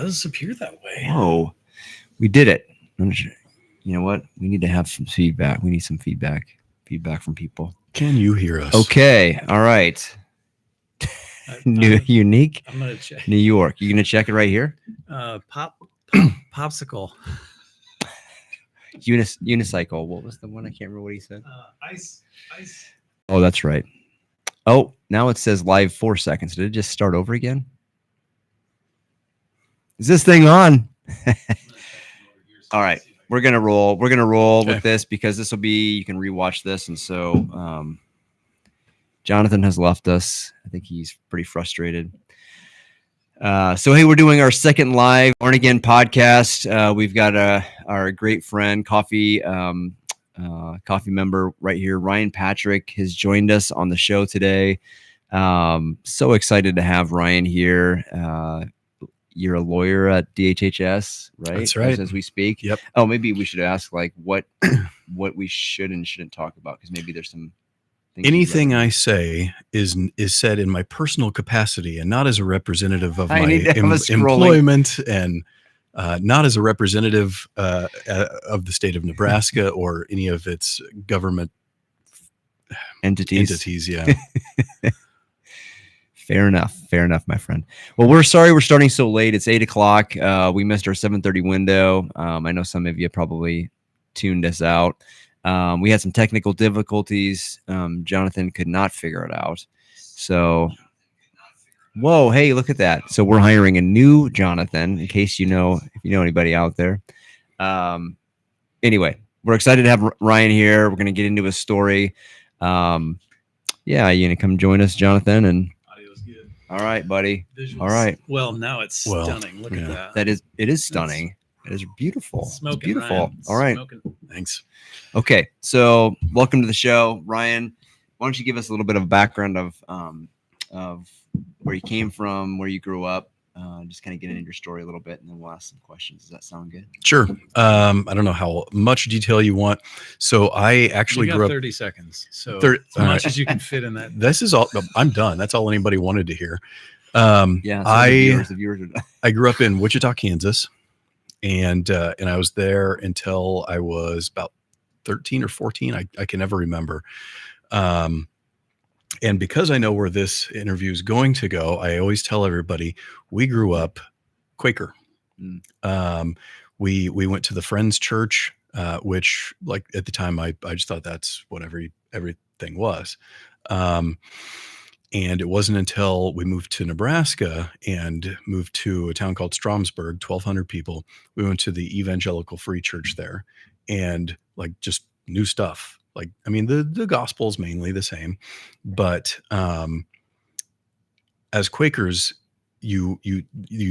does appear that way. Whoa, we did it. You know what? We need to have some feedback. We need some feedback from people. Can you hear us? Okay. All right. Unique. I'm gonna check. New York. You gonna check it right here? Popsicle. Unicycle. What was the one? I can't remember what he said. Ice. Oh, that's right. Oh, now it says live 4 seconds. Did it just start over again? Is this thing on? All right. We're going to roll. We're going to roll with this because this will be, you can rewatch this. And so Jonathan has left us. I think he's pretty frustrated. So, hey, we're doing our second live Born Again podcast. We've got our great friend, coffee member right here, Ryan Patrick, has joined us on the show today. So excited to have Ryan here. You're a lawyer at DHHS, right? That's right. As we speak. Yep. Oh, maybe we should ask like what we should and shouldn't talk about, because maybe there's some things. Anything I say is said in my personal capacity and not as a representative of my employment, and not as a representative of the state of Nebraska or any of its government entities. Yeah. Fair enough, my friend. Well, we're sorry we're starting so late. It's 8:00. We missed our 7:30 window. I know some of you probably tuned us out. We had some technical difficulties. Jonathan could not figure it out. So, whoa, hey, look at that. So we're hiring a new Jonathan, in case if you know anybody out there. Anyway, we're excited to have Ryan here. We're going to get into his story. Yeah, you going to come join us, Jonathan? And all right, buddy. Visuals. All right. Well, now it's stunning. Look at that. It is stunning. It is beautiful. Smoking, it's beautiful. Ryan. All right. Smoking. Thanks. Okay. So welcome to the show, Ryan. Why don't you give us a little bit of a background of where you came from, where you grew up, just kind of get into your story a little bit, and then we'll ask some questions. Does that sound good? Sure. I don't know how much detail you want. So I actually grew up 30 seconds. So as much as you can fit in that. This is all. I'm done. That's all anybody wanted to hear. Yeah. So the viewers are done. I grew up in Wichita, Kansas, and I was there until I was about 13 or 14. I can never remember. And because I know where this interview is going to go, I always tell everybody we grew up Quaker. We went to the Friends Church, which, like, at the time, I just thought that's what everything was. And it wasn't until we moved to Nebraska and moved to a town called Stromsburg, 1,200 people. We went to the Evangelical Free Church there, and like just new stuff. Like, I mean, the gospel is mainly the same, but as Quakers, you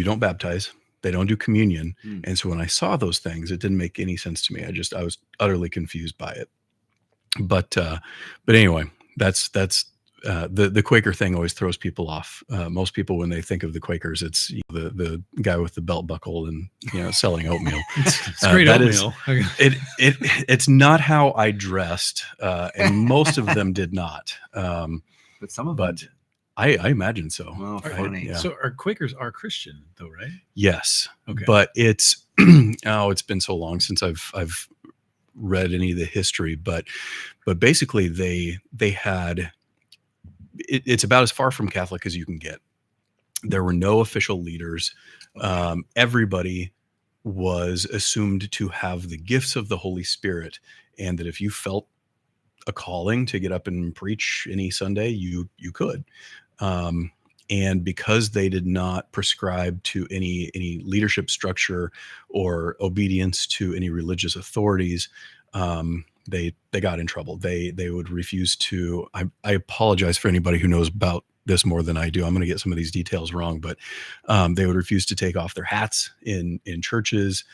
don't baptize. They don't do communion. And so when I saw those things, it didn't make any sense to me. I was utterly confused by it. But anyway, that's the Quaker thing always throws people off. Most people, when they think of the Quakers, it's the guy with the belt buckle and selling oatmeal. It's great oatmeal. It's not how I dressed, and most of them did not. But some of them. I imagine so. Oh, funny. Yeah. So our Quakers are Christian, though, right? Yes. Okay. But it's it's been so long since I've read any of the history. But basically, they had. It's about as far from Catholic as you can get. There were no official leaders. Everybody was assumed to have the gifts of the Holy Spirit, and that if you felt a calling to get up and preach any Sunday, you could. And because they did not prescribe to any leadership structure or obedience to any religious authorities, they got in trouble. They would refuse to. I apologize for anybody who knows about this more than I do. I'm going to get some of these details wrong, but they would refuse to take off their hats in churches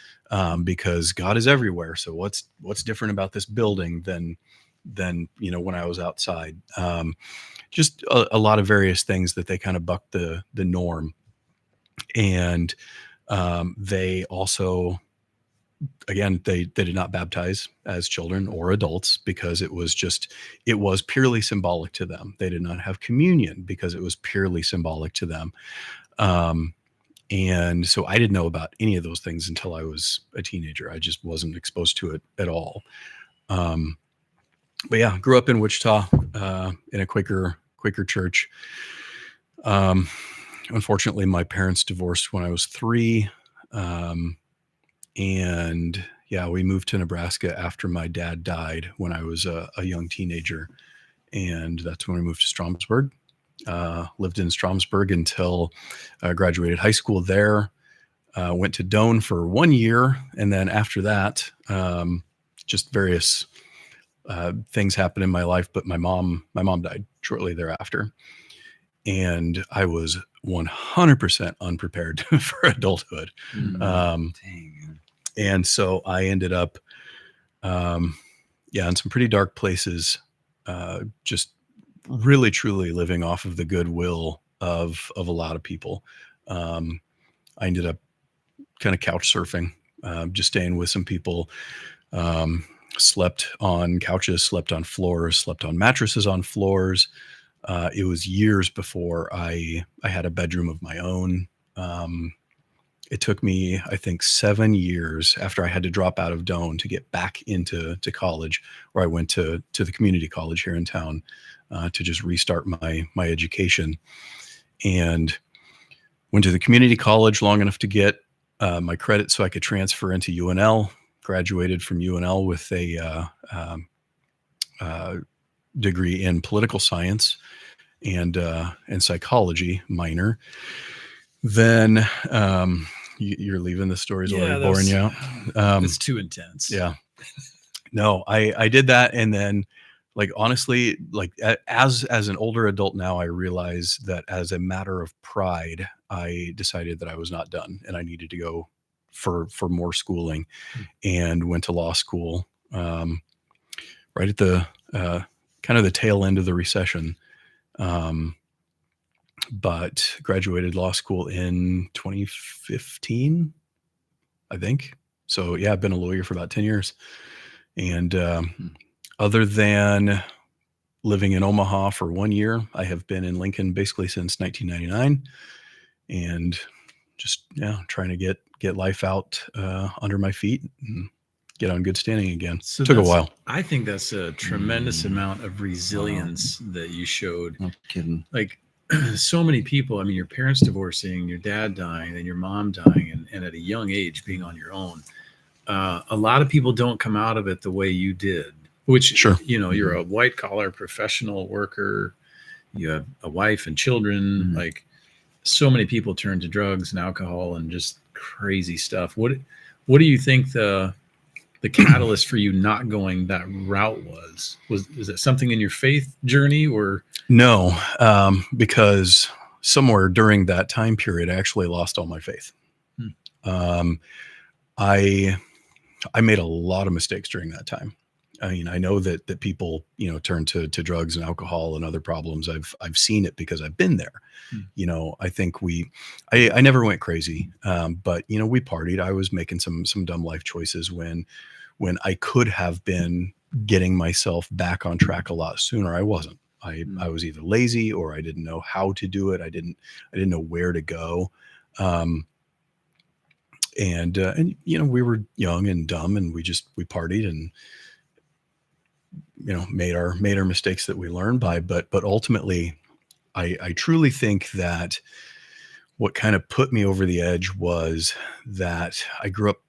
because God is everywhere. So what's different about this building than when I was outside? Just a lot of various things that they kind of bucked the norm, and they also. Again, they did not baptize as children or adults because it was purely symbolic to them. They did not have communion because it was purely symbolic to them. And so I didn't know about any of those things until I was a teenager. I just wasn't exposed to it at all. But yeah, grew up in Wichita, in a Quaker church. Unfortunately, my parents divorced when I was 3. And yeah, we moved to Nebraska after my dad died when I was a young teenager. And that's when we moved to Stromsburg. Lived in Stromsburg until I graduated high school there. Went to Doane for 1 year. And then after that, just various things happened in my life. But my mom died shortly thereafter. And I was 100% unprepared for adulthood. And so I ended up, in some pretty dark places, just really, truly living off of the goodwill of a lot of people. I ended up kind of couch surfing, just staying with some people, slept on couches, slept on floors, slept on mattresses on floors. It was years before I had a bedroom of my own. It took me, I think, 7 years after I had to drop out of Doane to get back into college, where I went to the community college here in town to just restart my education. And went to the community college long enough to get my credit so I could transfer into UNL. Graduated from UNL with a degree in political science and psychology minor. Then you're leaving the stories already boring you out. It's too intense. Yeah. No, I did that. And then, like, honestly, like as an older adult now, I realize that as a matter of pride, I decided that I was not done and I needed to go for more schooling, and went to law school right at the kind of the tail end of the recession. But graduated law school in 2015, I think. So yeah, I've been a lawyer for about 10 years. And other than living in Omaha for 1 year, I have been in Lincoln basically since 1999, and just trying to get life out under my feet and get on good standing again. So took a while. I think that's a tremendous amount of resilience that you showed. No kidding. Like, so many people, I mean, your parents divorcing, your dad dying, and your mom dying, and at a young age being on your own. A lot of people don't come out of it the way you did, which, sure, you're a white collar professional worker. You have a wife and children. Like, so many people turn to drugs and alcohol and just crazy stuff. What do you think the catalyst for you not going that route was? Is that something in your faith journey or? No, because somewhere during that time period, I actually lost all my faith. I made a lot of mistakes during that time. I mean, I know that people, turn to drugs and alcohol and other problems. I've seen it because I've been there. I think I never went crazy, but we partied. I was making some dumb life choices when I could have been getting myself back on track a lot sooner. I wasn't. I was either lazy or I didn't know how to do it. I didn't know where to go. And we were young and dumb, and we partied and made our mistakes that we learned by. But ultimately, I truly think that what kind of put me over the edge was that I grew up.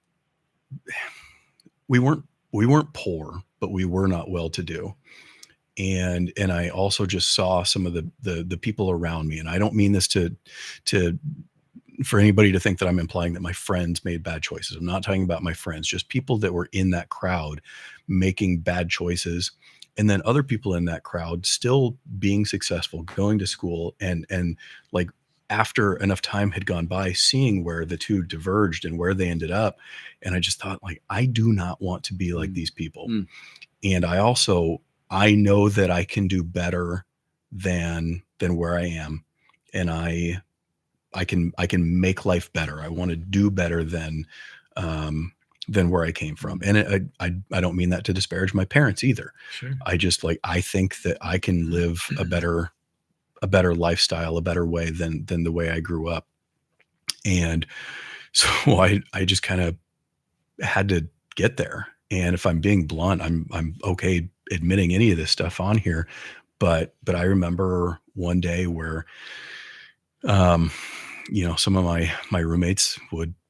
We weren't poor, but we were not well-to-do. And I also just saw some of the people around me. And I don't mean this to for anybody to think that I'm implying that my friends made bad choices. I'm not talking about my friends, just people that were in that crowd making bad choices. And then other people in that crowd still being successful, going to school, and like after enough time had gone by, seeing where the two diverged and where they ended up. And I just thought, like, I do not want to be like these people. And I know that I can do better than where I am. And I can make life better. I want to do better than where I came from. And I don't mean that to disparage my parents either. Sure. I think that I can live a better lifestyle, a better way than the way I grew up. And so I just kind of had to get there. And if I'm being blunt, I'm okay admitting any of this stuff on here. But I remember one day where, um, some of my roommates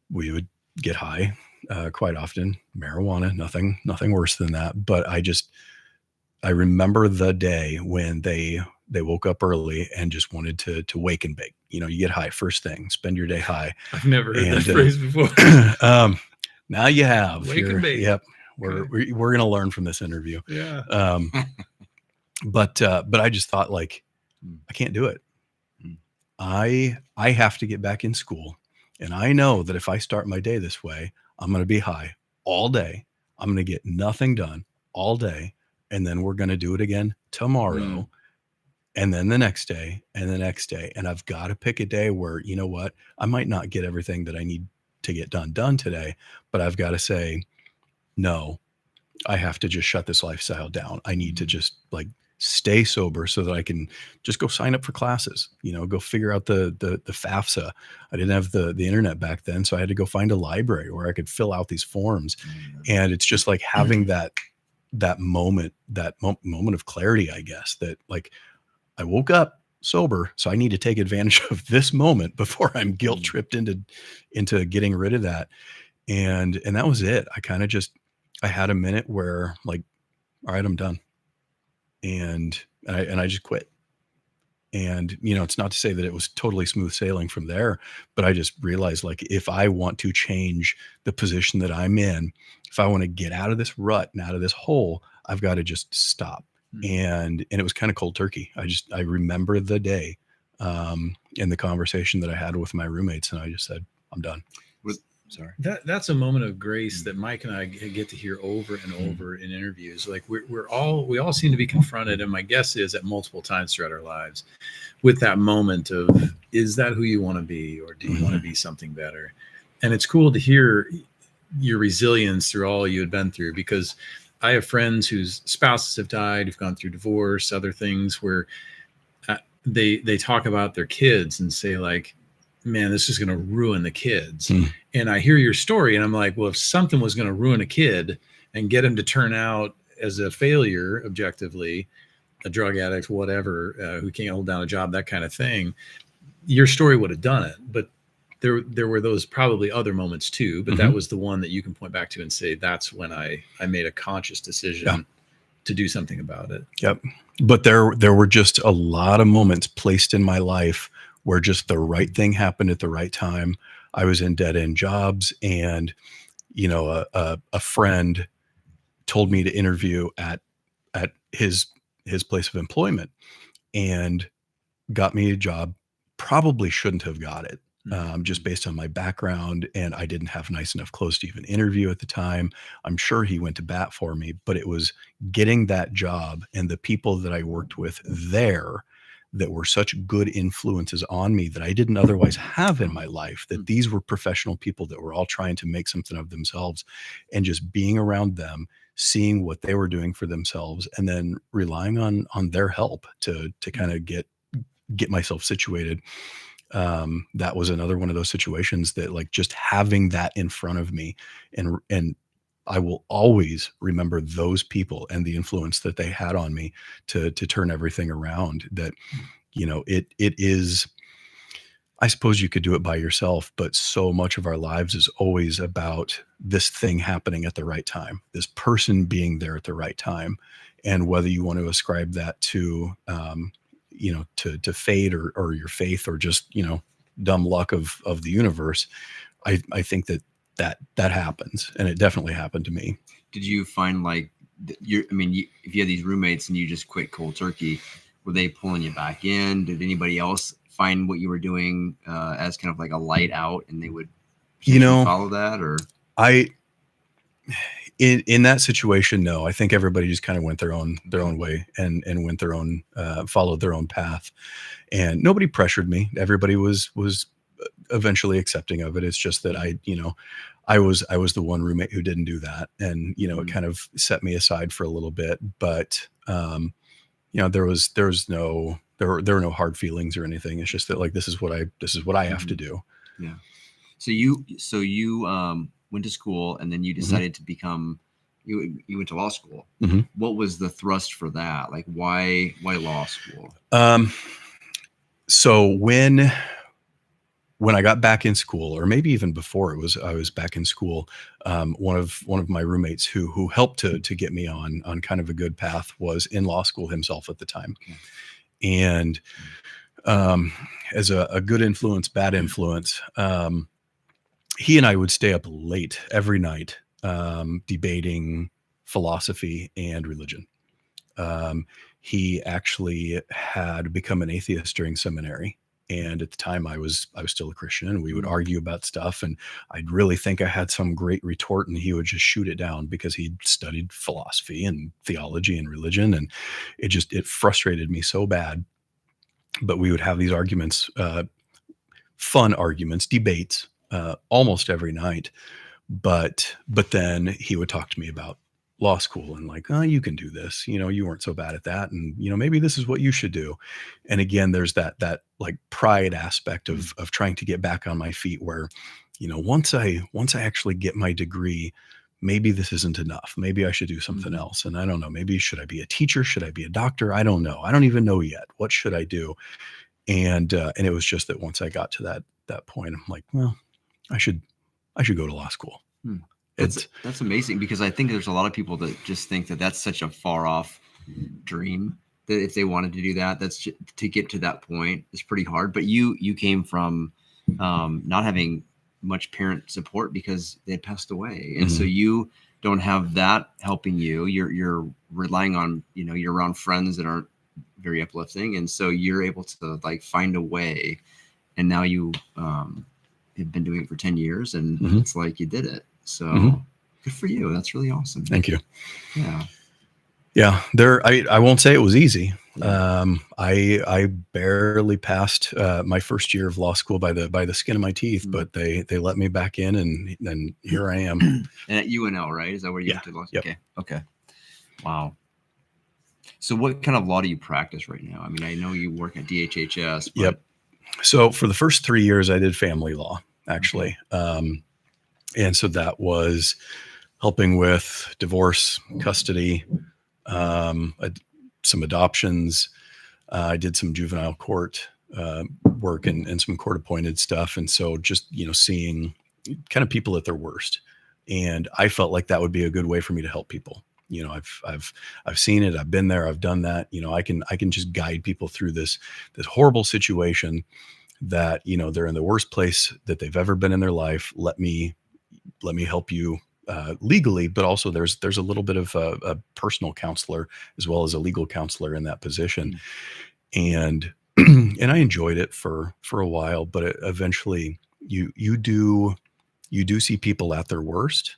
we would get high, quite often, marijuana, nothing worse than that. But I remember the day when they woke up early and just wanted to wake and bake. You get high first thing, spend your day high. I've never heard that And, phrase before. Now you have. Wake and bake. Yep. We're going to learn from this interview. Yeah. But I just thought, like, I can't do it. I have to get back in school. And I know that if I start my day this way, I'm going to be high all day. I'm going to get nothing done all day. And then we're going to do it again tomorrow. And then the next day and the next day. And I've got to pick a day where, you know what, I might not get everything that I need to get done today, but I've got to say, no, I have to just shut this lifestyle down. I need to just like stay sober so that I can just go sign up for classes, go figure out the FAFSA. I didn't have the internet back then. So I had to go find a library where I could fill out these forms. And it's just like having that moment of clarity, I guess, that like I woke up sober, so I need to take advantage of this moment before I'm guilt tripped into getting rid of that. And that was it. I had a minute where like, all right, I'm done. And I just quit. And, it's not to say that it was totally smooth sailing from there, but I just realized, like, if I want to change the position that I'm in, if I want to get out of this rut and out of this hole, I've got to just stop. And it was kind of cold turkey. I remember the day, and the conversation that I had with my roommates, and I just said, I'm done. Sorry. That's a moment of grace that Mike and I get to hear over and over in interviews. Like we all seem to be confronted, and my guess is at multiple times throughout our lives, with that moment of, is that who you want to be, or do you want to be something better? And it's cool to hear your resilience through all you had been through, because I have friends whose spouses have died, who've gone through divorce, other things where they talk about their kids and say, like, man, this is going to ruin the kids. And I hear your story and I'm like, well, if something was going to ruin a kid and get him to turn out as a failure, objectively, a drug addict, whatever, who can't hold down a job, that kind of thing, your story would have done it. But there were those probably other moments too, but that was the one that you can point back to and say, that's when I made a conscious decision to do something about it. Yep. But there were just a lot of moments placed in my life where just the right thing happened at the right time. I was in dead end jobs, and, a friend told me to interview at his place of employment and got me a job. Probably shouldn't have got it, just based on my background. And I didn't have nice enough clothes to even interview at the time. I'm sure he went to bat for me, but it was getting that job and the people that I worked with there that were such good influences on me that I didn't otherwise have in my life, that these were professional people that were all trying to make something of themselves, and just being around them, seeing what they were doing for themselves, and then relying on their help to kind of get myself situated. That was another one of those situations that, like, just having that in front of me, and I will always remember those people and the influence that they had on me to turn everything around. That, it is, I suppose you could do it by yourself, but so much of our lives is always about this thing happening at the right time, this person being there at the right time. And whether you want to ascribe that to, to fate or your faith, or just, dumb luck of the universe, I think that happens, and it definitely happened to me. Did you find, like, if you had these roommates and you just quit cold turkey, were they pulling you back in? Did anybody else find what you were doing as kind of like a light out, and they would follow that? Or in that situation, no. I think everybody just kind of went their own way and went their own, followed their own path, and nobody pressured me. Everybody was eventually accepting of it. It's just that I was the one roommate who didn't do that, and it kind of set me aside for a little bit. But there were no hard feelings or anything. It's just that, like, this is what I have to do. Yeah. So you went to school, and then you decided to become you went to law school. Mhm. What was the thrust for that? Like why law school? So when I got back in school, or maybe even before I was back in school, one of my roommates who helped to get me on kind of a good path was in law school himself at the time. Okay. And as a good influence, bad influence, he and I would stay up late every night debating philosophy and religion. He actually had become an atheist during seminary. And at the time I was still a Christian, and we would argue about stuff, and I'd really think I had some great retort, and he would just shoot it down because he'd studied philosophy and theology and religion. And it frustrated me so bad. But we would have these arguments, fun arguments, debates, almost every night. But then he would talk to me about law school and like, oh, you can do this. You weren't so bad at that, and maybe this is what you should do. And again, there's that like pride aspect of trying to get back on my feet, where once I actually get my degree, maybe this isn't enough. Maybe I should do something else. And I don't know. Maybe should I be a teacher? Should I be a doctor? I don't know. I don't even know yet. What should I do? And it was just that once I got to that point, I'm like, well, I should go to law school. That's amazing, because I think there's a lot of people that just think that that's such a far off dream, that if they wanted to do that, to get to that point is pretty hard. But you came from not having much parent support because they passed away, and so you don't have that helping you. You're relying on you're around friends that aren't very uplifting, and so you're able to like find a way. And now you have been doing it for 10 years, and it's like you did it. So good for you. That's really awesome. Thank you. Yeah. I won't say it was easy. I barely passed my first year of law school by the skin of my teeth, but they let me back in, and here I am. And at UNL, right? Is that where you went to law school? Yep. Okay. Wow. So what kind of law do you practice right now? I mean, I know you work at DHHS. But... Yep. So for the first 3 years, I did family law, actually. And so that was helping with divorce, custody, some adoptions. I did some juvenile court work and some court appointed stuff. And so just, seeing kind of people at their worst. And I felt like that would be a good way for me to help people. I've seen it. I've been there. I've done that. I can just guide people through this horrible situation that, they're in the worst place that they've ever been in their life. Let me help you legally, but also there's a little bit of a personal counselor as well as a legal counselor in that position. And and I enjoyed it for a while, but eventually you do see people at their worst,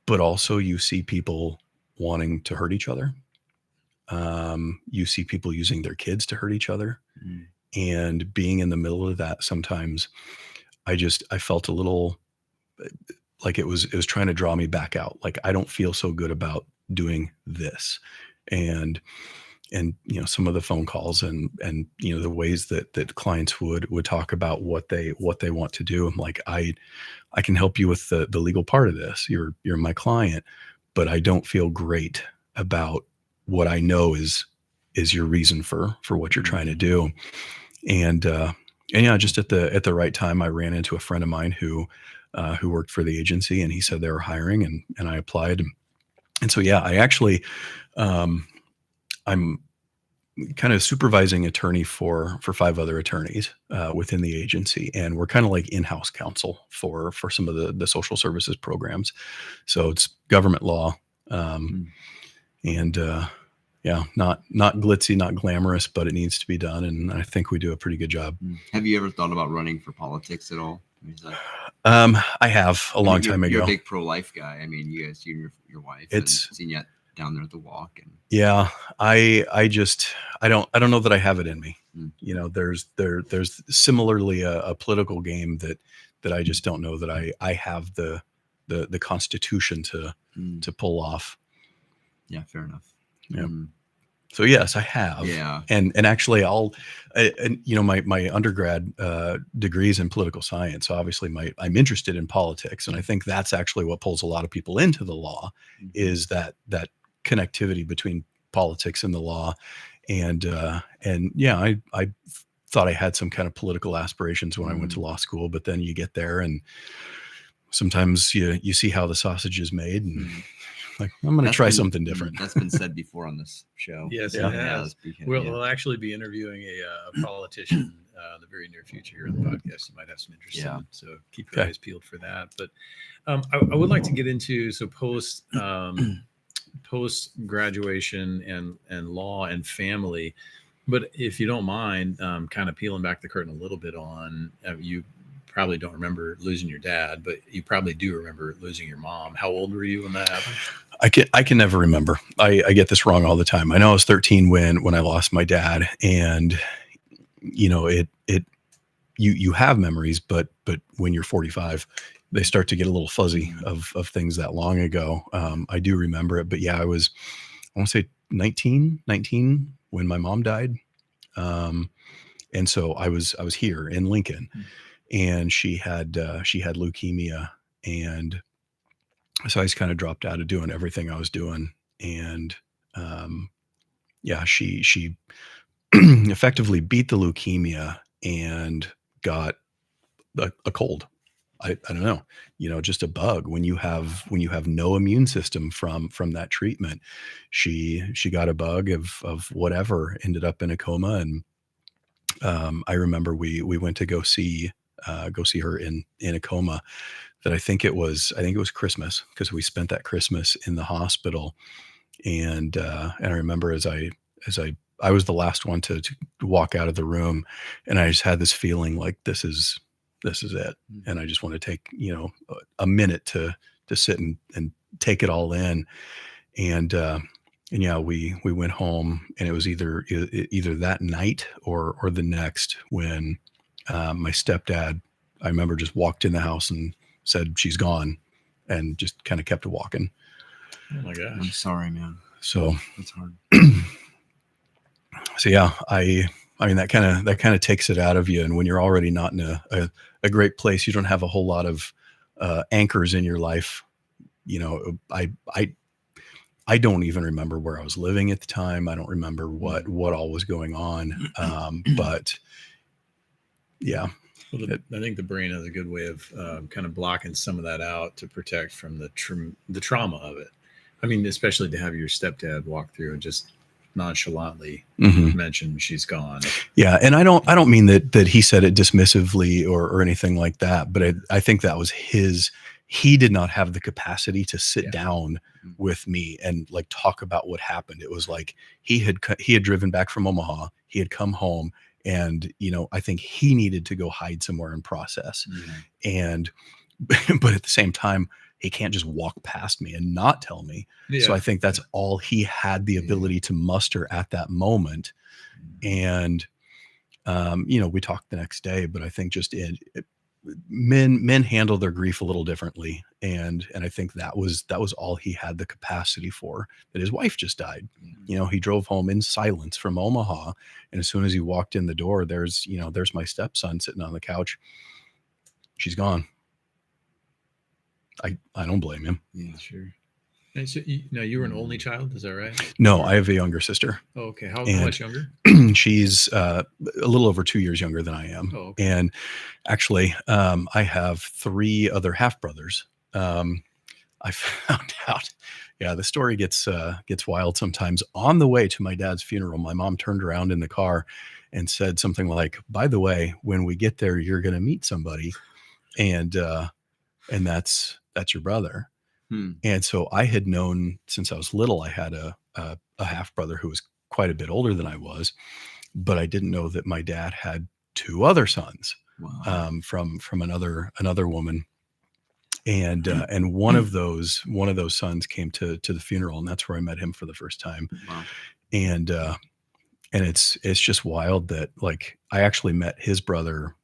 but also you see people wanting to hurt each other. You see people using their kids to hurt each other. And being in the middle of that, sometimes I felt a little like it was trying to draw me back out. Like, I don't feel so good about doing this. And some of the phone calls and the ways that clients would talk about what they want to do. I'm like, I can help you with the legal part of this. You're my client, but I don't feel great about what I know is your reason for what you're trying to do. And yeah, just at the right time, I ran into a friend of mine who worked for the agency, and he said they were hiring, and I applied. And so, yeah, I actually, I'm kind of supervising attorney for 5 other attorneys within the agency, and we're kind of like in-house counsel for some of the social services programs. So it's government law, and yeah, not glitzy, not glamorous, but it needs to be done, and I think we do a pretty good job. Have you ever thought about running for politics at all? I have a long time ago. You're a big pro-life guy. I mean, you guys, you and your wife. It's seen you down there at the walk. And yeah, I don't know that I have it in me. There's similarly a political game that I just don't know that I have the constitution to pull off. Yeah, fair enough. Yeah. So yes, I have. Yeah. And actually and you know, my undergrad degree is in political science. So obviously I'm interested in politics. And I think that's actually what pulls a lot of people into the law is that connectivity between politics and the law. And yeah, I thought I had some kind of political aspirations when I went to law school, but then you get there and sometimes you see how the sausage is made and like, I'm going to try something different. That's been said before on this show. Yes, Yeah. it has. Because, We'll actually be interviewing a politician in the very near future here on the podcast. You might have some interest in, so keep your eyes peeled for that. But I would like to get into post graduation and law and family. But if you don't mind, kind of peeling back the curtain a little bit on you. Probably don't remember losing your dad, but you probably do remember losing your mom. How old were you when that happened? I can never remember. I get this wrong all the time. I know I was 13 when I lost my dad, and you know, you have memories, but when you're 45, they start to get a little fuzzy of things that long ago. I do remember it, but yeah, I want to say 19 when my mom died. And so I was here in Lincoln. And she had leukemia, and so I just kind of dropped out of doing everything I was doing. And yeah, she effectively beat the leukemia and got a cold. I don't know, you know, just a bug. When you have no immune system from that treatment, she got a bug of whatever, ended up in a coma. And I remember we went to go see her in a coma. That I think it was Christmas, because we spent that Christmas in the hospital. And I remember as I was the last one to walk out of the room, and I just had this feeling like this is it. And I just want to take, you know, a minute to sit and take it all in. And yeah, we went home, and it was either that night or the next when my stepdad, I remember, just walked in the house and said, "She's gone," and just kind of kept walking. Oh my gosh. I'm sorry, man. So That's hard. So yeah, I mean, that kind of takes it out of you. And when you're already not in a great place, you don't have a whole lot of anchors in your life. You know, I don't even remember where I was living at the time. I don't remember what all was going on. But yeah. Well, I think the brain has a good way of kind of blocking some of that out to protect from the trauma of it. I mean, especially to have your stepdad walk through and just nonchalantly mention she's gone. Yeah, and I don't mean that he said it dismissively or anything like that, but I think that was he did not have the capacity to sit down with me and like talk about what happened. It was like he had driven back from Omaha, he had come home, and you know, I think he needed to go hide somewhere and process. And but at the same time, he can't just walk past me and not tell me. So I think that's all he had the ability to muster at that moment. And you know, we talked the next day, but I think just men handle their grief a little differently, and I think that was all he had the capacity for. That his wife just died. You know, he drove home in silence from Omaha, and as soon as he walked in the door, there's my stepson sitting on the couch. She's gone. I don't blame him. Yeah, sure. And so you were an only child, is that right? No, I have a younger sister. Oh, okay. How much younger? She's a little over 2 years younger than I am. Oh, okay. And actually, I have 3 other half brothers. I found out, the story gets wild sometimes. On the way to my dad's funeral, my mom turned around in the car and said something like, "By the way, when we get there, you're going to meet somebody, and that's your brother." And so I had known since I was little. I had a half brother who was quite a bit older than I was, but I didn't know that my dad had 2 other sons. Wow. From another woman. And one of those sons came to the funeral, and that's where I met him for the first time. Wow. And it's just wild that, like, I actually met his brother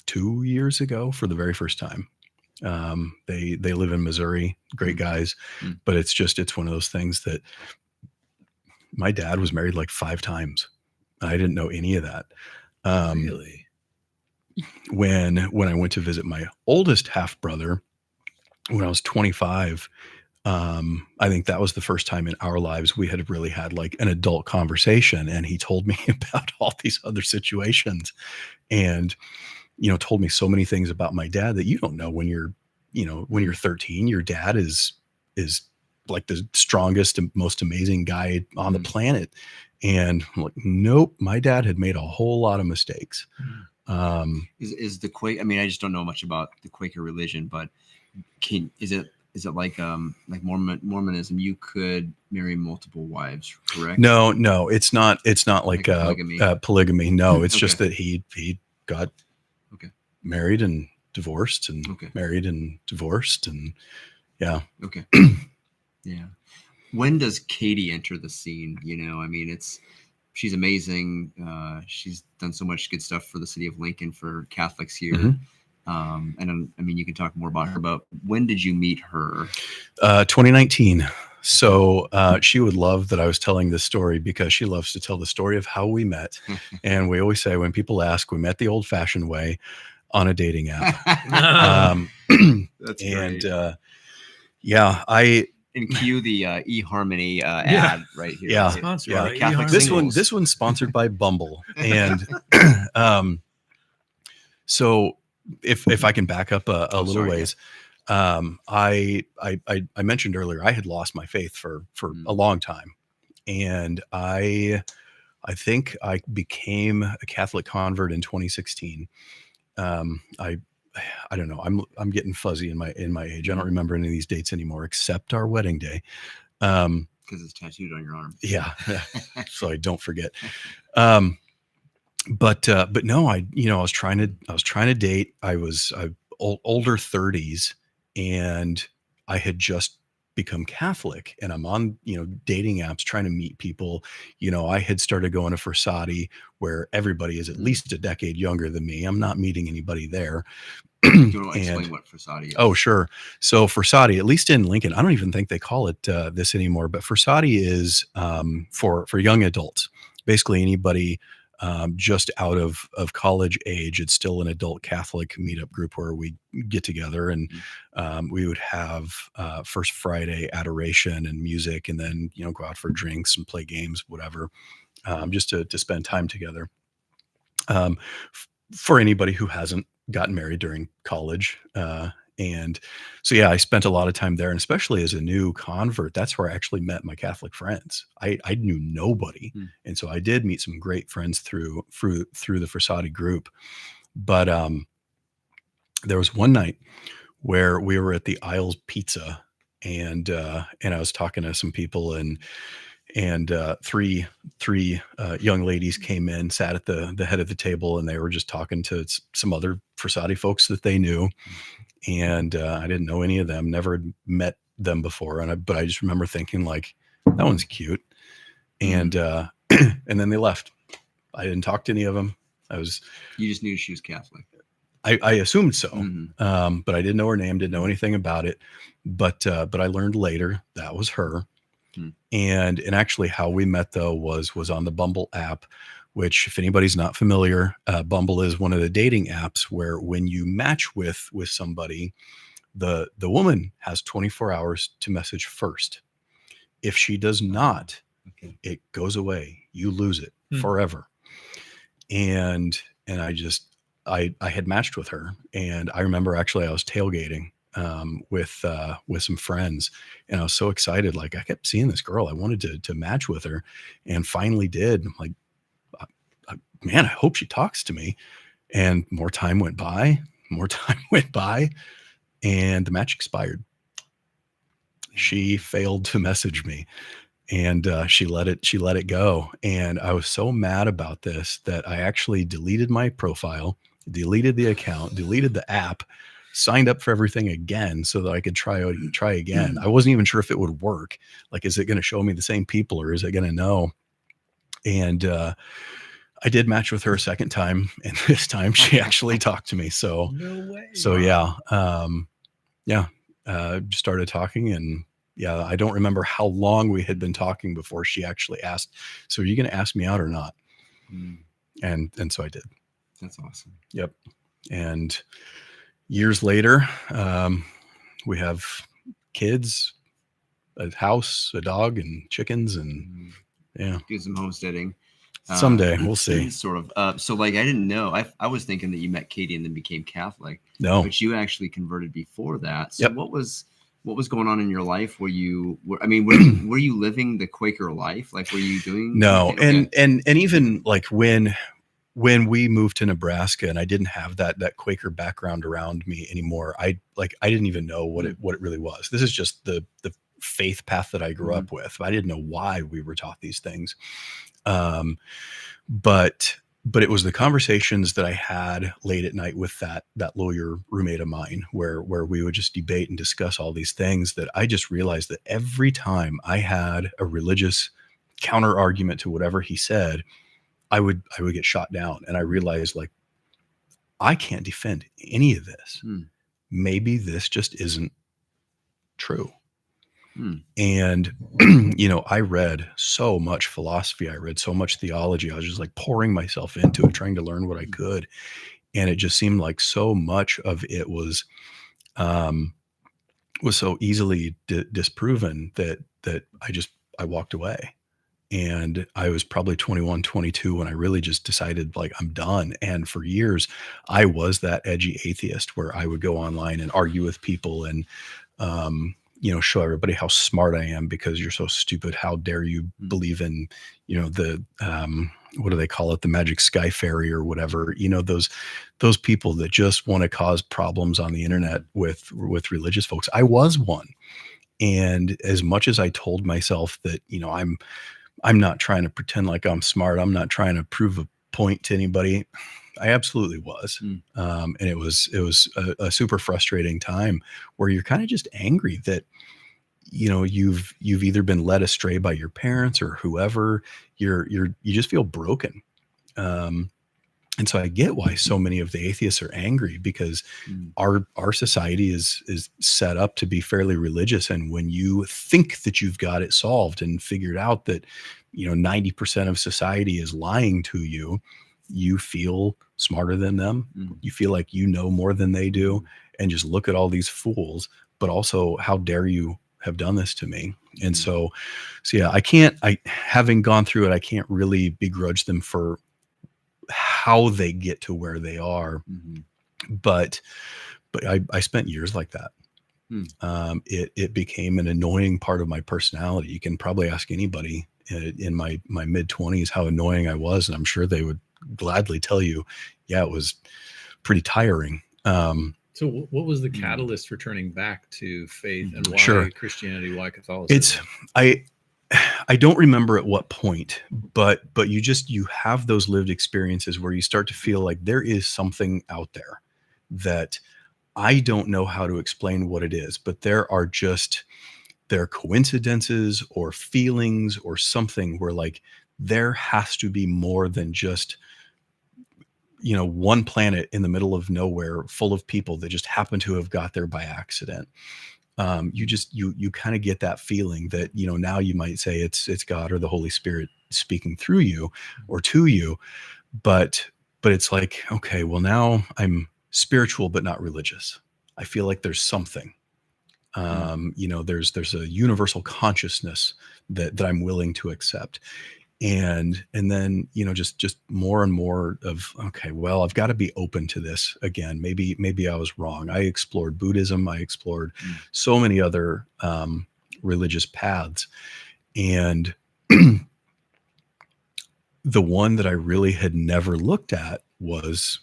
2 years ago for the very first time. They live in Missouri, great guys, but it's one of those things that my dad was married like 5 times. I didn't know any of that. Really? When I went to visit my oldest half brother when I was 25, I think that was the first time in our lives we had really had like an adult conversation, and he told me about all these other situations, and told me so many things about my dad that you don't know when you're 13. Your dad is like the strongest and most amazing guy on the planet, and I'm like, nope, my dad had made a whole lot of mistakes. Is the Quaker? I mean, I just don't know much about the Quaker religion, but is it like Mormonism? You could marry multiple wives, correct? No, it's not like polygamy. Polygamy. No, it's Okay. just that he got married and divorced and married and divorced, and yeah. Okay. Yeah. When does Katie enter the scene? I mean, she's amazing. She's done so much good stuff for the city of Lincoln, for Catholics here. And I mean, you can talk more about her, but when did you meet her? 2019. So she would love that I was telling this story, because she loves to tell the story of how we met. And we always say, when people ask, we met the old fashioned way on a dating app. That's and great. Yeah, and cue the eHarmony ad right here. Yeah, sponsored yeah. by Catholic eHarmony. this one's sponsored by Bumble. And so if I can back up a little ways, I mentioned earlier I had lost my faith for a long time, and I think I became a Catholic convert in 2016. I don't know. I'm getting fuzzy in my age. I don't remember any of these dates anymore, except our wedding day. Because it's tattooed on your arm. Yeah. So I don't forget. But no, I was trying to date. I was older 30s, and I had just become Catholic, and I'm on, dating apps trying to meet people. I had started going to Forsati, where everybody is at least a decade younger than me. I'm not meeting anybody there. Do you want to explain what Forsati is? Oh, sure. So Forsati, at least in Lincoln, I don't even think they call it this anymore, but Forsati is for young adults. Basically anybody just out of college age. It's still an adult Catholic meetup group where we get together, and we would have First Friday adoration and music, and then go out for drinks and play games, whatever, just to spend time together. For anybody who hasn't gotten married during college. And so, yeah, I spent a lot of time there, and especially as a new convert, that's where I actually met my Catholic friends. I knew nobody. And so I did meet some great friends through the Forsati group. But there was one night where we were at the Isles Pizza, and I was talking to some people, and three young ladies came in, sat at the head of the table, and they were just talking to some other Forsati folks that they knew. And I didn't know any of them, never met them before. But I just remember thinking, like, that one's cute. And and then they left. I didn't talk to any of them. You just knew she was Catholic. I assumed so. But I didn't know her name, didn't know anything about it. But I learned later that was her. And actually how we met, though, was on the Bumble app, which, if anybody's not familiar, Bumble is one of the dating apps where when you match with somebody, the woman has 24 hours to message first. If she does not, it goes away. You lose it forever. And I had matched with her, and I remember actually I was tailgating with some friends, and I was so excited. Like, I kept seeing this girl. I wanted to match with her, and finally did. I'm like, man, I hope she talks to me. And more time went by, and the match expired. She failed to message me, and she let it go. And I was so mad about this that I actually deleted my profile, deleted the account, deleted the app, signed up for everything again so that I could try again. I wasn't even sure if it would work. Like, is it going to show me the same people, or is it going to know? And I did match with her a second time, and this time she actually talked to me. So, no way. So yeah, just started talking, and Yeah. I don't remember how long we had been talking before she actually asked, so are you going to ask me out or not? Mm, And so I did. that's awesome. Yep. And years later, we have kids, a house, a dog, and chickens, and yeah. Do some homesteading. Someday we'll see. Sort of. So like, I didn't know. I was thinking that you met Katie and then became Catholic. No. But you actually converted before that. So Yep. what was going on in your life? Were you living the Quaker life? Like, were you doing? No. anything? Okay. And even like when we moved to Nebraska and I didn't have that Quaker background around me anymore, I didn't even know what it really was. This is just the faith path that I grew up with. I didn't know why we were taught these things. But it was the conversations that I had late at night with that lawyer roommate of mine, where we would just debate and discuss all these things, that I just realized that every time I had a religious counter argument to whatever he said, I would get shot down. And I realized, like, I can't defend any of this. Maybe this just isn't true. And, I read so much philosophy. I read so much theology. I was just like pouring myself into it, trying to learn what I could. And it just seemed like so much of it was so easily disproven that I walked away. And I was probably 21, 22 when I really just decided, like, I'm done. And for years, I was that edgy atheist where I would go online and argue with people and, show everybody how smart I am because you're so stupid. How dare you believe in, the, what do they call it? The magic sky fairy or whatever, those people that just want to cause problems on the internet with religious folks. I was one. And as much as I told myself that, I'm not trying to pretend like I'm smart, I'm not trying to prove a point to anybody, I absolutely was. And it was a super frustrating time where you're kind of just angry that, you've either been led astray by your parents or whoever. You just feel broken. And so I get why so many of the atheists are angry, because our society is set up to be fairly religious. And when you think that you've got it solved and figured out that, 90% of society is lying to you, you feel smarter than them. You feel like you know more than they do. And just look at all these fools, but also, how dare you have done this to me? And so yeah, having gone through it, I can't really begrudge them for how they get to where they are. But I spent years like that. It became an annoying part of my personality. You can probably ask anybody in my mid-20s how annoying I was, and I'm sure they would gladly tell you, yeah, it was pretty tiring. So what was the catalyst for turning back to faith, and why Christianity, why Catholicism? I don't remember at what point, but you have those lived experiences where you start to feel like there is something out there that I don't know how to explain what it is, but there are coincidences or feelings or something where, like, there has to be more than just, one planet in the middle of nowhere full of people that just happen to have got there by accident. You kind of get that feeling that, now you might say it's God or the Holy Spirit speaking through you or to you, but it's like, okay, well, now I'm spiritual, but not religious. I feel like there's something, there's a universal consciousness that I'm willing to accept. And then, just more and more of, okay, well, I've got to be open to this again. Maybe I was wrong. I explored Buddhism. I explored so many other religious paths. And the one that I really had never looked at was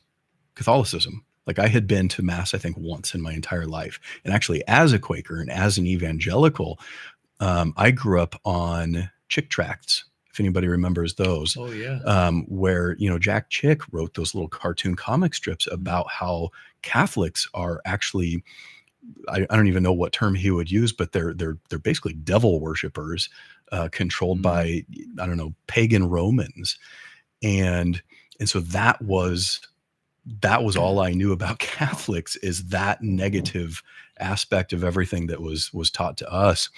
Catholicism. Like, I had been to mass, I think, once in my entire life. And actually, as a Quaker and as an evangelical, I grew up on Chick tracts. If anybody remembers those. Oh yeah. Where, Jack Chick wrote those little cartoon comic strips about how Catholics are actually, I don't even know what term he would use, but they're basically devil worshipers, controlled by, I don't know, pagan Romans. And so that was all I knew about Catholics, is that negative aspect of everything that was taught to us.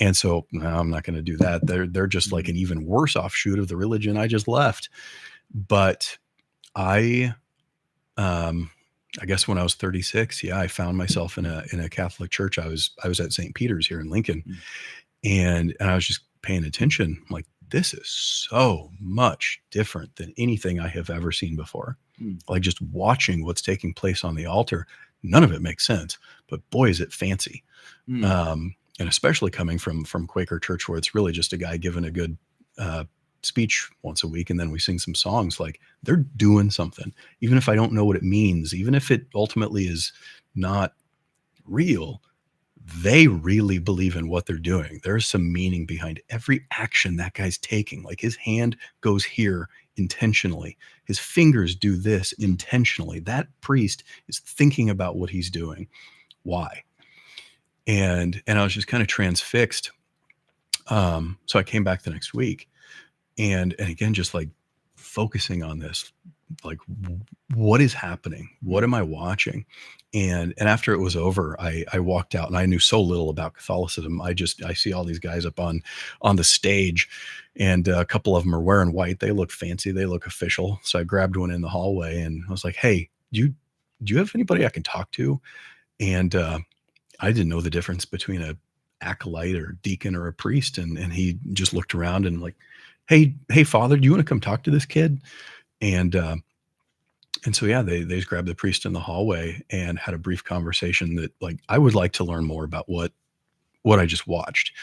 And so, no, I'm not going to do that. They're just like an even worse offshoot of the religion I just left. But I, I guess when I was 36, I found myself in a Catholic church. I was at St. Peter's here in Lincoln, and I was just paying attention. I'm like, this is so much different than anything I have ever seen before. Like just watching what's taking place on the altar, none of it makes sense, but boy, is it fancy. And especially coming from Quaker church, where it's really just a guy giving a good speech once a week, and then we sing some songs. Like, they're doing something, even if I don't know what it means, even if it ultimately is not real. They really believe in what they're doing. There's some meaning behind every action that guy's taking. Like, his hand goes here intentionally. His fingers do this intentionally. That priest is thinking about what he's doing. Why? And I was just kind of transfixed. So I came back the next week, and again, just like focusing on this, like, what is happening? What am I watching? And after it was over, I walked out, and I knew so little about Catholicism. I see all these guys up on the stage, and a couple of them are wearing white. They look fancy. They look official. So I grabbed one in the hallway, and I was like, "Hey, do you have anybody I can talk to?" And I didn't know the difference between a acolyte or deacon or a priest. And he just looked around and like, Hey, Father, do you want to come talk to this kid? And so, yeah, they just grabbed the priest in the hallway and had a brief conversation that, like, I would like to learn more about what I just watched.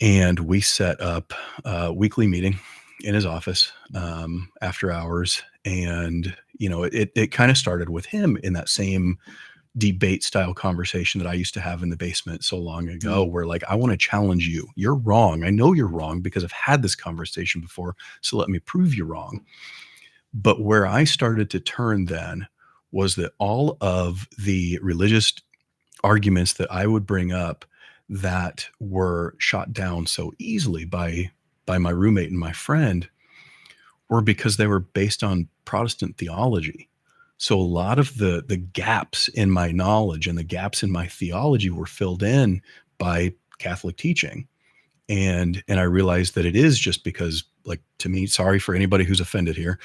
And we set up a weekly meeting in his office after hours. And, it kind of started with him in that same debate style conversation that I used to have in the basement so long ago, where, like, I want to challenge you. You're wrong. I know you're wrong because I've had this conversation before. So let me prove you wrong. But where I started to turn then was that all of the religious arguments that I would bring up that were shot down so easily by my roommate and my friend were because they were based on Protestant theology. So a lot of the gaps in my knowledge and the gaps in my theology were filled in by Catholic teaching. And I realized that it is just because, like, to me, sorry for anybody who's offended here,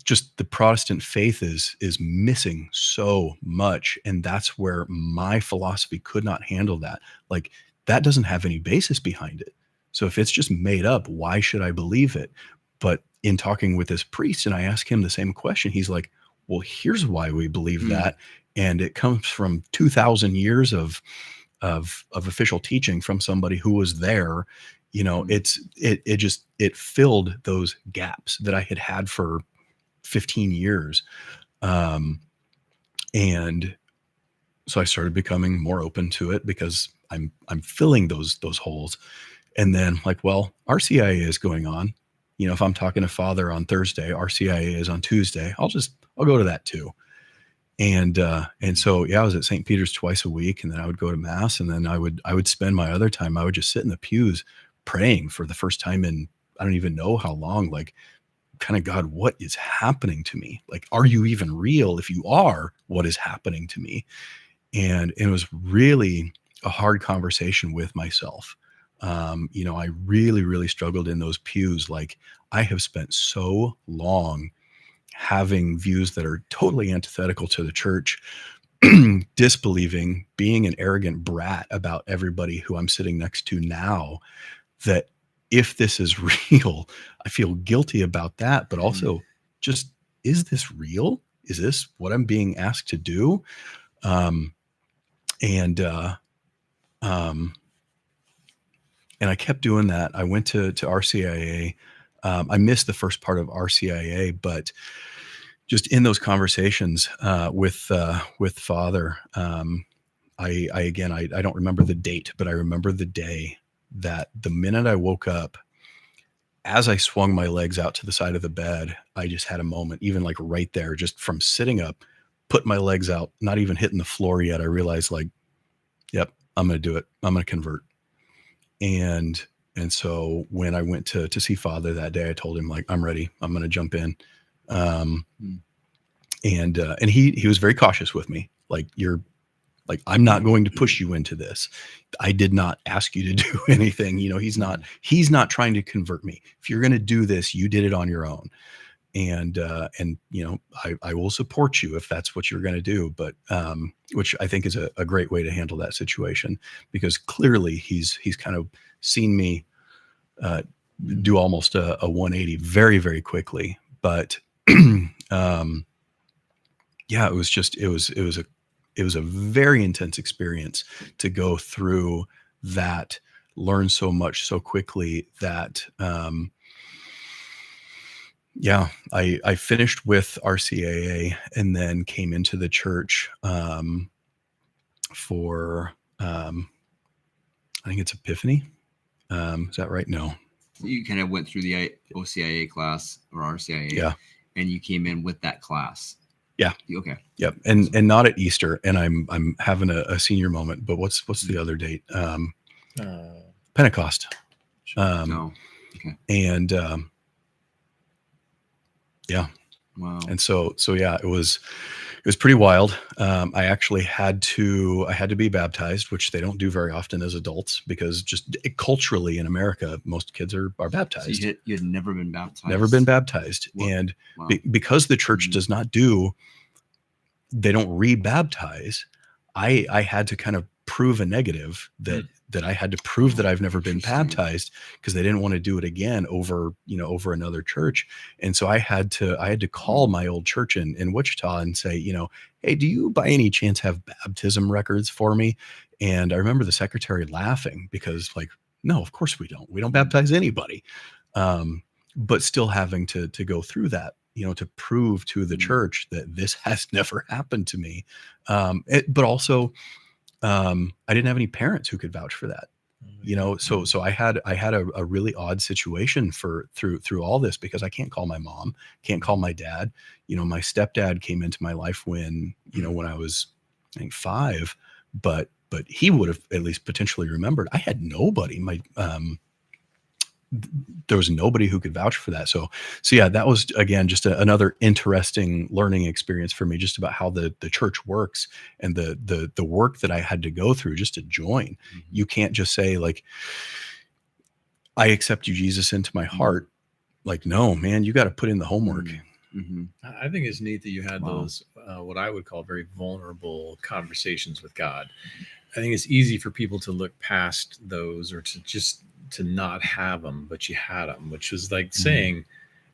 just the Protestant faith is missing so much. And that's where my philosophy could not handle that. Like, that doesn't have any basis behind it. So if it's just made up, why should I believe it? But in talking with this priest, and I asked him the same question, he's like, well, here's why we believe that. And it comes from 2,000 years of official teaching from somebody who was there. It filled those gaps that I had for 15 years. And so I started becoming more open to it because I'm filling those holes. And then, like, well, RCIA is going on. If I'm talking to Father on Thursday, RCIA is on Tuesday. I'll go to that too. And so, I was at St. Peter's twice a week, and then I would go to mass, and then I would spend my other time. I would just sit in the pews praying for the first time in, I don't even know how long, like, kind of, God, what is happening to me? Like, are you even real? If you are, what is happening to me? And it was really a hard conversation with myself. I really, really struggled in those pews. Like, I have spent so long having views that are totally antithetical to the church, disbelieving, being an arrogant brat about everybody who I'm sitting next to now, that if this is real, I feel guilty about that. But also, just, is this real? Is this what I'm being asked to do? And I kept doing that. I went to RCIA. I missed the first part of RCIA, but just in those conversations with Father, I don't remember the date, but I remember the day that the minute I woke up, as I swung my legs out to the side of the bed, I just had a moment, even like right there, just from sitting up, put my legs out, not even hitting the floor yet. I realized, like, yep, I'm going to do it. I'm going to convert. And so when I went to see Father that day, I told him, like, I'm ready. I'm going to jump in. And he was very cautious with me. Like I'm not going to push you into this. I did not ask you to do anything. He's not trying to convert me. If you're going to do this, you did it on your own. And I will support you if that's what you're going to do. But, which I think is a great way to handle that situation, because clearly he's kind of seen me, do almost a 180 very, very quickly. But, yeah, it was a very intense experience to go through that, learn so much so quickly that, yeah, I finished with RCAA and then came into the church, for, I think it's Epiphany. Is that right? No. So you kind of went through the OCIA class or RCIA, Yeah. and you came in with that class. Yeah. Okay. Yep. And not at Easter. And I'm having a senior moment, but what's the other date? Pentecost. No. Okay. And, yeah. Wow. And so yeah, it was pretty wild. I actually had to be baptized, which they don't do very often as adults, because just culturally in America, most kids are baptized. So you had never been baptized? Never been baptized. What? And Wow. because the church does not they don't rebaptize, I had to kind of prove a negative that I had to prove that I've never been baptized, because they didn't want to do it again over another church. And so I had to call my old church in Wichita and say, hey, do you by any chance have baptism records for me? And I remember the secretary laughing, because no, of course we don't. We don't baptize anybody. But still having to go through that, to prove to the church that this has never happened to me. But also, I didn't have any parents who could vouch for that, so I had a really odd situation through all this, because I can't call my mom, can't call my dad. My stepdad came into my life when I was, I think, 5, but he would have at least potentially remembered. I had nobody. There was nobody who could vouch for that. So yeah, that was, again, just another interesting learning experience for me, just about how the church works, and the work that I had to go through just to join. Mm-hmm. You can't just say, I accept you, Jesus, into my heart. No, man, you got to put in the homework. Mm-hmm. I think it's neat that you had those, what I would call very vulnerable conversations with God. I think it's easy for people to look past those, or to not have them, but you had them, which was saying,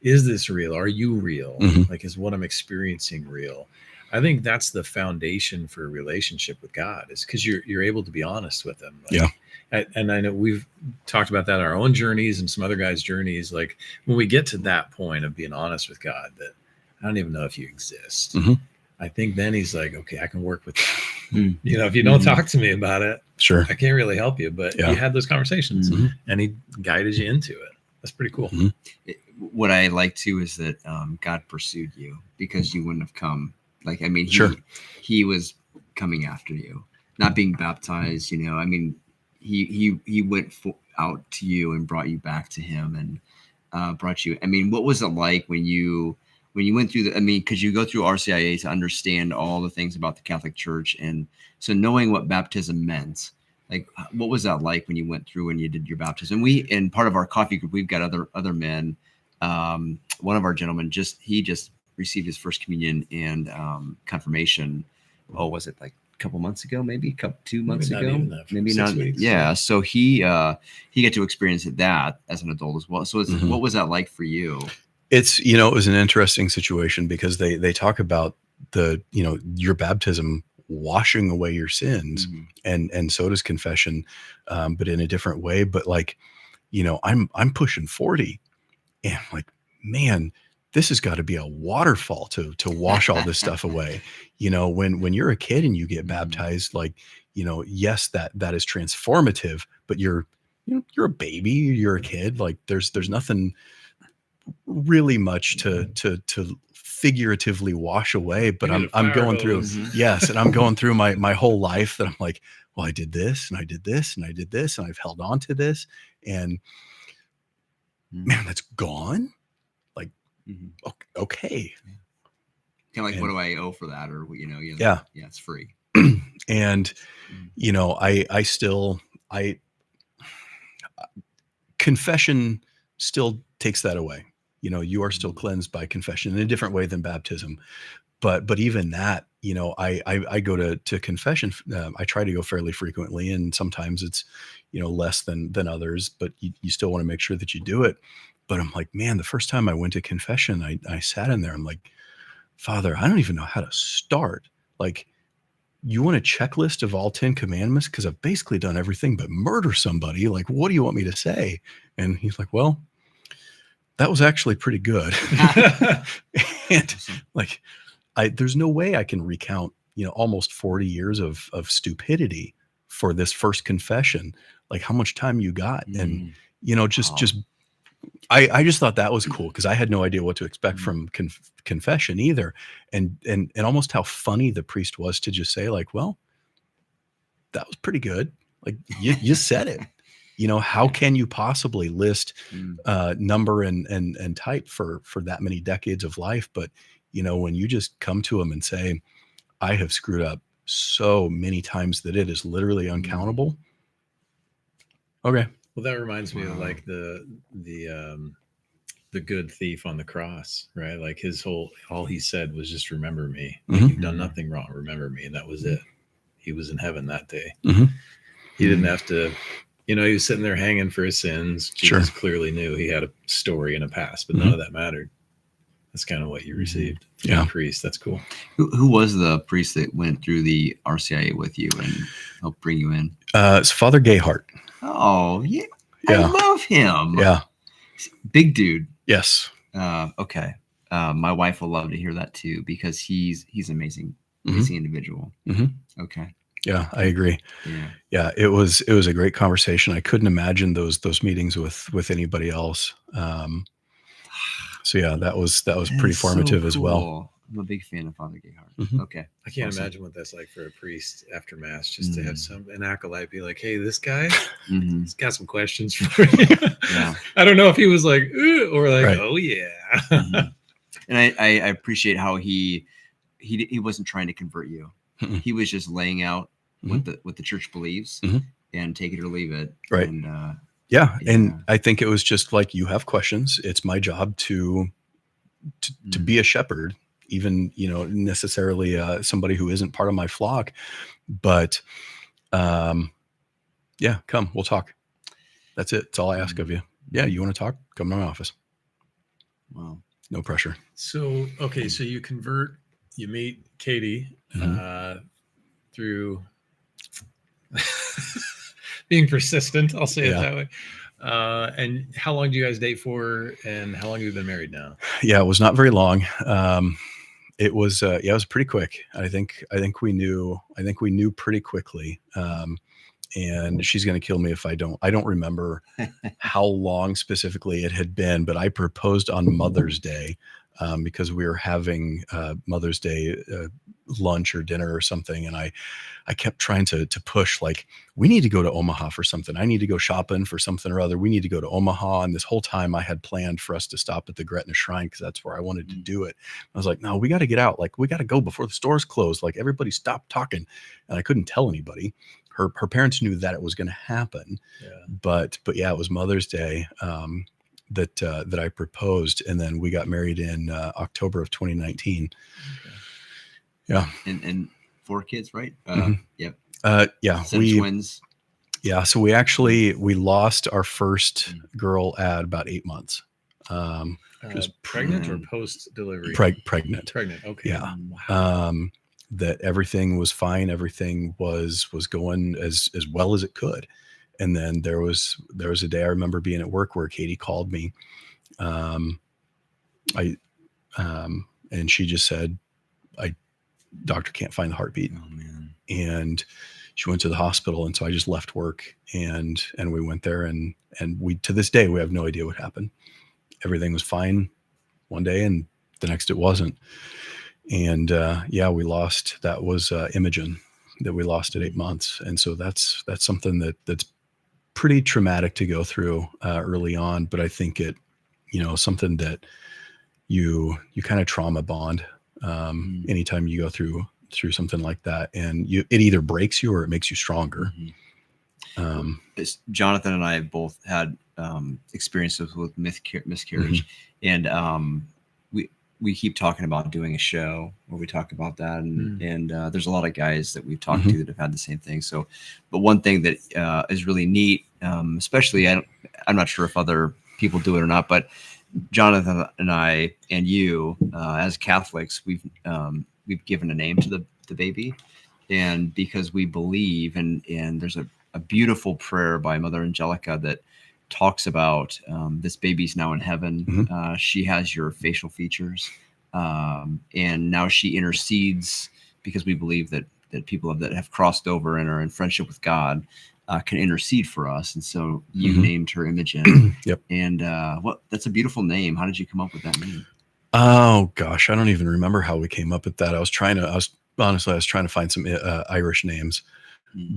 is this real? Are you real? Mm-hmm. Is what I'm experiencing real? I think that's the foundation for a relationship with God, is because you're able to be honest with him. Yeah. And I know we've talked about that in our own journeys and some other guys' journeys. When we get to that point of being honest with God, that I don't even know if you exist. Mm-hmm. I think then he's like, okay, I can work with that. If you don't talk to me about it, sure, I can't really help you. But you had those conversations, and he guided you into it. That's pretty cool. Mm-hmm. What I like too is that God pursued you, because you wouldn't have come. Sure, he was coming after you, not being baptized. He went out to you and brought you back to him, and brought you. What was it like when you went through because you go through RCIA to understand all the things about the Catholic Church, and so knowing what baptism meant, what was that like when you went through and you did your baptism? In part of our coffee group, we've got other men. One of our gentlemen just received his first communion and confirmation. Oh, was it a couple months ago? Maybe 2 months ago? Maybe not. Weeks, yeah. So he got to experience that as an adult as well. So what was that like for you? It's, it was an interesting situation, because they talk about your baptism washing away your sins, and so does confession, but in a different way. But I'm pushing 40, and man, this has got to be a waterfall to wash all this stuff away. When you're a kid and you get baptized, yes, that is transformative, but you're a baby, you're a kid. There's nothing really much to figuratively wash away, but I'm going through, yes. And I'm going through my whole life that I'm like, well, I did this and I did this and I did this, and I've held on to this, and man, that's gone. Okay. Kind of like, what do I owe for that? Or, Yeah. yeah, it's free. And, I confession still takes that away. You are still cleansed by confession in a different way than baptism. But even that, I go to confession. I try to go fairly frequently, and sometimes it's, less than others, but you still want to make sure that you do it. But I'm like, man, the first time I went to confession, I sat in there. I'm like, Father, I don't even know how to start. Like, you want a checklist of all 10 commandments? Because I've basically done everything but murder somebody. Like, what do you want me to say? And he's like, well, that was actually pretty good. And like, there's no way I can recount, almost 40 years of stupidity for this first confession. Like, how much time you got. And, I just thought that was cool, because I had no idea what to expect from confession either. And almost how funny the priest was to just say, like, well, that was pretty good. Like, you said it. How can you possibly list number and type for that many decades of life? But, when you just come to him and say, I have screwed up so many times that it is literally uncountable. Okay. Well, that reminds me of like the good thief on the cross, right? Like all he said was just remember me. Like, you've done nothing wrong. Remember me. And that was it. He was in heaven that day. He didn't have to, he was sitting there hanging for his sins. Jesus clearly knew he had a story and a past, but none of that mattered. That's kind of what you received from the priest. That's cool. Who was the priest that went through the RCIA with you and helped bring you in? It's Father Gayhart. Oh, yeah. I love him. Yeah. Big dude. Yes. Okay. My wife will love to hear that too, because he's amazing. Amazing individual. Okay. Yeah, I agree. Yeah. It was a great conversation. I couldn't imagine those meetings with anybody else. So yeah, that was pretty formative as well. I'm a big fan of Father Gayhart. Okay. I can't imagine what that's like for a priest after mass, just to have an acolyte be like, hey, this guy, he's got some questions for you. I don't know if he was like, ooh, or like, oh yeah. And I appreciate how he wasn't trying to convert you. He was just laying out what the church believes and take it or leave it. Right. And, and I think it was just like, you have questions. It's my job to be a shepherd, even, necessarily somebody who isn't part of my flock. But come, we'll talk. That's it. That's all I ask of you. Yeah. You want to talk? Come to my office. Wow. No pressure. So, okay. So you convert, you meet Katie through being persistent. I'll say it that way. And how long do you guys date for, and how long have you been married now? Yeah, it was not very long. It was pretty quick. I think we knew pretty quickly. And she's going to kill me if I don't remember how long specifically it had been, but I proposed on Mother's Day, because we were having Mother's Day lunch or dinner or something. And I kept trying to push, like, we need to go to Omaha for something. I need to go shopping for something or other. We need to go to Omaha. And this whole time I had planned for us to stop at the Gretna Shrine, because that's where I wanted to do it. I was like, no, we got to get out. Like, we got to go before the stores close. Like, everybody stopped talking. And I couldn't tell anybody. Her parents knew that it was going to happen. But yeah, it was Mother's Day that I proposed. And then we got married in October of 2019. Okay. Yeah. And 4 kids, right? Yep. Yeah. Twins. Yeah. So we lost our first girl at about 8 months. Just pregnant or post delivery? Pregnant. Pregnant. Okay. Yeah. Wow. That everything was fine. Everything was going as well as it could. And then there was a day I remember being at work where Katie called me. And she just said, doctor can't find the heartbeat. Oh, man. And she went to the hospital. And so I just left work and we went there and we, to this day, we have no idea what happened. Everything was fine one day and the next it wasn't. And we lost, that was Imogen that we lost at 8 months. And so that's something that's pretty traumatic to go through early on. But I think it, something that you kind of trauma bond anytime you go through something like that, and it either breaks you or it makes you stronger. Jonathan and I have both had experiences with miscarriage, and we keep talking about doing a show where we talk about that, and there's a lot of guys that we've talked to that have had the same thing. So, but one thing that is really neat, especially I'm not sure if other people do it or not, but Jonathan and I and you, as Catholics, we've given a name to the baby, and because we believe, and there's a beautiful prayer by Mother Angelica that talks about this baby's now in heaven. She has your facial features, and now she intercedes, because we believe that people that have crossed over and are in friendship with God can intercede for us. And so you named her Imogen. Yep. And that's a beautiful name. How did you come up with that name? Oh gosh, I don't even remember how we came up with that. I was trying to find some Irish names.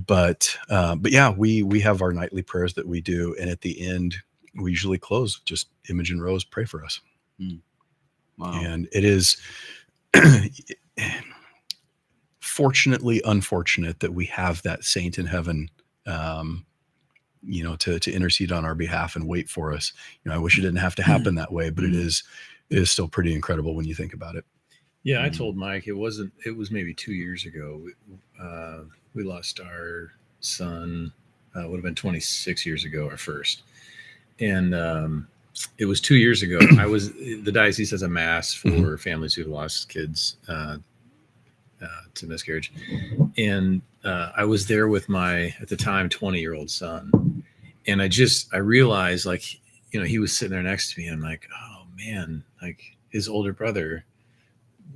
But yeah, we have our nightly prayers that we do, and at the end we usually close just Imogen Rose, pray for us. Wow. And it is fortunately unfortunate that we have that saint in heaven, to intercede on our behalf and wait for us. I wish it didn't have to happen that way, but it is still pretty incredible when you think about it. Yeah, I told Mike it was maybe 2 years ago. We lost our son, would have been 26 years ago, our first. And it was 2 years ago. The diocese has a mass for families who lost kids to miscarriage. And I was there with my, at the time, 20-year-old son. And I realized, like, he was sitting there next to me, and I'm like, oh man, like his older brother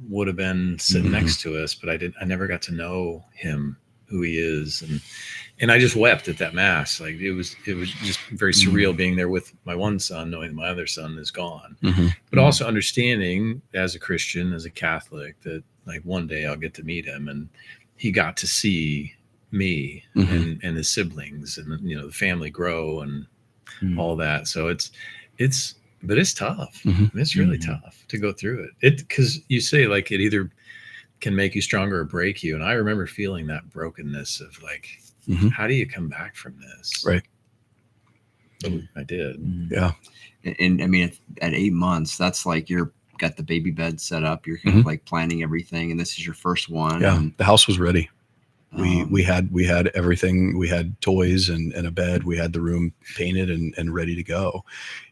would have been sitting next to us, but I never got to know him, who he is. And I just wept at that mass. Like it was just very surreal being there with my one son, knowing that my other son is gone, but also understanding as a Christian, as a Catholic, that like one day I'll get to meet him, and he got to see me and his siblings, and the family grow and all that. So but it's tough. It's really tough to go through it. Because you say like it either can make you stronger or break you. And I remember feeling that brokenness of like, how do you come back from this? Right. But I did. Yeah. And I mean, at 8 months, that's like you're got the baby bed set up. You're kind of like planning everything, and this is your first one. Yeah. And the house was ready. We had everything. We had toys and a bed. We had the room painted and ready to go.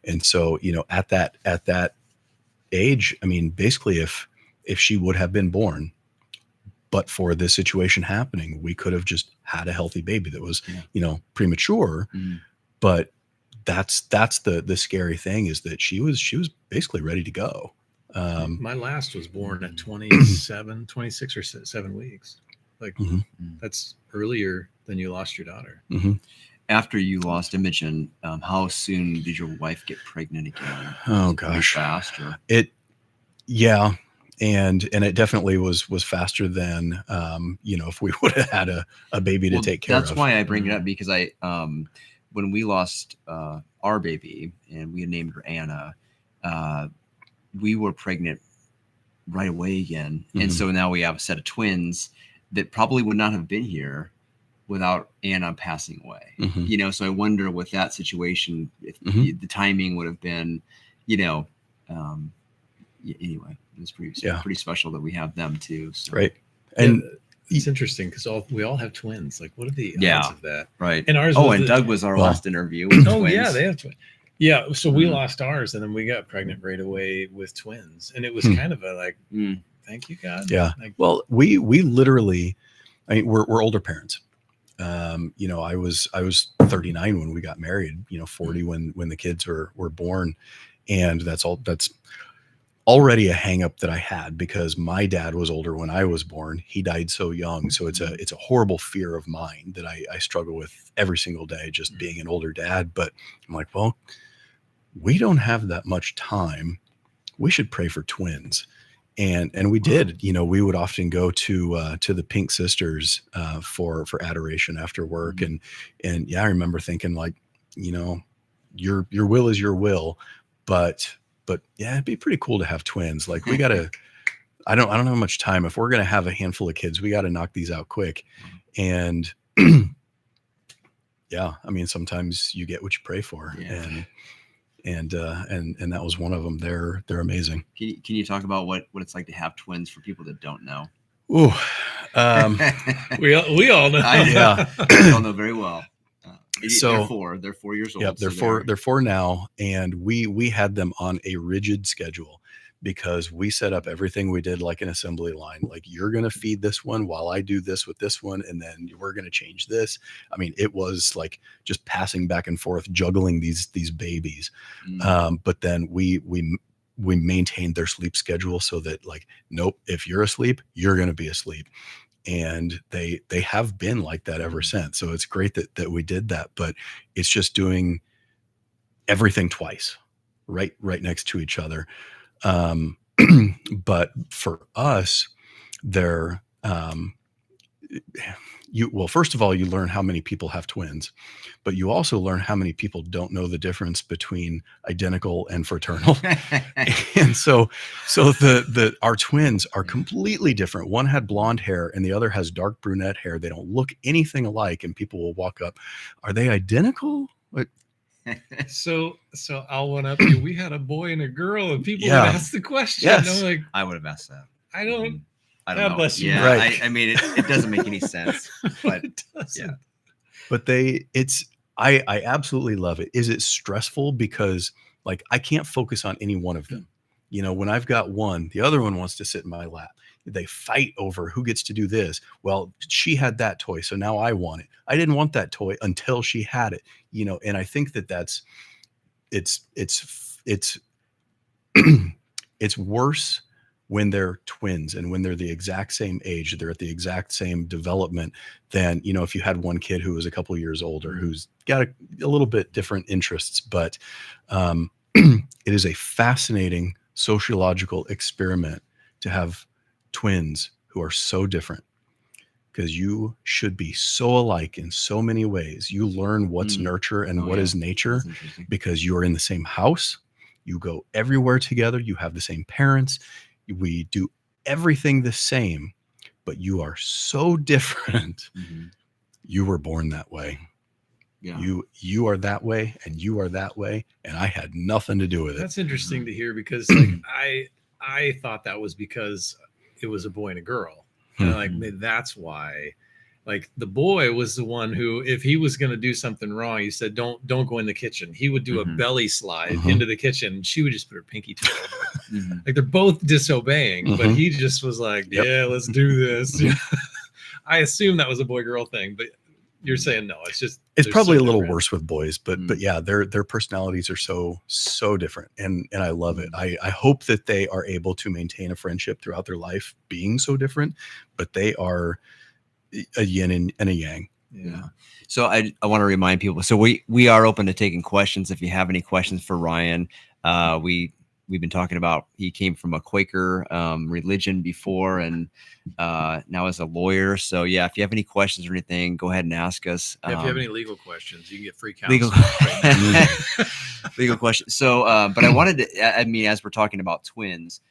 And so, at that age, I mean, basically if she would have been born, but for this situation happening, we could have just had a healthy baby that was, premature. But that's the scary thing, is that she was basically ready to go. My last was born at 26 or 7 weeks. Like that's earlier than you lost your daughter. After you lost Imogen, how soon did your wife get pregnant again? Oh gosh, fast or? Yeah. And it definitely was faster than, if we would have had a baby to take care of. That's why I bring it up, because when we lost our baby and we had named her Anna, we were pregnant right away again. And so now we have a set of twins that probably would not have been here without Anna passing away. So I wonder with that situation, if the timing would have been, anyway, it's pretty special that we have them too. So. Right. And it's interesting because we all have twins. Like, what are the odds of that? Right. And ours. Doug was our last interview. With twins. Yeah, they have twins. Yeah. So we lost ours, and then we got pregnant right away with twins, and it was kind of a like, thank you, God. Yeah. Like, well, we literally, I mean, we're older parents. I was 39 when we got married. 40 when the kids were born, and that's already a hang up that I had, because my dad was older when I was born. He died so young. So it's a horrible fear of mine that I struggle with every single day, just being an older dad. But I'm like, well, we don't have that much time. We should pray for twins. And we did, we would often go to the Pink Sisters for adoration after work. And yeah, I remember thinking like, your will is your will, but yeah, it'd be pretty cool to have twins. Like we gotta I don't have much time. If we're going to have a handful of kids, we got to knock these out quick. And yeah, I mean, sometimes you get what you pray for. Yeah. And that was one of them. They're amazing. Can you talk about what it's like to have twins for people that don't know? Ooh, we all know. Yeah. We all know very well. So they're 4 years old. Yep, they're four now, and we had them on a rigid schedule because we set up everything we did like an assembly line. Like, you're going to feed this one while I do this with this one, and then we're going to change this. I mean, it was like just passing back and forth, juggling these babies. But then we maintained their sleep schedule so that, like, nope, if you're asleep, you're going to be asleep. And they have been like that ever since. So it's great that we did that, but it's just doing everything twice, right next to each other. But for us, they're well, first of all, you learn how many people have twins, but you also learn how many people don't know the difference between identical and fraternal. And so our twins are completely different. One had blonde hair and the other has dark brunette hair. They don't look anything alike, and people will walk up, are they identical? What? So I'll one up you. We had a boy and a girl, and people would ask the question. Yes. I'm like, I would have asked that. I don't God know. bless you. Yeah, Right. I mean, it doesn't make any sense. But it doesn't. yeah. But I absolutely love it. Is it stressful? Because, like, I can't focus on any one of them. You know, when I've got one, the other one wants to sit in my lap. They fight over who gets to do this. Well, she had that toy, so now I want it. I didn't want that toy until she had it, you know, and I think it's it's worse when they're twins and when they're the exact same age, they're at the exact same development than, you know, if you had one kid who was a couple of years older, who's got a little bit different interests. But it is a fascinating sociological experiment to have twins who are so different, because you should be so alike in so many ways. You learn what's nurture and what is nature because you're in the same house. You go everywhere together. You have the same parents. We do everything the same, but you are so different. You were born that way. Yeah. You are that way, and you are that way, and I had nothing to do with it. That's interesting to hear, because like I thought that was because it was a boy and a girl. And like, maybe that's why. Like, the boy was the one who, if he was going to do something wrong, he said, don't go in the kitchen. He would do a belly slide into the kitchen, and she would just put her pinky toe over it. Like, they're both disobeying, but he just was like, yeah, let's do this. I assume that was a boy-girl thing, but you're saying no. It's probably a little worse with boys, but yeah, their personalities are so different, and I love it. I hope that they are able to maintain a friendship throughout their life, being so different, but they are a yin and a yang. Yeah. So I want to remind people. So we are open to taking questions. If you have any questions for Ryan, we've been talking about, he came from a Quaker religion before, and now as a lawyer. So yeah, if you have any questions or anything, go ahead and ask us. If you have any legal questions, you can get free counseling. Legal questions. So, but I wanted to, I mean, as we're talking about twins,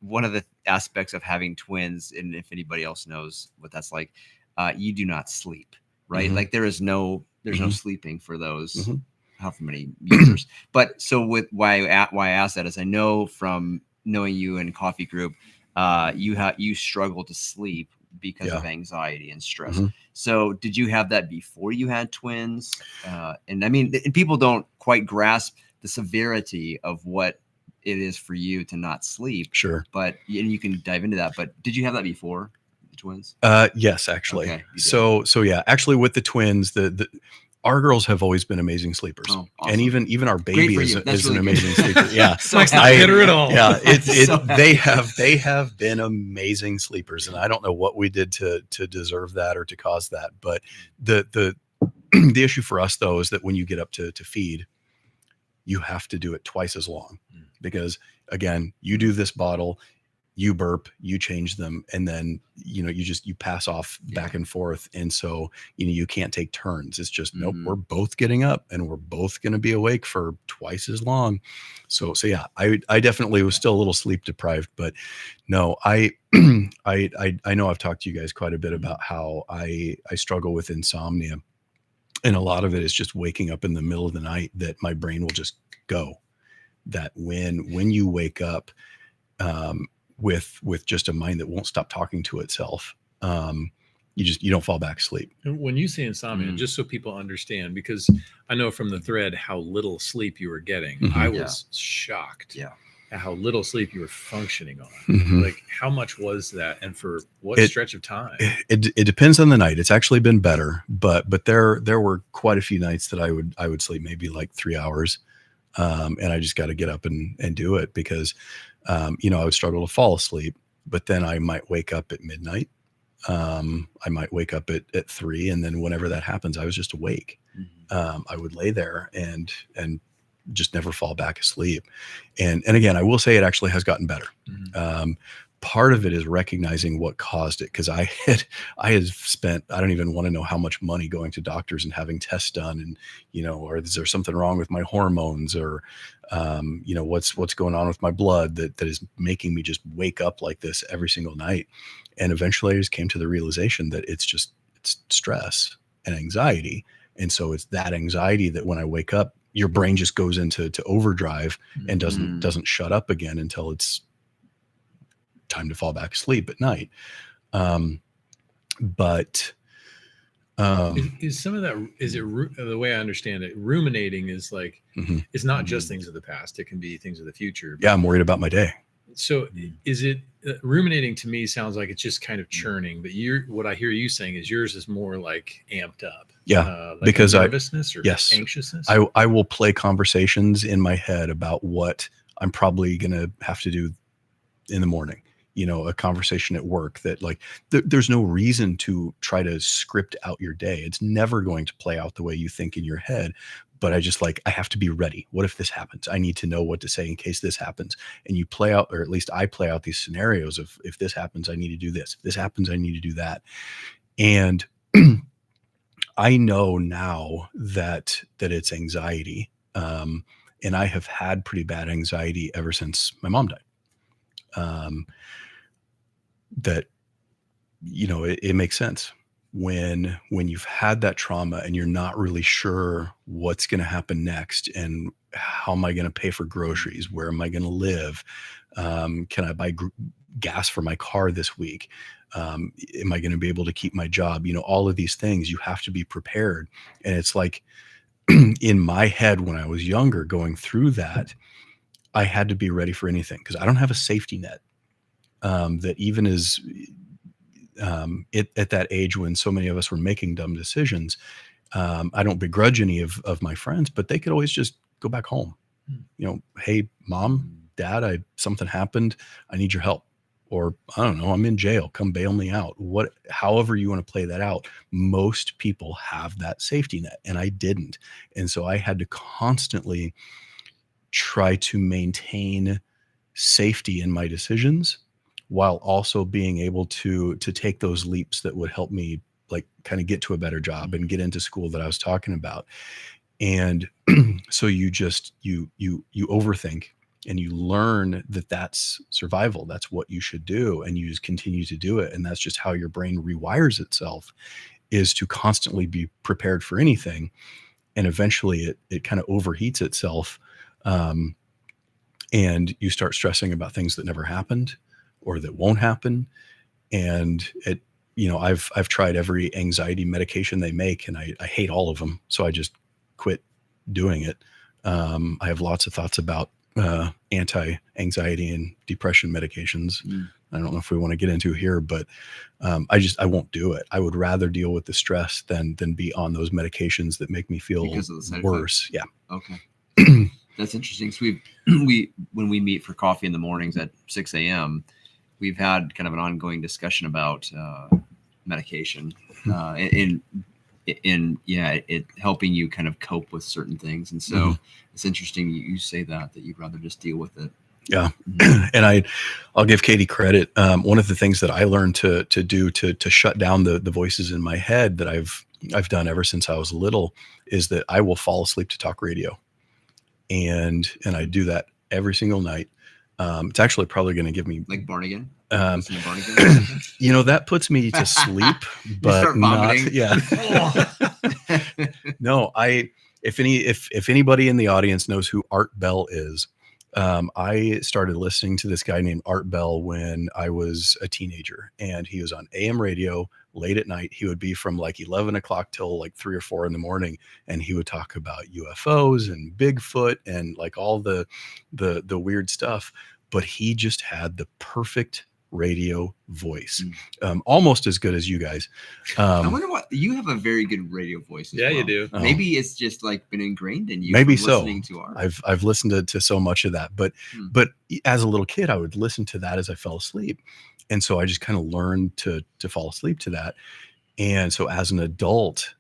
one of the aspects of having twins, and if anybody else knows what that's like, you do not sleep, right? Like, there's no sleeping for those however many years. But so with why I asked that is, I know from knowing you in coffee group, you struggle to sleep because of anxiety and stress. So did you have that before you had twins? And I mean, and people don't quite grasp the severity of what it is for you to not sleep. Sure. But, and you can dive into that, but did you have that before the twins? Yes, actually. Okay, so yeah, actually with the twins, our girls have always been amazing sleepers. Oh, awesome. And even our baby is really an amazing sleeper. Yeah. Mike's not bitter at all. Yeah. They have been amazing sleepers. And I don't know what we did to deserve that or to cause that. But the issue for us, though, is that when you get up to feed, you have to do it twice as long, because again, you do this bottle, you burp, you change them, and then you pass off back and forth. And so you can't take turns. It's just nope, we're both getting up and we're both going to be awake for twice as long. So yeah, I definitely was still a little sleep deprived, but no, I I know I've talked to you guys quite a bit about how I struggle with insomnia, and a lot of it is just waking up in the middle of the night, that my brain will just go. That when you wake up with just a mind that won't stop talking to itself, you don't fall back asleep. And when you say insomnia, just so people understand, because I know from the thread how little sleep you were getting, I was shocked at how little sleep you were functioning on. Like, how much was that, and for what stretch of time? It depends on the night. It's actually been better, but there were quite a few nights that I would sleep maybe like 3 hours. And I just got to get up and do it, because, I would struggle to fall asleep, but then I might wake up at midnight. I might wake up at 3. And then whenever that happens, I was just awake. I would lay there and just never fall back asleep. And again, I will say it actually has gotten better. Part of it is recognizing what caused it, because I had spent, I don't even want to know how much money going to doctors and having tests done, and or is there something wrong with my hormones, or what's going on with my blood that is making me just wake up like this every single night. And eventually I just came to the realization that it's stress and anxiety. And so it's that anxiety that when I wake up, your brain just goes into overdrive and doesn't shut up again until it's time to fall back asleep at night. But is some of that, is it the way I understand it, ruminating is like, it's not just things of the past, it can be things of the future. Yeah, I'm worried about my day. So is it ruminating? To me sounds like it's just kind of churning, but what I hear you saying is yours is more like amped up. Like because nervousness or anxiousness. I will play conversations in my head about what I'm probably going to have to do in the morning. A conversation at work that, like, there's no reason to try to script out your day. It's never going to play out the way you think in your head. But I have to be ready. What if this happens? I need to know what to say in case this happens. And you play out, or at least I play out these scenarios of, if this happens, I need to do this. If this happens, I need to do that. And I know now that it's anxiety. And I have had pretty bad anxiety ever since my mom died. That, it makes sense when you've had that trauma and you're not really sure what's going to happen next, and how am I going to pay for groceries? Where am I going to live? Can I buy gas for my car this week? Am I going to be able to keep my job? All of these things, you have to be prepared. And it's like, in my head, when I was younger, going through that, I had to be ready for anything, because I don't have a safety net. That even as at that age when so many of us were making dumb decisions, I don't begrudge any of my friends, but they could always just go back home. Hey, mom, dad, something happened. I need your help. Or I don't know, I'm in jail. Come bail me out. However you want to play that out. Most people have that safety net, and I didn't. And so I had to constantly try to maintain safety in my decisions, while also being able to take those leaps that would help me, like, kind of get to a better job and get into school that I was talking about. And so you overthink, and you learn that that's survival. That's what you should do. And you just continue to do it. And that's just how your brain rewires itself, is to constantly be prepared for anything. And eventually it kind of overheats itself. And you start stressing about things that never happened, or that won't happen. And I've tried every anxiety medication they make, and I hate all of them. So I just quit doing it. I have lots of thoughts about anti-anxiety and depression medications. I don't know if we want to get into here, but I won't do it. I would rather deal with the stress than be on those medications that make me feel worse. Yeah. Okay. That's interesting. So when we meet for coffee in the mornings at 6 a.m., we've had kind of an ongoing discussion about medication and it helping you kind of cope with certain things. And so it's interesting you say that you'd rather just deal with it. Yeah. And I'll give Katie credit. One of the things that I learned to do to shut down the voices in my head that I've done ever since I was little is that I will fall asleep to talk radio. And I do that every single night. It's actually probably going to give me Like Barnigan. Um, Listen to Barnigan. you know, that puts me to sleep, but start not, vomiting. yeah. No, if anybody in the audience knows who Art Bell is, I started listening to this guy named Art Bell when I was a teenager, and he was on AM radio late at night. He would be from like 11 o'clock till like 3 or 4 in the morning, and he would talk about UFOs and Bigfoot and like all the weird stuff. But he just had the perfect radio voice, almost as good as you guys. I wonder what you have a very good radio voice. Yeah, you do. Oh. Maybe it's just like been ingrained in you. Maybe from so. Listening to our... I've listened to so much of that, but as a little kid, I would listen to that as I fell asleep, and so I just kind of learned to fall asleep to that. And so as an adult,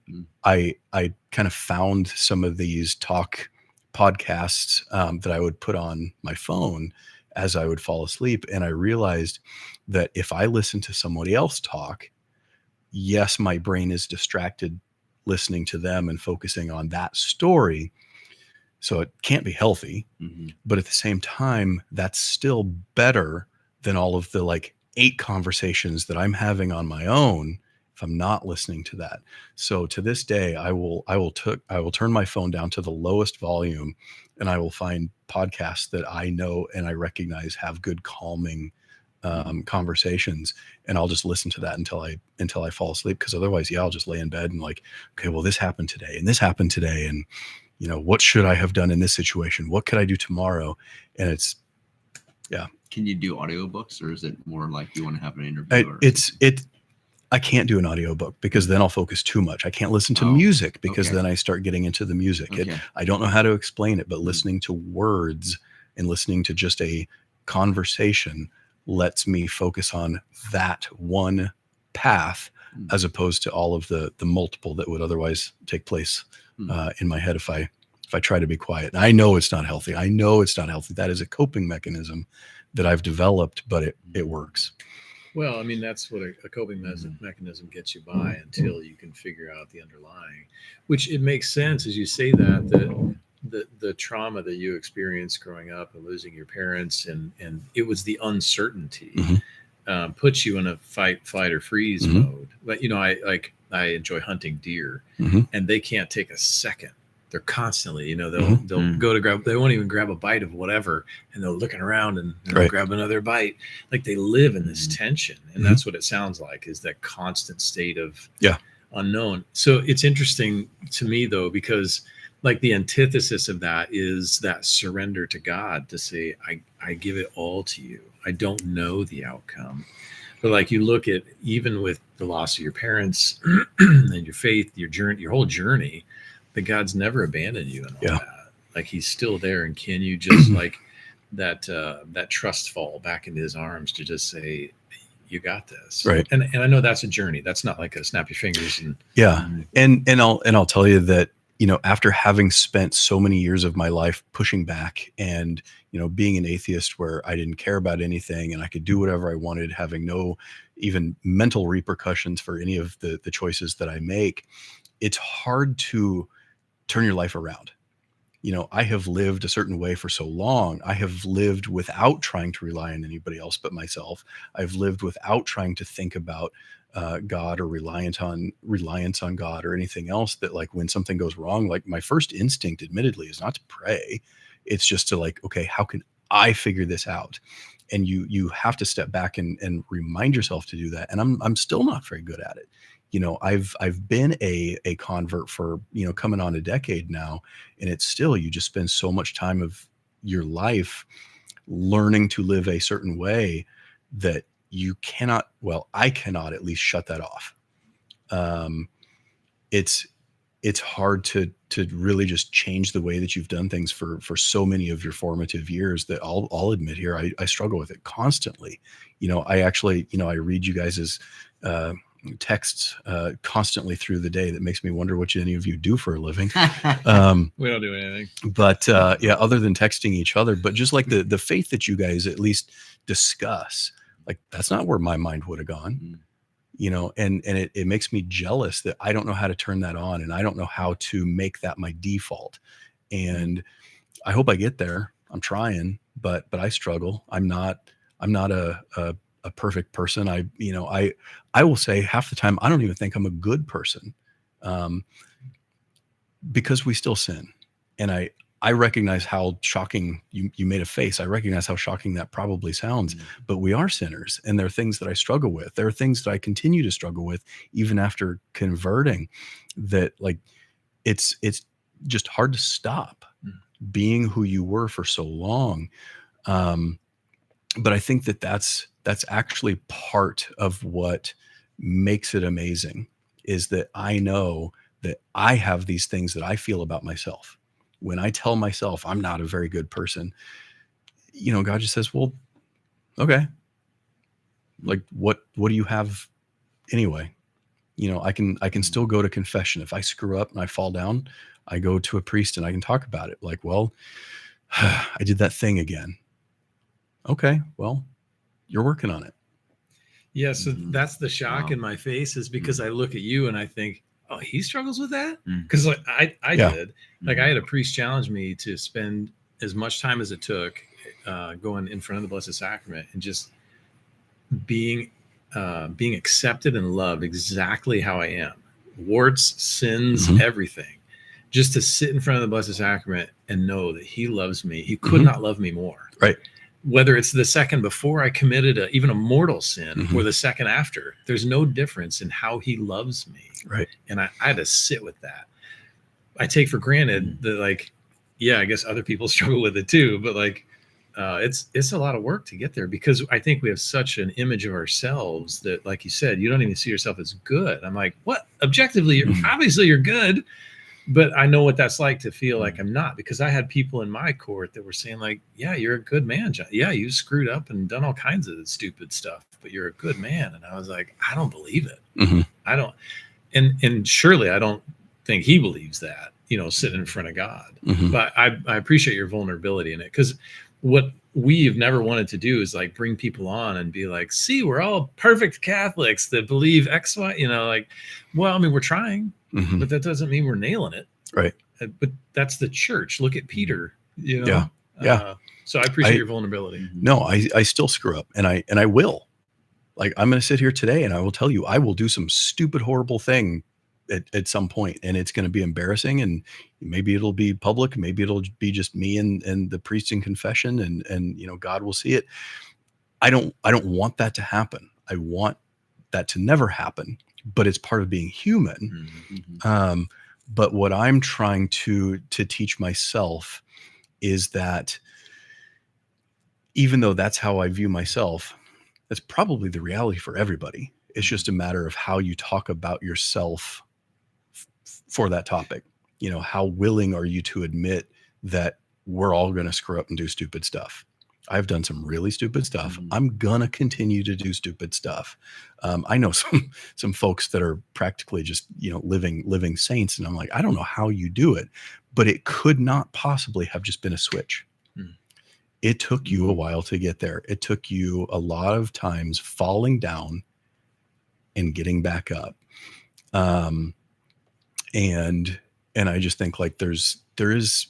I kind of found some of these talk podcasts that I would put on my phone as I would fall asleep. And I realized that if I listen to somebody else talk, yes, my brain is distracted listening to them and focusing on that story. So it can't be healthy. But at the same time, that's still better than all of the like 8 conversations that I'm having on my own if I'm not listening to that. So to this day, I will turn my phone down to the lowest volume, and I will find podcasts that I know and I recognize have good calming conversations, and I'll just listen to that until I fall asleep. Because otherwise, I'll just lay in bed and like, okay, well, this happened today and this happened today, and what should I have done in this situation? What could I do tomorrow? And it's, yeah. Can you do audiobooks, or is it more like you want to have an interview? I can't do an audiobook because then I'll focus too much. I can't listen to music because then I start getting into the music. I don't know how to explain it, but listening to words and listening to just a conversation lets me focus on that one path as opposed to all of the multiple that would otherwise take place in my head if I try to be quiet. And I know it's not healthy. That is a coping mechanism that I've developed, but it works. Well, I mean, that's what a coping mechanism gets you by until you can figure out the underlying, which it makes sense as you say that the trauma that you experienced growing up and losing your parents, and it was the uncertainty puts you in a fight, flight, or freeze mode. But I enjoy hunting deer, and they can't take a second. They're constantly, they'll go to grab, they won't even grab a bite of whatever, and they're looking around and they'll grab another bite. Like they live in this tension. And that's what it sounds like, is that constant state of unknown. So it's interesting to me though, because like the antithesis of that is that surrender to God, to say, I give it all to you. I don't know the outcome. But like you look at, even with the loss of your parents and your faith, your journey, your whole journey, that God's never abandoned you and all that. Like he's still there. And can you just like that trust fall back into his arms to just say, you got this. Right. And I know that's a journey. That's not like a snap your fingers. And I'll tell you that, after having spent so many years of my life pushing back and, being an atheist where I didn't care about anything and I could do whatever I wanted, having no even mental repercussions for any of the choices that I make, it's hard to turn your life around. I have lived a certain way for so long. I have lived without trying to rely on anybody else but myself. I've lived without trying to think about God or reliance on God or anything else, that like when something goes wrong, like my first instinct admittedly is not to pray. It's just to like, okay, how can I figure this out? And you have to step back and remind yourself to do that. And I'm still not very good at it. I've been a convert for, coming on a decade now, and it's still, you just spend so much time of your life learning to live a certain way that I cannot at least shut that off. It's hard to really just change the way that you've done things for so many of your formative years that I'll admit here, I struggle with it constantly. I actually, I read you guys' texts constantly through the day that makes me wonder what any of you do for a living. We don't do anything. But yeah, other than texting each other, but just like the faith that you guys at least discuss, like that's not where my mind would have gone, you know, and it makes me jealous that I don't know how to turn that on, and I don't know how to make that my default. And I hope I get there. I'm trying, but I struggle. I'm not a perfect person. I will say half the time, I don't even think I'm a good person, because we still sin. And I recognize how shocking you made a face. I recognize how shocking that probably sounds, but we are sinners, and there are things that I struggle with. There are things that I continue to struggle with even after converting, that like, it's just hard to stop being who you were for so long. But I think that's actually part of what makes it amazing, is that I know that I have these things that I feel about myself. When I tell myself I'm not a very good person, you know, God just says, well, okay, like what do you have anyway? You know, I can still go to confession. If I screw up and I fall down, I go to a priest and I can talk about it. Like, well, I did that thing again. Okay, well, you're working on it. Yeah, so that's the shock in my face, is because I look at you and I think, oh, he struggles with that? Because like I did. Like I had a priest challenge me to spend as much time as it took going in front of the Blessed Sacrament and just being accepted and loved exactly how I am. Warts, sins, everything. Just to sit in front of the Blessed Sacrament and know that he loves me. He could not love me more. Right. Whether it's the second before I committed even a mortal sin or the second after, there's no difference in how he loves me. Right. And I had to sit with that. I take for granted that, like, yeah, I guess other people struggle with it too, but like, it's a lot of work to get there, because I think we have such an image of ourselves that, like you said, you don't even see yourself as good. I'm like, what? Objectively, obviously you're good. But I know what that's like to feel like I'm not, because I had people in my court that were saying like, yeah, you're a good man, John. Yeah, you screwed up and done all kinds of stupid stuff, but you're a good man. And I was like, I don't believe it. I don't. And surely I don't think he believes that, you know, sitting in front of God. But I appreciate your vulnerability in it, because what we've never wanted to do is like bring people on and be like, see, we're all perfect Catholics that believe X, Y, you know, like, well, I mean, we're trying. But that doesn't mean we're nailing it. Right. But that's the church. Look at Peter, you know? Yeah. Yeah. So I appreciate your vulnerability. No, I still screw up, and I will. Like, I'm going to sit here today and I will tell you, I will do some stupid, horrible thing at some point, and it's going to be embarrassing, and maybe it'll be public. Maybe it'll be just me and the priest in confession, and, you know, God will see it. I don't want that to happen. I want that to never happen. But it's part of being human. But what I'm trying to teach myself is that even though that's how I view myself, that's probably the reality for everybody. It's just a matter of how you talk about yourself for that topic. You know, how willing are you to admit that we're all going to screw up and do stupid stuff? I've done some really stupid stuff. I'm gonna continue to do stupid stuff. I know some folks that are practically just, you know, living saints, and I'm like, I don't know how you do it, but it could not possibly have just been a switch. It took you a while to get there. It took you a lot of times falling down and getting back up. And I just think like there is.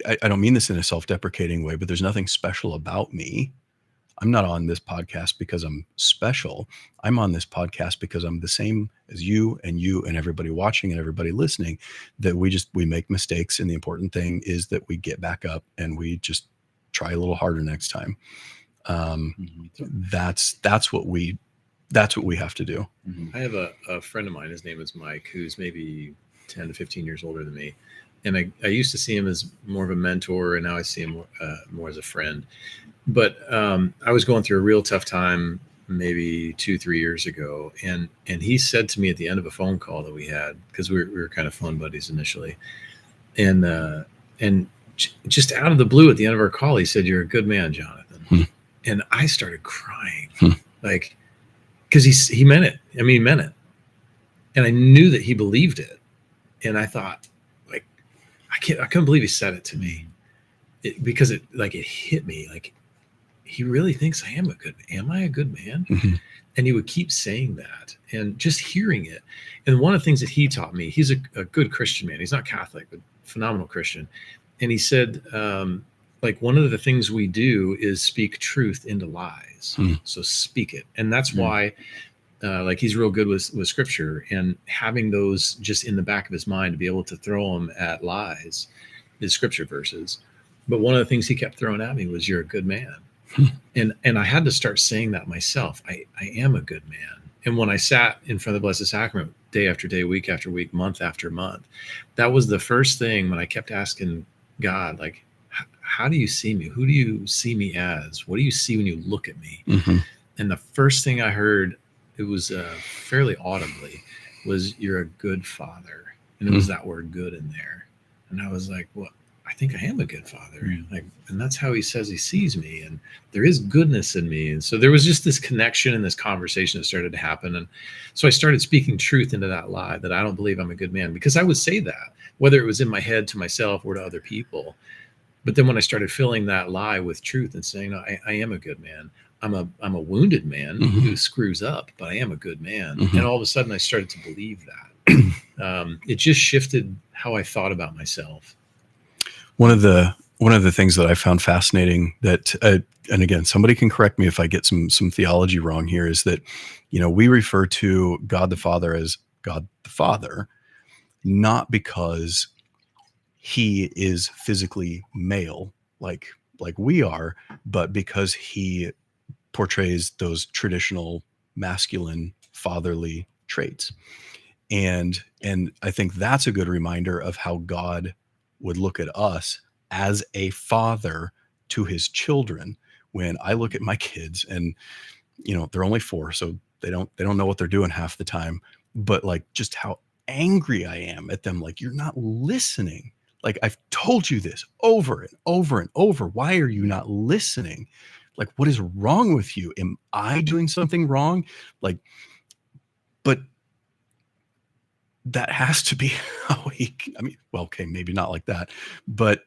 I don't mean this in a self-deprecating way, but there's nothing special about me. I'm not on this podcast because I'm special. I'm on this podcast because I'm the same as you and everybody watching and everybody listening, that we make mistakes. And the important thing is that we get back up and we just try a little harder next time. That's what we have to do. I have a friend of mine, his name is Mike, who's maybe 10 to 15 years older than me. And I used to see him as more of a mentor, and now I see him more as a friend. But I was going through a real tough time maybe 2-3 years ago. And he said to me at the end of a phone call that we had, because we were kind of phone buddies initially. And just out of the blue at the end of our call, he said, "You're a good man, Jonathan." And I started crying, like, because he meant it. I mean, he meant it. And I knew that he believed it. And I thought, like, I couldn't believe he said it to me, because it hit me. Like, he really thinks am I a good man? Mm-hmm. And he would keep saying that, and just hearing it. And one of the things that he taught me, he's a good Christian man. He's not Catholic, but phenomenal Christian. And he said, like, one of the things we do is speak truth into lies. So speak it. And that's why, like, he's real good with scripture, and having those just in the back of his mind to be able to throw them at lies is scripture verses. But one of the things he kept throwing at me was, you're a good man. And I had to start saying that myself. I am a good man. And when I sat in front of the Blessed Sacrament day after day, week after week, month after month, that was the first thing when I kept asking God, like, how do you see me? Who do you see me as? What do you see when you look at me? Mm-hmm. And the first thing I heard, it was fairly audibly, was, you're a good father. And it was that word good in there. And I was like, well, I think I am a good father. Like, and that's how he says he sees me, and there is goodness in me. And so there was just this connection and this conversation that started to happen. And so I started speaking truth into that lie, that I don't believe I'm a good man, because I would say that, whether it was in my head to myself or to other people. But then when I started filling that lie with truth and saying, no, I am a good man. I'm a wounded man who screws up, but I am a good man. And all of a sudden I started to believe that. It just shifted how I thought about myself. One of the things that I found fascinating, that, and again, somebody can correct me if I get some theology wrong here, is that, we refer to God the Father as God the Father, not because he is physically male like we are, but because he portrays those traditional masculine fatherly traits. And I think that's a good reminder of how God would look at us as a father to his children. When I look at my kids, and they're only 4, so they don't know what they're doing half the time, but like, just how angry I am at them. Like, you're not listening. Like, I've told you this over and over and over. Why are you not listening? Like, what is wrong with you? Am I doing something wrong? Like, but that has to be how well, okay, maybe not like that, but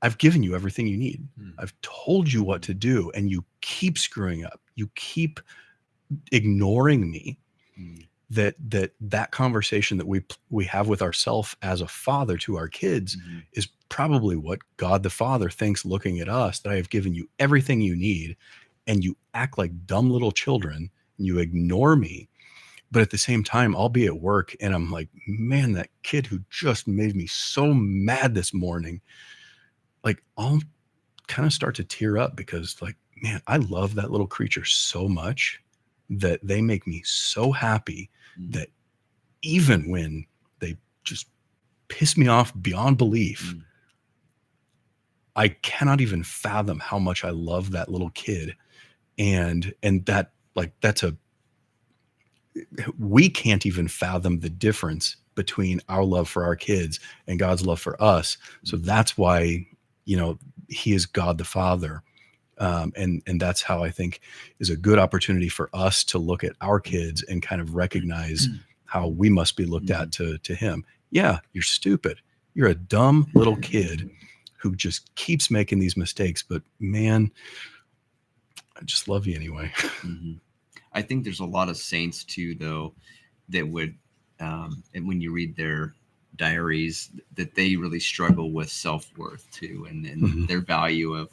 I've given you everything you need. I've told you what to do, and you keep screwing up. You keep ignoring me. That conversation that we have with ourselves as a father to our kids is probably what God the Father thinks, looking at us, that I have given you everything you need, and you act like dumb little children, and you ignore me. But at the same time, I'll be at work and I'm like, man, that kid who just made me so mad this morning, like, I'll kind of start to tear up, because, like, man, I love that little creature so much that they make me so happy that even when they just piss me off beyond belief, I cannot even fathom how much I love that little kid. And that, like, we can't even fathom the difference between our love for our kids and God's love for us. So that's why, he is God the Father. And that's how I think is a good opportunity for us to look at our kids and kind of recognize how we must be looked at to him. Yeah, you're stupid. You're a dumb little kid who just keeps making these mistakes. But man, I just love you anyway. I think there's a lot of saints too, though, that would, and when you read their diaries, that they really struggle with self-worth too, and their value of,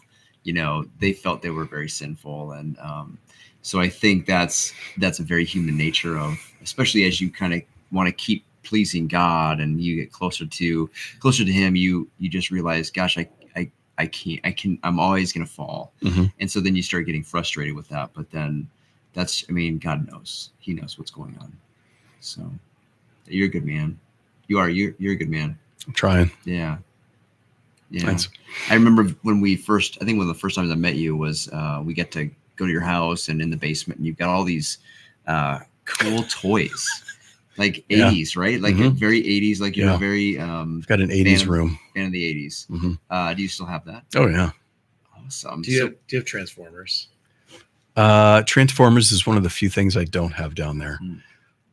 they felt they were very sinful. And so I think that's a very human nature of, especially as you kind of want to keep pleasing God and you get closer to him, you just realize, gosh, I'm always going to fall. And so then you start getting frustrated with that. But then God knows. He knows what's going on. So you're a good man. You're a good man. I'm trying. Yeah. Thanks. I remember when one of the first times I met you was we get to go to your house, and in the basement, and you've got all these cool toys, like 80s, right? Like very 80s, like you're very I've got an 80s room. Fan of the 80s. Do you still have that? Oh yeah. Awesome. Do you have Transformers? Transformers is one of the few things I don't have down there.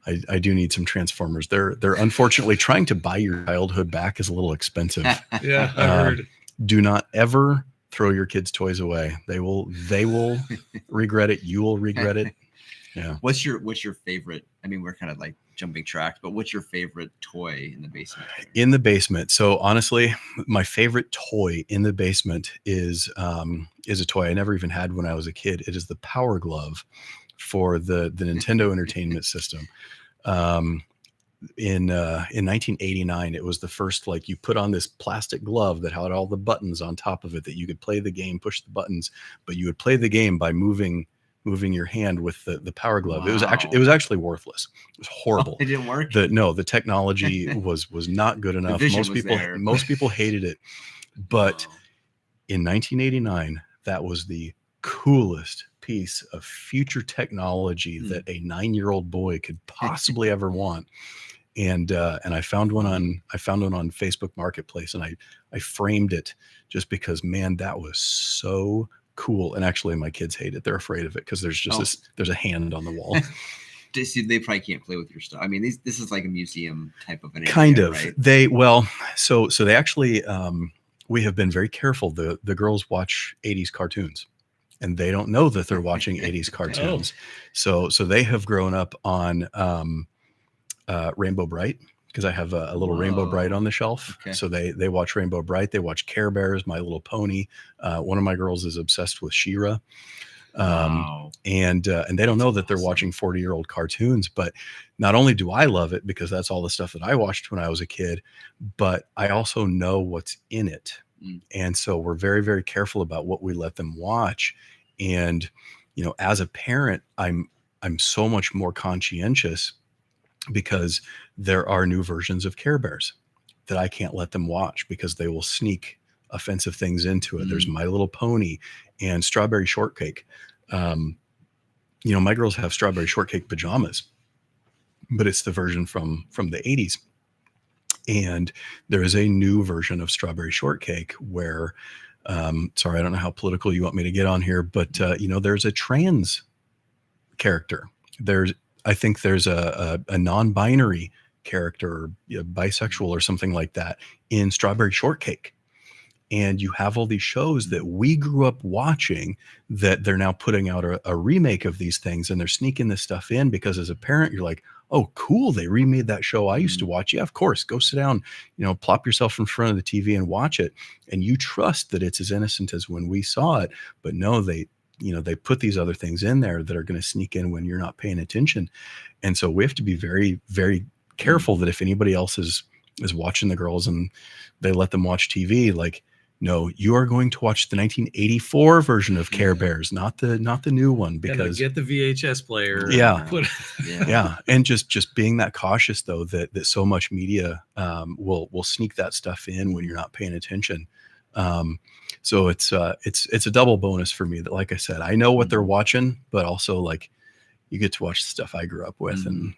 I do need some Transformers. They're unfortunately trying to buy your childhood back is a little expensive. Yeah, I Uh, heard. Do not ever throw your kids' toys away. They will regret it. You will regret it. Yeah. What's your favorite? I mean, we're kind of like jumping tracks, but what's your favorite toy in the basement? In the basement. So honestly, my favorite toy in the basement is a toy I never even had when I was a kid. It is the Power Glove for the Nintendo Entertainment System. In 1989, it was the first, like, you put on this plastic glove that had all the buttons on top of it that you could play the game, push the buttons, but you would play the game by moving your hand with the Power Glove. Wow. It was actually worthless. It was horrible. It didn't work. The technology was not good enough. Most people hated it. But in 1989, that was the coolest piece of future technology that a 9-year-old boy could possibly ever want. And I found one on Facebook Marketplace, and I framed it just because, man, that was so cool. And actually, my kids hate it. They're afraid of it because there's just there's a hand on the wall. See, they probably can't play with your stuff. I mean, this is like a museum type of an area, Kind of. right? So they actually, we have been very careful. The girls watch 80s cartoons, and they don't know that they're watching 80s cartoons. So they have grown up on Rainbow Bright, because I have a little Rainbow Bright on the shelf. Okay. So they watch Rainbow Bright. They watch Care Bears, My Little Pony. One of my girls is obsessed with She-Ra. And they don't know that they're watching 40-year-old cartoons. But not only do I love it because that's all the stuff that I watched when I was a kid, but I also know what's in it. And so we're very, very careful about what we let them watch. And, as a parent, I'm so much more conscientious, because there are new versions of Care Bears that I can't let them watch because they will sneak offensive things into it. There's My Little Pony and Strawberry Shortcake. My girls have Strawberry Shortcake pajamas, but it's the version from the 80s. And there is a new version of Strawberry Shortcake where, sorry, I don't know how political you want me to get on here, but there's a trans character. I think there's a non-binary character, or bisexual or something like that, in Strawberry Shortcake. And you have all these shows that we grew up watching that they're now putting out a remake of these things, and they're sneaking this stuff in because as a parent, you're like, oh, cool, they remade that show I used to watch. Yeah, of course, go sit down, plop yourself in front of the TV and watch it. And you trust that it's as innocent as when we saw it. But no, they put these other things in there that are going to sneak in when you're not paying attention. And so we have to be very, very careful that if anybody else is watching the girls and they let them watch TV, like, no, you are going to watch the 1984 version of Care Bears, not the new one, because get the VHS player. Yeah. Yeah. And just being that cautious, though, that so much media will sneak that stuff in when you're not paying attention. So it's a double bonus for me that, like I said, I know what they're watching, but also, like, you get to watch the stuff I grew up with. And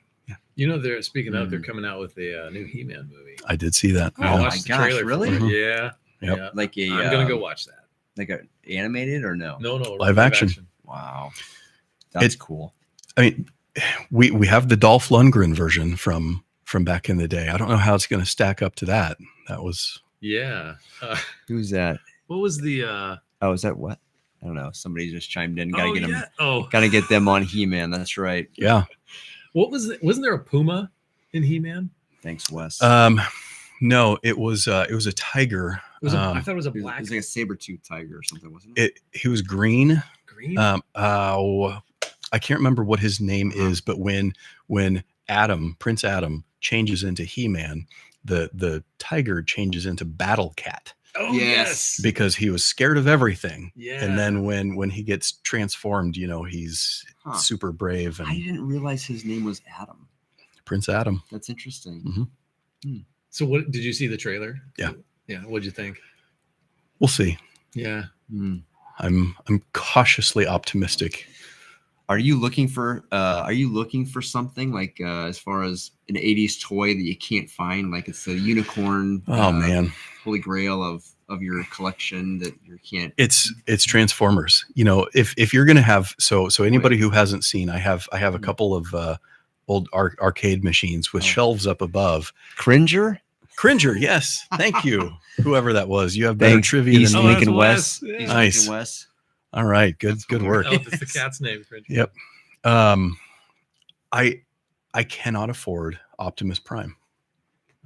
they're speaking of, they're coming out with a new He-Man movie. I did see that. Oh my gosh, really? Yeah. Yep. Yeah. Like I'm gonna go watch that. Like a animated or no? No, live action. Wow, that's cool. I mean, we have the Dolph Lundgren version from back in the day. I don't know how it's going to stack up to that. That was Who's that? What was the? Oh, is that what? I don't know. Somebody just chimed in. Gotta get him. Oh, gotta get them on He-Man. That's right. Yeah. What was it? Wasn't there a puma in He-Man? Thanks, Wes. No, it was a tiger. I thought it was a black. It was like a saber-toothed tiger or something, wasn't it? He was green. Green. I can't remember what his name is, but when Prince Adam changes into He-Man, the tiger changes into Battle Cat. Oh yes, because he was scared of everything. Yeah. And then when he gets transformed, he's super brave. And I didn't realize his name was Adam. Prince Adam. That's interesting. Mm-hmm. So what did you see the trailer? Yeah. Yeah. What'd you think? We'll see. Yeah. I'm cautiously optimistic. Are you looking for something like as far as an 80s toy that you can't find? Like it's a unicorn. Oh man. Holy grail of your collection that you can't. It's Transformers. If you're gonna have so anybody who hasn't seen, I have a couple of old arcade machines with shelves up above. Cringer. Cringer, yes. Thank you. Whoever that was. You have better Thanks, trivia East than me. Lincoln Wes. West. Yeah. East Nice. Lincoln West. All right. Good That's work. Oh, that's the cat's name. Cringer. Yep. I cannot afford Optimus Prime.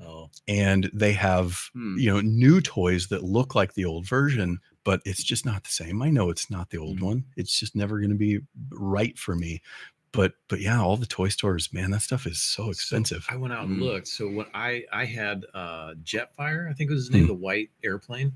Oh, And they have, new toys that look like the old version, but it's just not the same. I know it's not the old one. It's just never going to be right for me. But yeah, all the toy stores, man, that stuff is so expensive. So I went out and looked. So when I had Jetfire, I think was his name, the white airplane.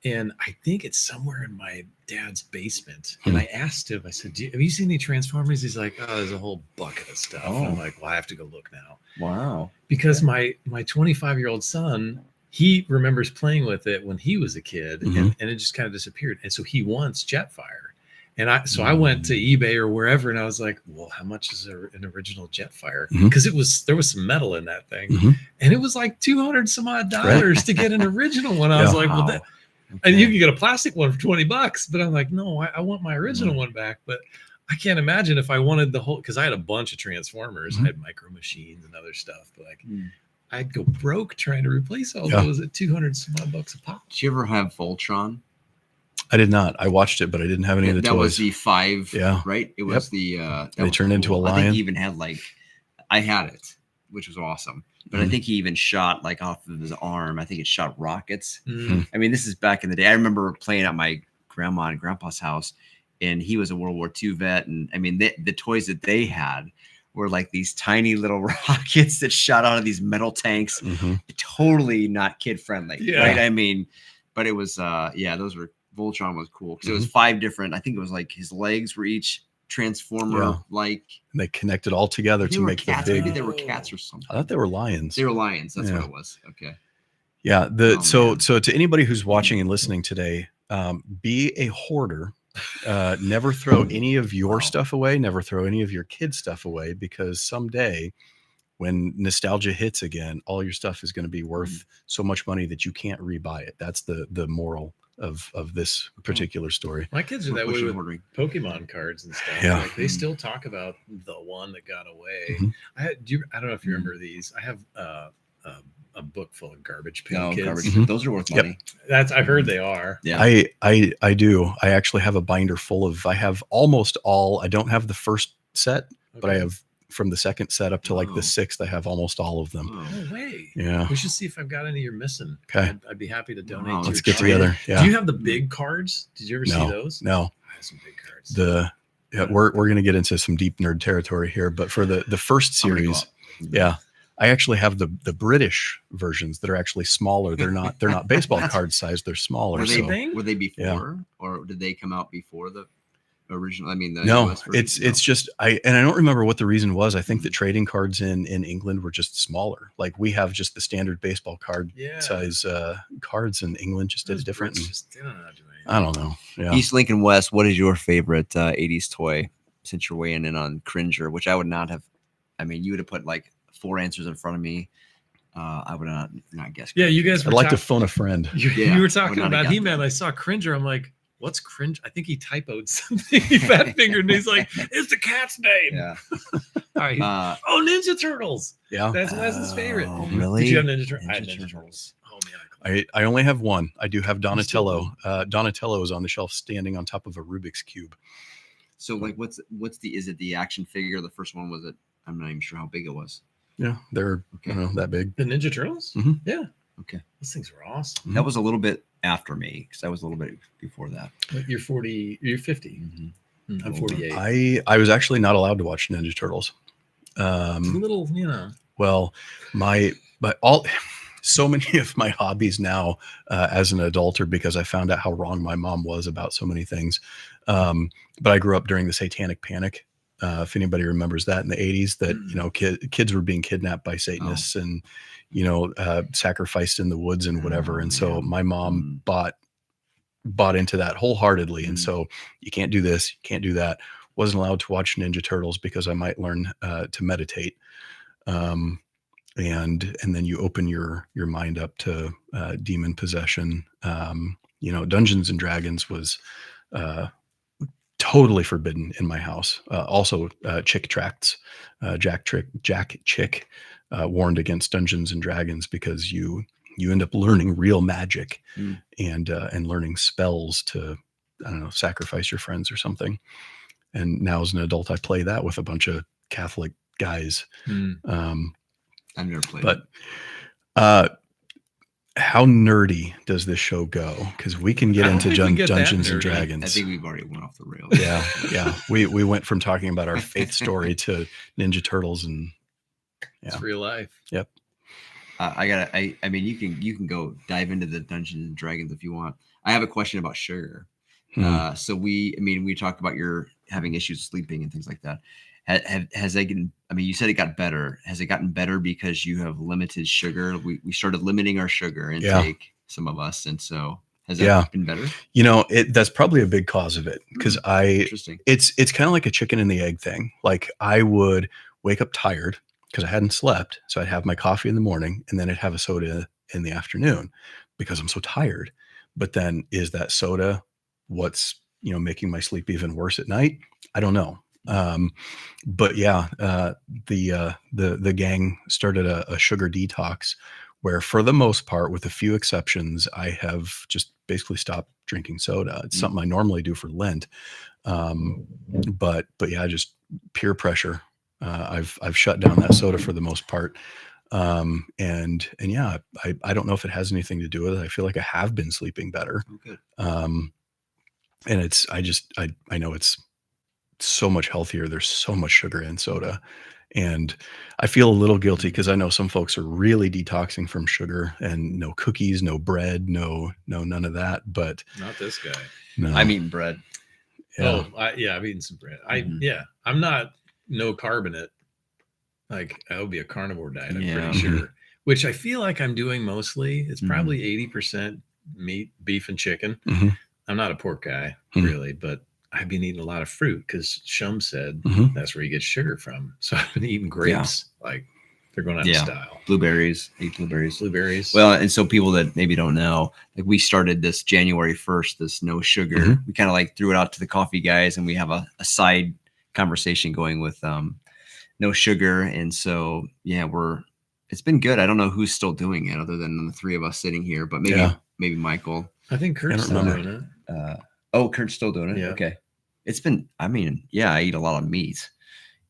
And I think it's somewhere in my dad's basement. And I asked him, I said, have you seen any Transformers? He's like, oh, there's a whole bucket of stuff. And I'm like, well, I have to go look now. Wow. Because my 25-year-old son, he remembers playing with it when he was a kid, and it just kind of disappeared. And so he wants Jetfire. And I went to eBay or wherever, and I was like, well, how much is an original Jetfire? Because there was some metal in that thing. And it was like $200 some odd to get an original one. I was like, well, and you can get a plastic one for $20, but I'm like, no, I want my original one back. But I can't imagine if I wanted the whole, because I had a bunch of Transformers. I had Micro Machines and other stuff, but like I'd go broke trying to replace all those at $200 some odd a pop. Did you ever have Voltron? I did not. I watched it, but I didn't have any of the toys. That was the 5, Yeah. right? It was the they turned into a lion. I think he even had I had it, which was awesome. But I think he even shot off of his arm. I think it shot rockets. I mean, this is back in the day. I remember playing at my grandma and grandpa's house, and he was a World War II vet. And I mean, the toys that they had were like these tiny little rockets that shot out of these metal tanks. Totally not kid friendly, right? I mean, but it was, those were, Voltron was cool because it was 5 different. I think it was like his legs were each Transformer like. And they connected all together to make cats. the big. Maybe they were cats or something. I thought they were lions. They were lions. That's what it was. Okay. Yeah. So to anybody who's watching and listening today, be a hoarder. Never throw any of your stuff away. Never throw any of your kids' stuff away, because someday, when nostalgia hits again, all your stuff is going to be worth so much money that you can't rebuy it. That's the moral of this particular story. My kids are that way with Pokemon cards and stuff. Yeah. Like they still talk about the one that got away. I don't know if you remember these. I have a book full of garbage pail kids. Those are worth money. I've heard they are. Yeah. I do. I actually have a binder full of, I have almost all, I don't have the first set, but I have from the second set up to like the 6th, I have almost all of them. No way. Yeah. We should see if I've got any you're missing. Okay. I'd be happy to donate. Let's get together. Yeah. Do you have the big cards? Did you ever see those? No. I have some big cards. We're going to get into some deep nerd territory here, but for the first series, I actually have the British versions that are actually smaller. They're not baseball card size. They're smaller. Were they before, or did they come out before the original? I mean, no, it's just I don't remember what the reason was. I think that trading cards in England were just smaller. Like we have just the standard baseball card size cards in England, just as different. I don't know. Yeah. East Lincoln West. What is your favorite 80s toy? Since you're weighing in on Cringer, which I would not have. I mean, you would have put like 4 answers in front of me. I would not guess. Yeah, you guys. I'd like to phone a friend. You were talking about He-Man. I saw Cringer. I'm like, what's Cringer? I think he typoed something. He fat fingered, and he's like, "It's the cat's name." Yeah. All right. Ninja Turtles. Yeah, that's Wes's favorite. Oh, really? Did you have Ninja Turtles? I had Ninja Turtles. Oh man, I only have one. I do have Donatello. Donatello is on the shelf, standing on top of a Rubik's cube. So, like, what's the? Is it the action figure? The first one was it? I'm not even sure how big it was. Yeah, they're that big. The Ninja Turtles. Yeah. Okay. Those things were awesome. That was a little bit after me because I was a little bit before that. You're 40. You're 50. I'm 48. I was actually not allowed to watch Ninja Turtles. A little, Well, so many of my hobbies now as an adult are because I found out how wrong my mom was about so many things. But I grew up during the Satanic Panic. If anybody remembers that in the 80s, that kids were being kidnapped by Satanists and sacrificed in the woods and whatever. And so my mom bought into that wholeheartly. And so you can't do this, you can't do that. Wasn't allowed to watch Ninja Turtles because I might learn to meditate. And then you open your mind up to demon possession. Dungeons and Dragons was totally forbidden in my house. Also, Chick tracts, Jack Chick warned against Dungeons and Dragons because you end up learning real magic and learning spells to, I don't know, sacrifice your friends or something. And now as an adult, I play that with a bunch of Catholic guys. I've never played. But how nerdy does this show go? Because we can get into Dungeons and Dragons. I think we've already went off the rails. Yeah. We went from talking about our faith story to Ninja Turtles, and it's real life. Yep. I mean, you can go dive into the Dungeons and Dragons if you want. I have a question about sugar. So we talked about your having issues sleeping and things like that. Has that gotten, I mean, you said it got better. Has it gotten better because you have limited sugar? We started limiting our sugar intake, some of us. And so has that been better? You know, that's probably a big cause of it, because Interesting. It's kind of like a chicken and the egg thing. Like, I would wake up tired because I hadn't slept. So I'd have my coffee in the morning, and then I'd have a soda in the afternoon because I'm so tired. But then, is that soda what's, making my sleep even worse at night? I don't know. But yeah, the gang started a sugar detox where, for the most part, with a few exceptions, I have just basically stopped drinking soda. It's something I normally do for Lent. But yeah, just peer pressure. I've shut down that soda for the most part. And yeah, I don't know if it has anything to do with it. I feel like I have been sleeping better. Okay. And I know it's so much healthier. There's so much sugar in soda, and I feel a little guilty because I know some folks are really detoxing from sugar, and no cookies, no bread, no none of that. But not this guy. No. I'm eating bread. Yeah. I've eaten some bread. I'm not no carbonate. Like, I would be a carnivore diet, I'm pretty sure. Which I feel like I'm doing mostly. It's probably 80% meat, beef, and chicken. I'm not a pork guy, really, but I've been eating a lot of fruit because Shum said that's where you get sugar from. So I've been eating grapes. Like, they're going out of style. Blueberries. Eat blueberries. Blueberries. Well, and so people that maybe don't know, like, we started this January 1st, this no sugar. We kind of like threw it out to the coffee guys, and we have a side conversation going with no sugar. And so, yeah, it's been good. I don't know who's still doing it other than the three of us sitting here, but maybe Michael. I think Kurt's still doing it. Kurt's still doing it. Yeah. Okay. It's been, I eat a lot of meat,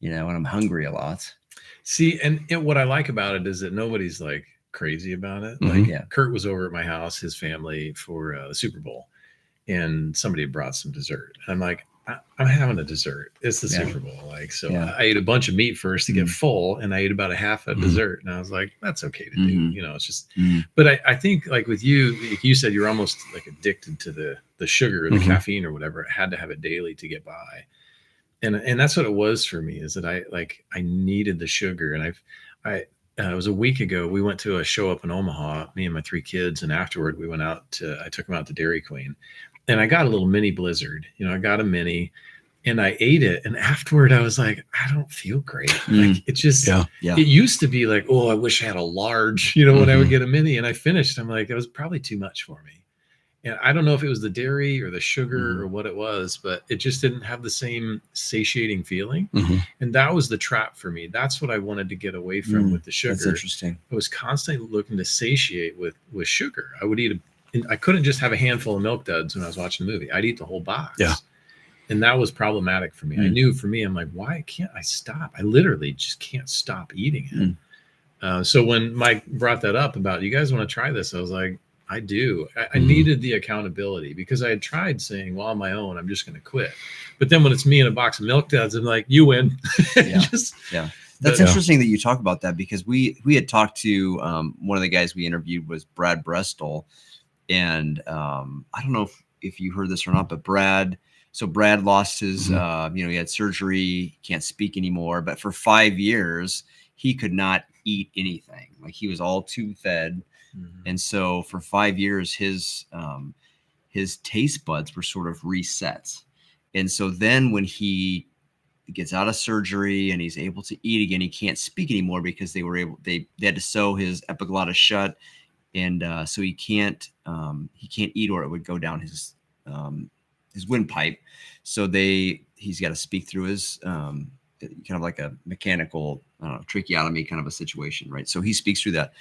and I'm hungry a lot. See, and what I like about it is that nobody's like crazy about it. Like, Kurt was over at my house, his family, for the Super Bowl, and somebody brought some dessert. I'm like, I'm having a dessert. It's the Super Bowl. Like, so I ate a bunch of meat first to get full, and I ate about a half a dessert. And I was like, that's okay to do. It's just, but I think, like, with you, like you said, you're almost like addicted to the sugar or the caffeine or whatever. I had to have it daily to get by. And that's what it was for me, is that I needed the sugar. And it was a week ago, we went to a show up in Omaha, me and my 3 kids. And afterward I took them out to Dairy Queen. And I got a little mini Blizzard, I got a mini, and I ate it. And afterward, I was like, I don't feel great. Like, it just, it used to be like, oh, I wish I had a large, when I would get a mini. And I finished, I'm like, it was probably too much for me. And I don't know if it was the dairy or the sugar or what it was, but it just didn't have the same satiating feeling. And that was the trap for me. That's what I wanted to get away from with the sugar. That's interesting. I was constantly looking to satiate with sugar. I would eat I couldn't just have a handful of Milk Duds when I was watching the movie. I'd eat the whole box. Yeah. And that was problematic for me. I knew, for me, I'm like, why can't I stop? I literally just can't stop eating it. So when Mike brought that up about, you guys want to try this? I was like, I do. I needed the accountability, because I had tried saying, well, on my own, I'm just going to quit. But then when it's me and a box of Milk Duds, I'm like, you win. That's interesting that you talk about that, because we had talked to one of the guys we interviewed was Brad Brestol. And I don't know if you heard this or not, but Brad lost his, he had surgery, can't speak anymore. But for 5 years, he could not eat anything. Like, he was all tube fed. And so for 5 years, his taste buds were sort of reset. And so then when he gets out of surgery and he's able to eat again, he can't speak anymore because they had to sew his epiglottis shut. And so he can't eat, or it would go down his his windpipe. So he's got to speak through his kind of like a mechanical tracheotomy kind of a situation, right? So he speaks through that.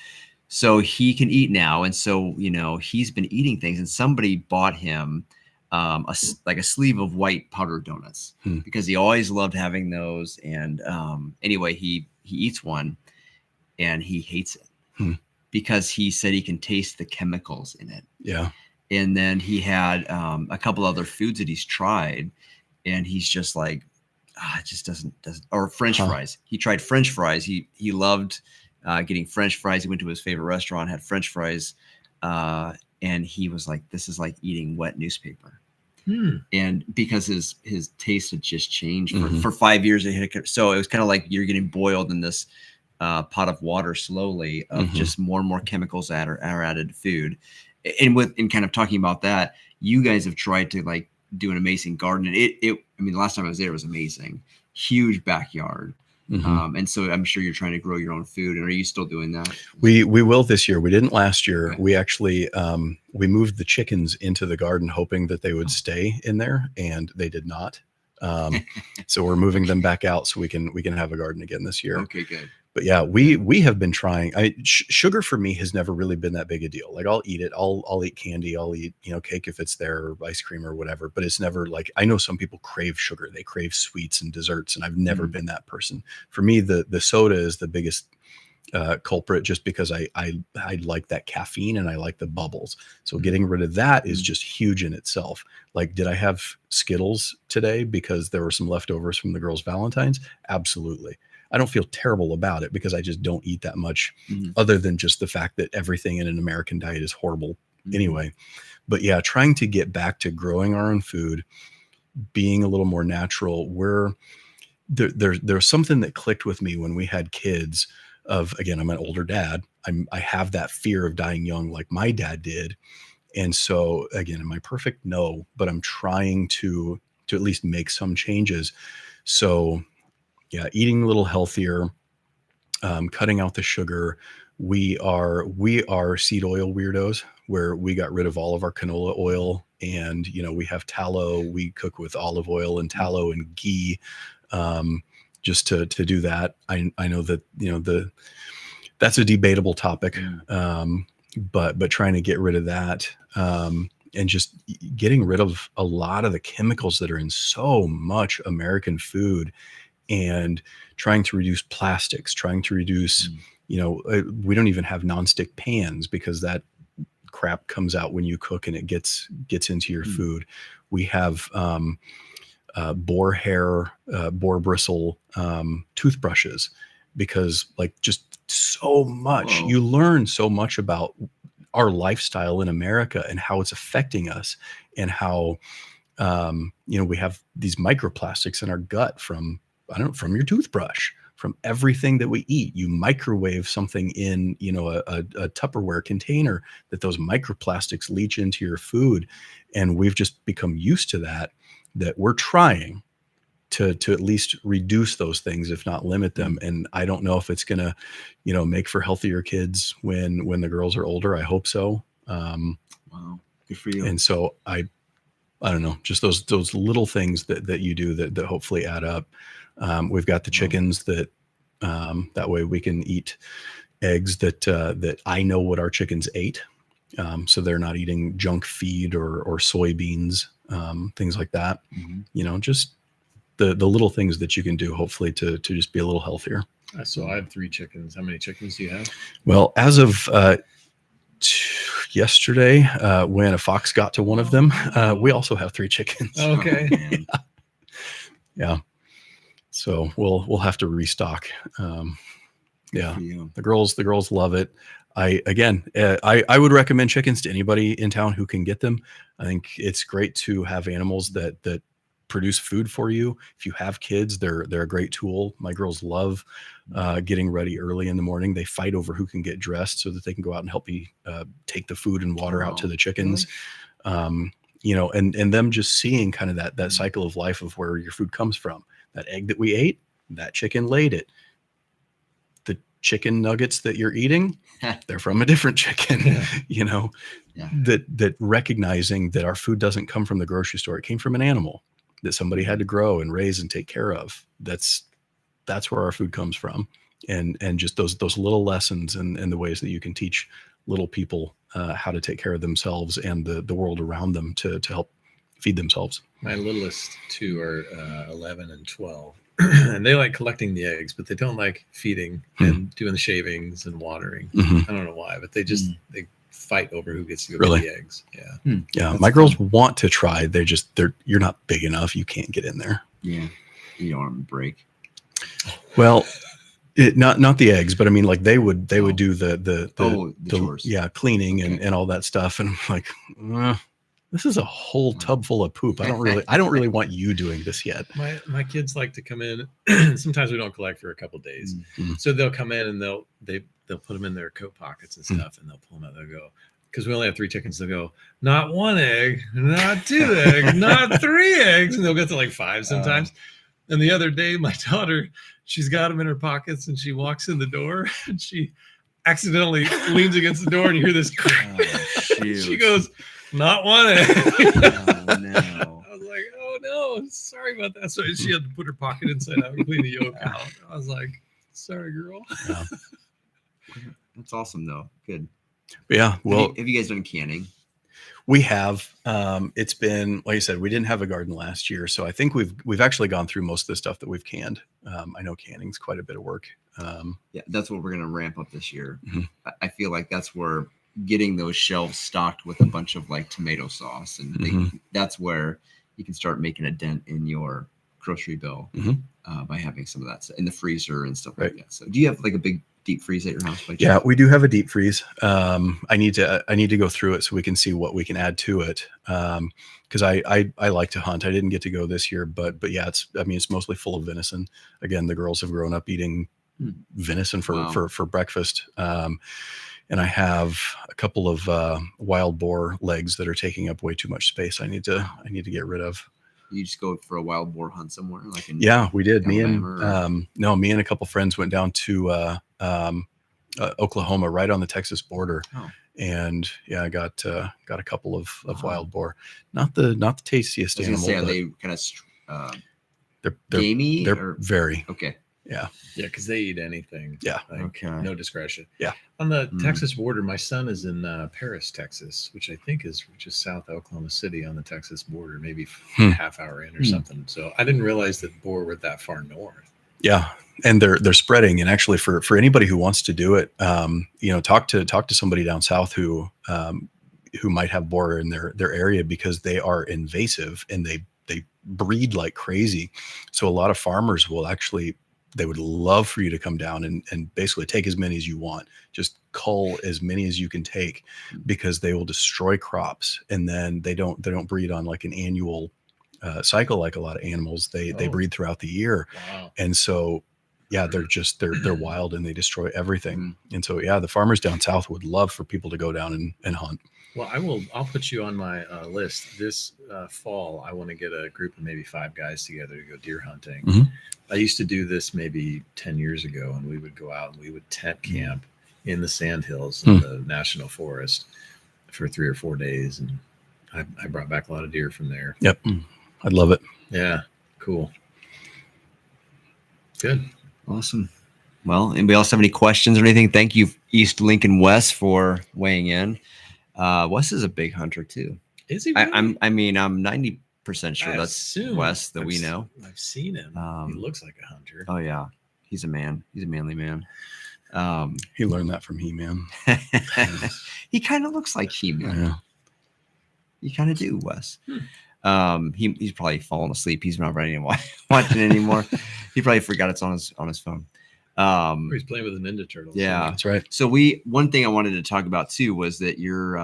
So he can eat now, and so he's been eating things, and somebody bought him like a sleeve of white powdered donuts because he always loved having those. And anyway, he eats one, and he hates it because he said he can taste the chemicals in it. Yeah. And then he had a couple other foods that he's tried, and he's just like, it just doesn't. Or French fries. He tried French fries. He loved getting French fries. He went to his favorite restaurant, had French fries, and he was like, "This is like eating wet newspaper." And because his taste had just changed for 5 years, so it was kind of like you're getting boiled in this pot of water slowly of just more and more chemicals that are added to food. And kind of talking about that, you guys have tried to like do an amazing garden. And I mean, the last time I was there, it was amazing. Huge backyard. And so I'm sure you're trying to grow your own food. And are you still doing that? We will this year. We didn't last year. Okay. We actually we moved the chickens into the garden, hoping that they would stay in there, and they did not. So we're moving them back out so we can have a garden again this year. Okay, good. But yeah, we have been trying. Sugar for me has never really been that big a deal. Like I'll eat it. I'll eat candy. I'll eat cake if it's there, or ice cream or whatever. But it's never like, I know some people crave sugar. They crave sweets and desserts, and I've never been that person. For me, the soda is the biggest culprit, just because I like that caffeine and I like the bubbles. So getting rid of that is just huge in itself. Like, did I have Skittles today because there were some leftovers from the girls' Valentine's? Absolutely. I don't feel terrible about it because I just don't eat that much, other than just the fact that everything in an American diet is horrible anyway. But yeah, trying to get back to growing our own food, being a little more natural. There's something that clicked with me when we had kids. Again, I'm an older dad. I have that fear of dying young, like my dad did. And so again, am I perfect? No, but I'm trying to at least make some changes. So yeah, eating a little healthier, cutting out the sugar. We are seed oil weirdos, where we got rid of all of our canola oil, and we have tallow. We cook with olive oil and tallow and ghee, just to do that. I know that that's a debatable topic, but trying to get rid of that, and just getting rid of a lot of the chemicals that are in so much American food. And trying to reduce plastics, trying to reduce, we don't even have nonstick pans because that crap comes out when you cook and it gets into your food. We have boar bristle toothbrushes, because like just so much. You learn so much about our lifestyle in America and how it's affecting us, and how we have these microplastics in our gut from your toothbrush, from everything that we eat. You microwave something in, a Tupperware container, that those microplastics leach into your food. And we've just become used to that we're trying to at least reduce those things, if not limit them. And I don't know if it's going to, make for healthier kids when the girls are older. I hope so. Wow. Good for you. And so I don't know, just those little things that you do that hopefully add up. We've got the chickens that way we can eat eggs that I know what our chickens ate. So they're not eating junk feed or soybeans, things like that. Just the little things that you can do, hopefully to just be a little healthier. So I have 3 chickens. How many chickens do you have? Well, as of yesterday, when a fox got to one of them, we also have 3 chickens. Okay. Yeah. So we'll have to restock. Yeah, the girls love it. I would recommend chickens to anybody in town who can get them. I think it's great to have animals that produce food for you. If you have kids, they're a great tool. My girls love getting ready early in the morning. They fight over who can get dressed so that they can go out and help me take the food and water out to the chickens. And them just seeing kind of that cycle of life of where your food comes from. That egg that we ate, that chicken laid it. chicken nuggets that you're eating, they're from a different chicken. You know, that recognizing that our food doesn't come from the grocery store. It came from an animal that somebody had to grow and raise and take care of. That's where our food comes from. And just those little lessons and the ways that you can teach little people how to take care of themselves and the world around them to help feed themselves. My littlest two are 11 and 12. And they like collecting the eggs, but they don't like feeding and doing the shavings and watering. I don't know why, but they they fight over who gets to go get the eggs. Yeah. Yeah. My girls want to try. You're not big enough. You can't get in there. Yeah. You don't want them to break. Well, not the eggs, but I mean, like they would do the chores. Cleaning and all that stuff. And I'm like, this is a whole tub full of poop. I don't really want you doing this yet. My kids like to come in. Sometimes we don't collect for a couple of days, so they'll come in and they'll put them in their coat pockets and stuff, and they'll pull them out. They'll go, because we only have 3 chickens. They'll go, not 1 egg, not 2 eggs, not 3 eggs, and they'll get to like 5 sometimes. And the other day, my daughter, she's got them in her pockets, and she walks in the door, and she accidentally leans against the door, and you hear this. She goes, not 1 egg. Oh, no. I was like, oh no, sorry about that. So she had to put her pocket inside out and clean the yolk out. I was like, sorry, girl. Yeah. That's awesome, though. Good. Yeah. Well, have you guys done canning? We have. It's been, like I said, we didn't have a garden last year, so I think we've actually gone through most of the stuff that we've canned. I know canning's quite a bit of work. Yeah, that's what we're going to ramp up this year. I feel like that's where getting those shelves stocked with a bunch of like tomato sauce, and that's where you can start making a dent in your grocery bill by having some of that in the freezer and stuff like that. So, do you have like a big deep freeze at your house? Yeah, we do have a deep freeze. I need to go through it so we can see what we can add to it. Because I like to hunt. I didn't get to go this year, but yeah, it's mostly full of venison. Again, the girls have grown up eating venison for breakfast. And I have a couple of wild boar legs that are taking up way too much space. I need to get rid of. You just go for a wild boar hunt somewhere, like in we did. Alabama, Me and a couple friends went down to Oklahoma, right on the Texas border, and I got a couple of wild boar. Not the tastiest animal. Say, are they kind of they're gamey? They're very okay. Yeah, because they eat anything. Yeah. Like, no discretion. Yeah. On the Texas border, my son is in Paris, Texas, which I think is just south of Oklahoma City on the Texas border, maybe half hour in or something. So I didn't realize that boar were that far north. Yeah. And they're spreading. And actually for anybody who wants to do it, talk to somebody down south who might have boar in their area, because they are invasive and they breed like crazy. So a lot of farmers will actually, they would love for you to come down and basically take as many as you want. Just cull as many as you can take, because they will destroy crops. And then they don't breed on like an annual cycle like a lot of animals. They breed throughout the year. Wow. And so, they're wild and they destroy everything. And so, the farmers down south would love for people to go down and hunt. Well, I'll put you on my list this fall. I want to get a group of maybe 5 guys together to go deer hunting. I used to do this maybe 10 years ago, and we would go out and we would tent camp in the sandhills in the national forest for 3 or 4 days. And I brought back a lot of deer from there. Yep. I'd love it. Yeah. Cool. Good. Awesome. Well, anybody else have any questions or anything? Thank you, East Lincoln Wes, for weighing in. Wes is a big hunter too. Is he? Really? I'm 90% sure that's Wes that we know. I've seen him. He looks like a hunter. Oh yeah, he's a man. He's a manly man. He learned that from He-Man. He kind of looks like He-Man. Yeah. You kind of do, Wes. He's probably fallen asleep. He's not ready to watch it anymore. He probably forgot it's on his phone. He's playing with a Ninja Turtle. Yeah, that's right. So one thing I wanted to talk about too was that you're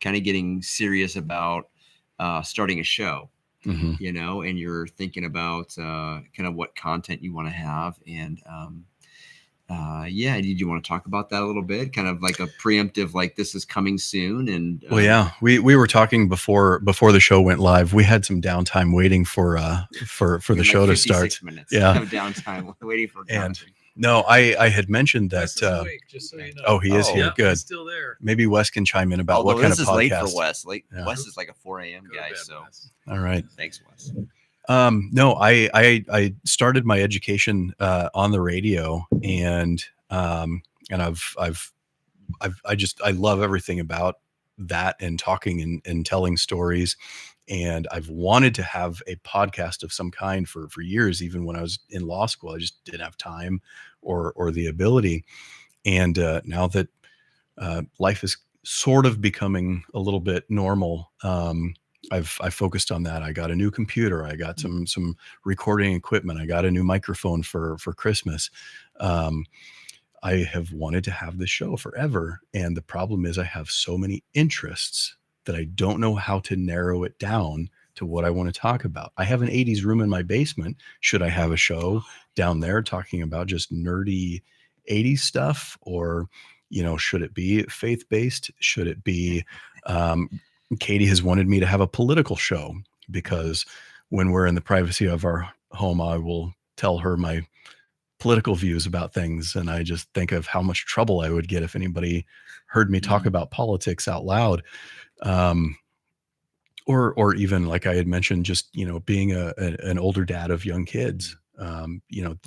kind of getting serious about starting a show, and you're thinking about kind of what content you want to have, and did you want to talk about that a little bit? Kind of like a preemptive, like this is coming soon. And we were talking before the show went live. We had some downtime waiting for the show to start. Minutes of downtime waiting for and No, I had mentioned that. Wes is awake, just so you know. Oh, he is Oh. here. Yep, Good. he's still there. Maybe Wes can chime in about Although what kind this of is podcast. late for Wes. Yeah. Wes is like a 4 a.m. Go to guy. bed, So Wes. All right. thanks, Wes. No, I started my education on the radio, and I love everything about that and talking and telling stories. And I've wanted to have a podcast of some kind for years, even when I was in law school. I just didn't have time or the ability. And now that life is sort of becoming a little bit normal, I've focused on that. I got a new computer. I got some recording equipment. I got a new microphone for Christmas. I have wanted to have this show forever. And the problem is I have so many interests that I don't know how to narrow it down to what I want to talk about. I have an 80s room in my basement. Should I have a show down there talking about just nerdy 80s stuff? Or, should it be faith-based? Should it be, Katie has wanted me to have a political show, because when we're in the privacy of our home, I will tell her my political views about things. And I just think of how much trouble I would get if anybody heard me talk about politics out loud. Or even, like I had mentioned, just, being an older dad of young kids,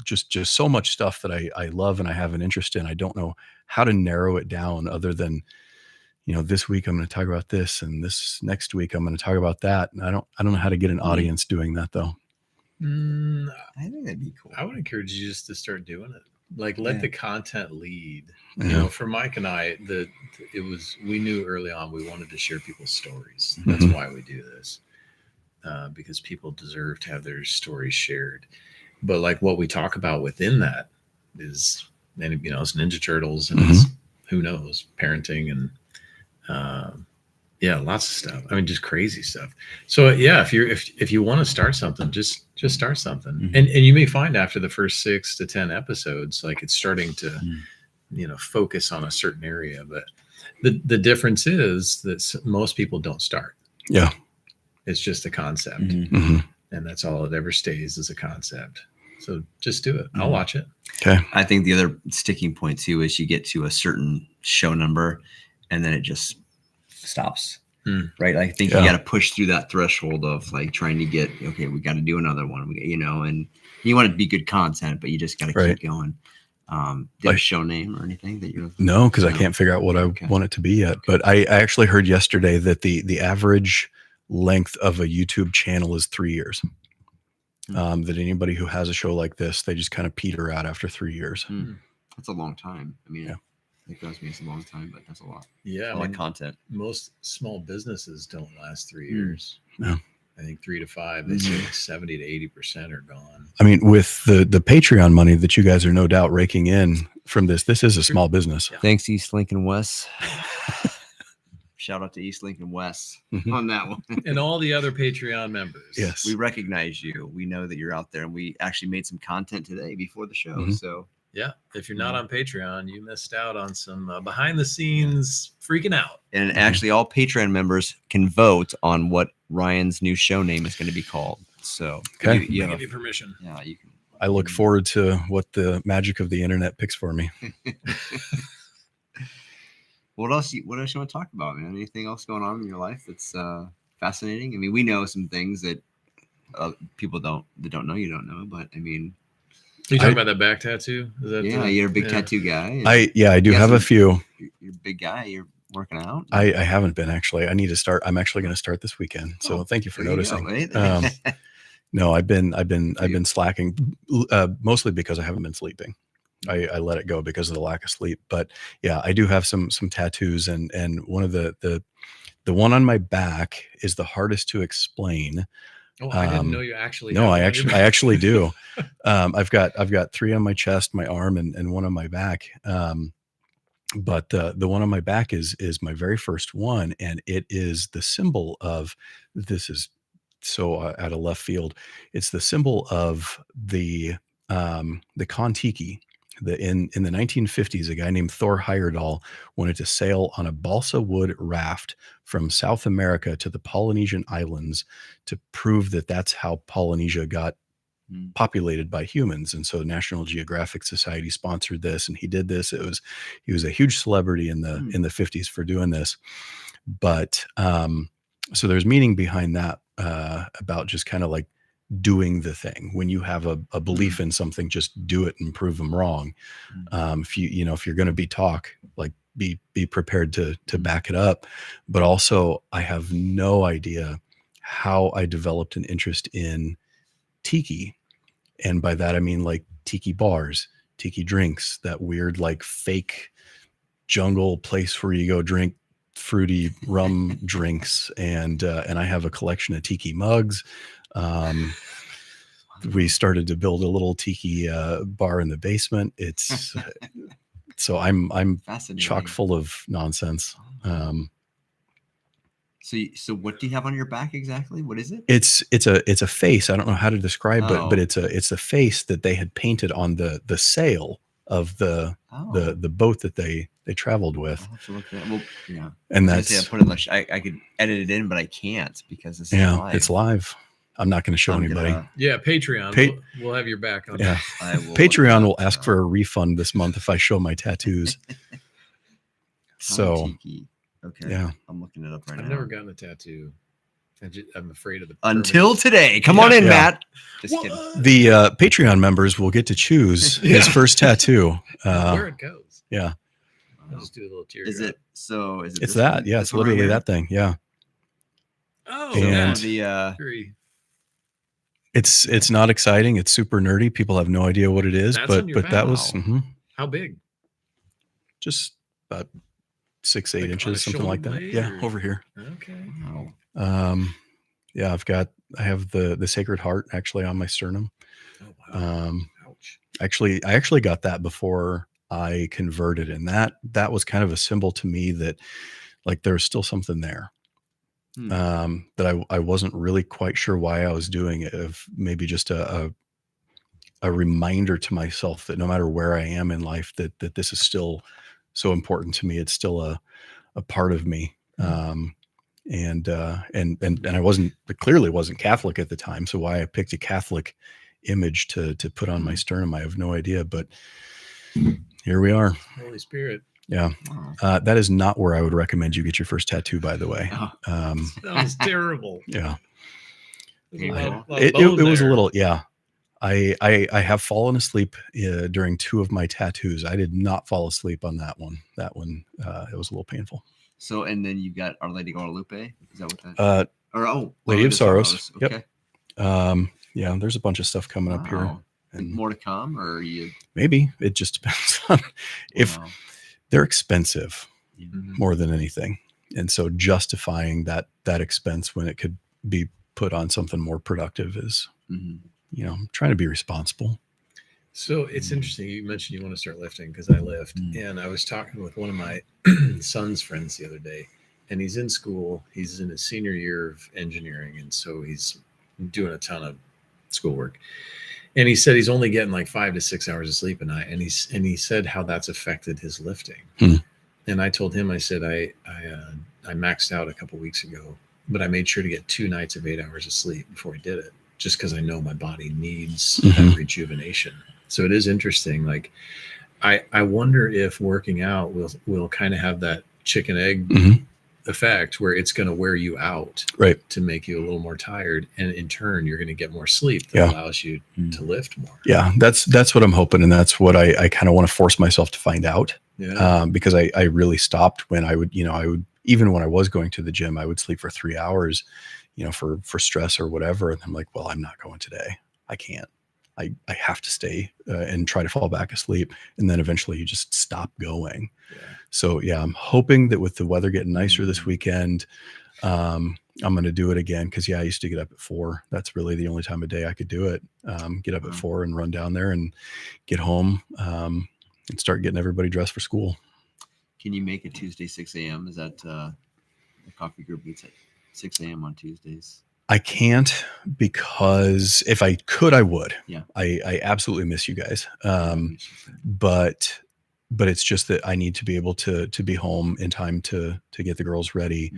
just so much stuff that I love and I have an interest in. I don't know how to narrow it down other than, this week I'm going to talk about this, and this next week I'm going to talk about that. And I don't know how to get an audience doing that, though. I think that'd be cool. I would encourage you just to start doing it. Like, let the content lead. Yeah. For Mike and I, we knew early on we wanted to share people's stories. That's why we do this, because people deserve to have their stories shared. But like what we talk about within that is, it's Ninja Turtles, and it's, who knows, parenting, and lots of stuff. I mean, just crazy stuff. So if you want to start something, just start something. And you may find after the first 6 to 10 episodes, like it's starting to, focus on a certain area. But the difference is that most people don't start. Yeah. It's just a concept. Mhm. And that's all it ever stays, is a concept. So just do it. I'll watch it. Okay. I think the other sticking point too is you get to a certain show number and then it just stops. Right. I think you got to push through that threshold of like trying to get, okay, we got to do another one, and you want it to be good content, but you just got to keep going. Do you have a show name or anything that you're? No, because I can't figure out what I want it to be yet. But I actually heard yesterday that the average length of a YouTube channel is 3 years. That anybody who has a show like this, they just kind of peter out after 3 years. That's a long time. I mean, it goes me, it's a long time, but that's a lot. Yeah. I like content. Most small businesses don't last 3 years. No. I think 3 to 5, they say 70 to 80% are gone. I mean, with the Patreon money that you guys are no doubt raking in from this is a small business. Yeah. Thanks, East Lincoln West. Shout out to East Lincoln West on that one. And all the other Patreon members. Yes. We recognize you. We know that you're out there, and we actually made some content today before the show. So yeah, if you're not on Patreon, you missed out on some behind the scenes freaking out. And actually, all Patreon members can vote on what Ryan's new show name is going to be called. So Okay. I give you permission. Yeah, you can. I look forward to what the magic of the internet picks for me. What else you want to talk about, man? Anything else going on in your life that's fascinating? I mean, we know some things that people that don't know you don't know, but I mean, You talking about that back tattoo? Is that you're a big tattoo guy. I do have a few. You're a big guy. You're working out. I haven't been, actually. I need to start. I'm actually going to start this weekend. So thank you for noticing. No, I've been slacking, mostly because I haven't been sleeping. I let it go because of the lack of sleep. But yeah, I do have some tattoos, and one of the one on my back is the hardest to explain. Oh, I didn't know you actually. No, I actually do. I've got 3 on my chest, my arm, and 1 on my back. But the one on my back is my very first one, and it is the symbol of, this is so out of left field. It's the symbol of the Kon-Tiki. In the 1950s, a guy named Thor Heyerdahl wanted to sail on a balsa wood raft from South America to the Polynesian islands to prove that that's how Polynesia got populated by humans. And so National Geographic Society sponsored this, and he did this. He was a huge celebrity in the 50s for doing this. But so there's meaning behind that, about just kind of like doing the thing. When you have a belief in something, just do it and prove them wrong. If you're going to be be prepared to back it up. But also, I have no idea how I developed an interest in tiki. And by that, I mean like tiki bars, tiki drinks, that weird, like fake jungle place where you go drink fruity rum drinks. And I have a collection of tiki mugs. We started to build a little tiki bar in the basement. It's so I'm chock full of nonsense. So what do you have on your back exactly? What is it? It's a face. I don't know how to describe it, but it's a face that they had painted on the sail of the boat that they traveled with. I'll have to look at that. Well, yeah. And that's I put it I could edit it in, but I can't because it's live. It's live. I'm not going to show anybody. Yeah, Patreon. We'll have your back on that. Patreon will ask for a refund this month if I show my tattoos. So, okay. Yeah. I'm looking it up right now. I've never gotten a tattoo. I'm afraid of the until today. Come on in, Matt. Just kidding. The Patreon members will get to choose his first tattoo. Where it goes. Yeah. I'll just do a little tear. Is it? It's that. One? Yeah, it's literally that thing. Yeah. Oh, and very. It's not exciting. It's super nerdy. People have no idea what it is. But that was how big? Just about 6-8 inches, something like that. Yeah, over here. Okay. Wow. Yeah, I have the Sacred Heart actually on my sternum. Oh wow. Ouch. I actually got that before I converted, and that was kind of a symbol to me that like there was still something there. That I wasn't really quite sure why I was doing it, of maybe just a reminder to myself that no matter where I am in life, that this is still so important to me. It's still a part of me. And I clearly wasn't Catholic at the time. So why I picked a Catholic image to put on my sternum, I have no idea, but here we are. Holy Spirit. Yeah. That is not where I would recommend you get your first tattoo, by the way. That was terrible. Yeah. It was a little, yeah. I have fallen asleep during 2 of my tattoos. I did not fall asleep on that one. That one, it was a little painful. So, and then you got Our Lady Guadalupe. Is that what that? Lady of Sorrows. Okay. Yep. Yeah, there's a bunch of stuff coming up here. And more to come, or you? Maybe it just depends on if they're expensive more than anything, and so justifying that expense when it could be put on something more productive is, trying to be responsible. So it's interesting. You mentioned you want to start lifting, because I lift, and I was talking with one of my son's friends the other day, and he's in school. He's in his senior year of engineering, and so he's doing a ton of schoolwork. And he said he's only getting like 5 to 6 hours of sleep a night, and he said how that's affected his lifting. And I told him, I said I maxed out a couple weeks ago, but I made sure to get 2 nights of 8 hours of sleep before I did it, just because I know my body needs that rejuvenation. So it is interesting. Like, I wonder if working out will kind of have that chicken egg effect, where it's going to wear you out, right, to make you a little more tired, and in turn you're going to get more sleep that allows you to lift more. Yeah, that's what I'm hoping, and that's what I kind of want to force myself to find out. Because I really stopped when I would even when I was going to the gym, I would sleep for 3 hours, for stress or whatever, and I'm like, well, I'm not going today. I can't. I have to stay and try to fall back asleep, and then eventually you just stop going. So I'm hoping that with the weather getting nicer this weekend, I'm going to do it again, because I used to get up at 4. That's really the only time of day I could do it. Get up at 4 and run down there and get home and start getting everybody dressed for school. Can you make it Tuesday 6 a.m.? Is that the coffee group meets at 6 a.m. on Tuesdays? I can't, because if I could, I would. Yeah. I absolutely miss you guys. But it's just that I need to be able to be home in time to get the girls ready,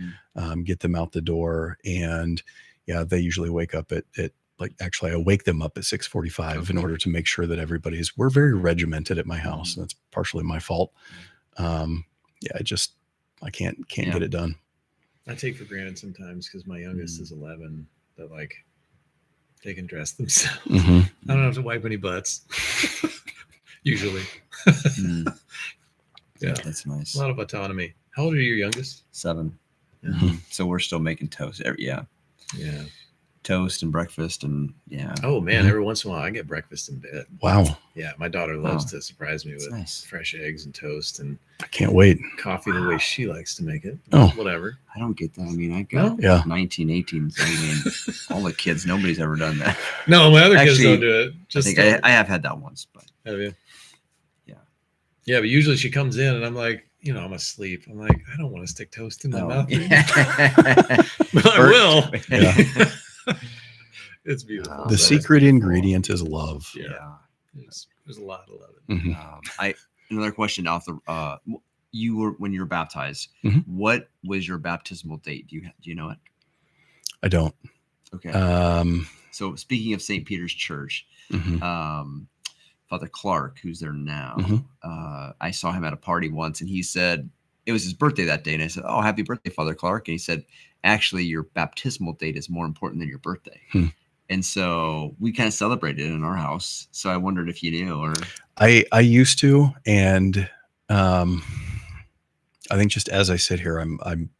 get them out the door. And they usually wake up at actually I wake them up at 6:45 in order to make sure that we're very regimented at my house. And that's partially my fault. I can't get it done. I take for granted sometimes because my youngest is 11 that like they can dress themselves. Mm-hmm. I don't have to wipe any butts. Usually. Yeah, that's nice. A lot of autonomy. How old are your youngest? 7. Mm-hmm. So we're still making toast. Yeah. Toast and breakfast and Oh man, every once in a while I get breakfast in bed. Wow. Yeah, my daughter loves to surprise me with nice. fresh eggs and toast and I can't wait. Coffee the way she likes to make it. Oh, whatever. I don't get that. I mean, I got 19, 18. So I mean, all the kids, nobody's ever done that. No, my other kids don't do it. Just I have had that once, but have you? Yeah, but usually she comes in and I'm like, I'm asleep. I'm like, I don't want to stick toast in my mouth. But I will. Yeah. It's beautiful. The secret ingredient is love. Yeah. There's a lot of love. Mm-hmm. Another question off the when you were baptized, what was your baptismal date? Do you know it? I don't. Okay. So speaking of St. Peter's Church, Father Clark, who's there now, I saw him at a party once, and he said it was his birthday that day, and I said, "Oh, happy birthday, Father Clark!" And he said, "Actually, your baptismal date is more important than your birthday." And so we kind of celebrated in our house. So I wondered if you knew, or I used to, and I think just as I sit here, I'm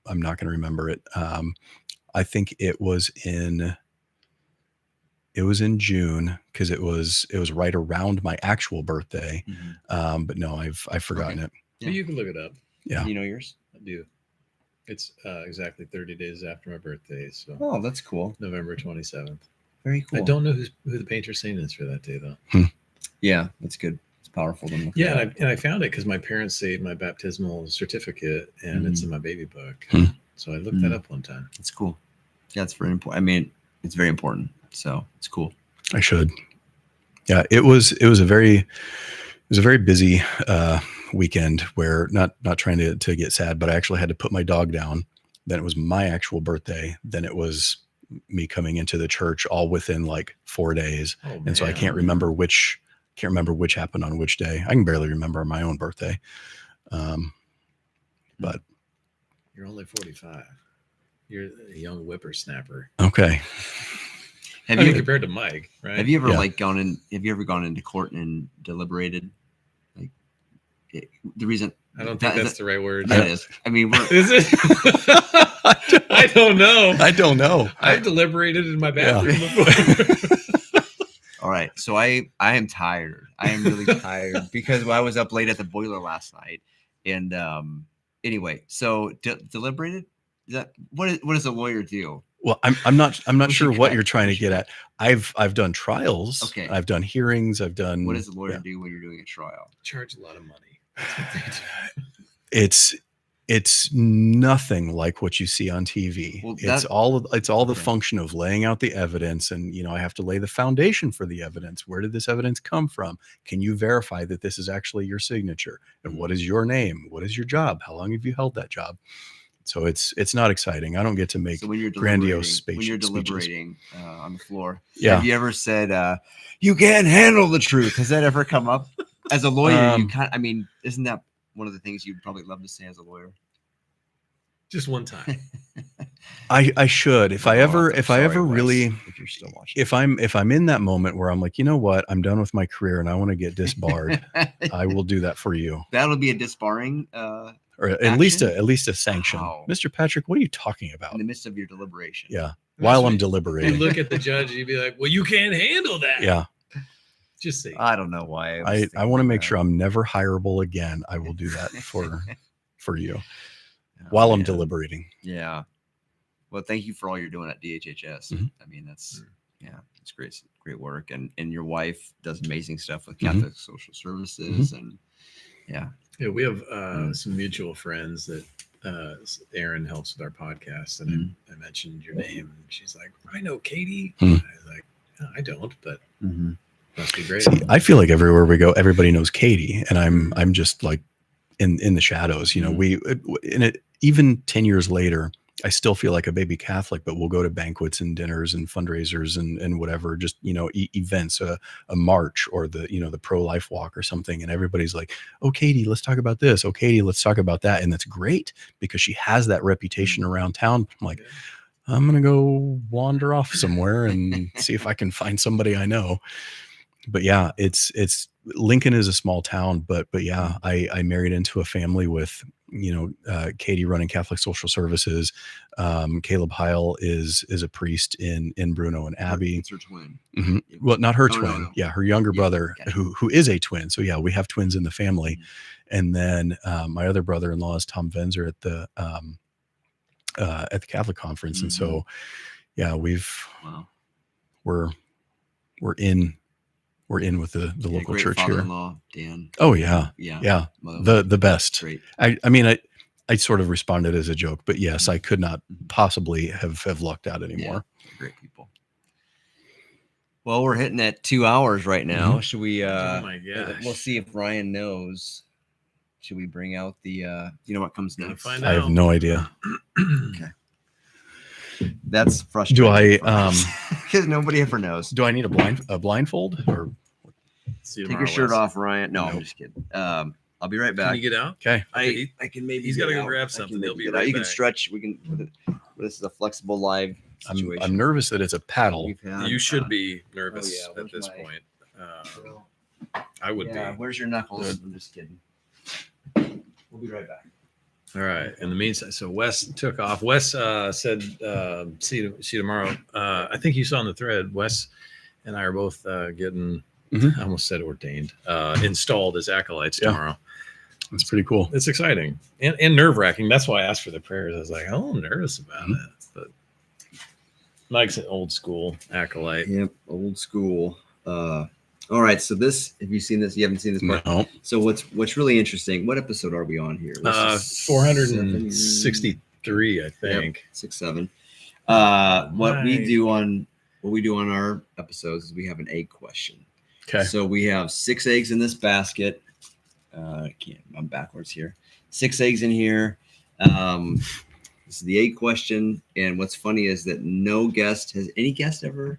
not going to remember it. I think it was in June because it was right around my actual birthday. But no, I've forgotten it. Yeah. You can look it up. Yeah. Do you know yours? I do. It's exactly 30 days after my birthday. So that's cool. November 27th. Very cool. I don't know who the patron saint is for that day though. Yeah, that's good. It's powerful. Yeah, and I found it because my parents saved my baptismal certificate, and it's in my baby book. So I looked that up one time. It's cool. Yeah, it's very important. I mean, it's very important. So it's cool. I should. Yeah, it was a very busy weekend where not trying to get sad, but I actually had to put my dog down. Then it was my actual birthday. Then it was me coming into the church all within like 4 days. And so I can't remember which happened on which day. I can barely remember my own birthday. But you're only 45. You're a young whippersnapper. Okay. Have you compared to Mike, right? Have you ever have you ever gone into court and deliberated? Like the reason I don't think that's the right word. That is. I mean, is it? I don't know. I don't know. I've deliberated in my bathroom before. All right. So I am tired. I am really tired because I was up late at the boiler last night. And anyway, so deliberated. Is that what does a lawyer do? Well, I'm not sure what you're trying to get at. I've done trials. Okay. I've done hearings. I've done. What does a lawyer do when you're doing a trial? Charge a lot of money. That's what they do. It's nothing like what you see on TV. Well, it's all the function of laying out the evidence, and I have to lay the foundation for the evidence. Where did this evidence come from? Can you verify that this is actually your signature? And what is your name? What is your job? How long have you held that job? So it's not exciting. I don't get to make grandiose speeches. When you're deliberating on the floor, yeah. Have you ever said, "You can't handle the truth"? Has that ever come up? As a lawyer, isn't that one of the things you'd probably love to say as a lawyer? Just one time. I should. If I ever really, if you're still watching, if I'm in that moment where I'm like, you know what, I'm done with my career and I want to get disbarred, I will do that for you. That'll be a disbarring, or at least a sanction. Wow. Mr. Patrick, what are you talking about? In the midst of your deliberation. Yeah. While I'm deliberating. You look at the judge, you'd be like, well, you can't handle that. Yeah. Just say. I don't know why. I want to make sure I'm never hireable again. I will do that for you while I'm deliberating. Yeah. Well, thank you for all you're doing at DHHS. I mean, it's it's great work. And your wife does amazing stuff with Catholic Social Services. And yeah, we have some mutual friends that Erin helps with our podcast. And I mentioned your name, and she's like, I know Katie. I was like, no, I don't, but must be great. See, I feel like everywhere we go, everybody knows Katie, and I'm just like in the shadows. We even 10 years later, I still feel like a baby Catholic, but we'll go to banquets and dinners and fundraisers and whatever, just, events, a march or the pro-life walk or something. And everybody's like, oh, Katie, let's talk about this. Oh, Katie, let's talk about that. And that's great because she has that reputation around town. I'm like, I'm going to go wander off somewhere and see if I can find somebody I know. But yeah, it's Lincoln is a small town, but yeah, I married into a family with, Katie running Catholic Social Services. Caleb Heil is a priest in Bruno and Abbey. It's her twin. Mm-hmm. Well, not her Oh, twin. no. Yeah, her younger brother, gotcha. who is a twin. So yeah, we have twins in the family. And then my other brother-in-law is Tom Venzer at the Catholic conference. And so, yeah, we're in with the local church here. Dan. Oh yeah. Yeah. The best. Great. I mean, I sort of responded as a joke, but yes, I could not possibly have lucked out anymore. Yeah, great people. Well, we're hitting at 2 hours right now. Should we? Oh my gosh. We'll see if Ryan knows. Should we bring out the? You know what comes next? Find I have out. no idea. Okay. That's frustrating. Do I? Because nobody ever knows. Do I need a blindfold or? See you Take tomorrow, your shirt Wes. off, Ryan. No, I'm Nope. just kidding. I'll be right back. Can you get out? Okay. Okay, I can maybe. he's get gotta go out. grab I can something. maybe He'll be get right out. You can back. stretch. We can. This is a flexible live situation. I'm nervous that it's a paddle. We've had, You should be nervous yeah, at where's this my- point. I would yeah, be. where's your knuckles? I'm just kidding. We'll be right back. All right. In the meantime, so Wes took off. Wes said, "See you tomorrow." I think you saw in the thread. Wes and I are both getting. I almost said ordained, installed as acolytes tomorrow. That's pretty cool. It's exciting and nerve wracking. That's why I asked for the prayers. I was like, oh, I'm nervous about it. But Mike's an old school acolyte. Yep, old school. All right, so this, have you seen this? You haven't seen this part? No. So what's really interesting, what episode are we on here? This is 463, I think. 6, 7. What we do on our episodes is we have an egg question. Okay. So we have 6 eggs in this basket. I'm backwards here. 6 eggs in here. This is the egg question. And what's funny is that no guest has any guest ever.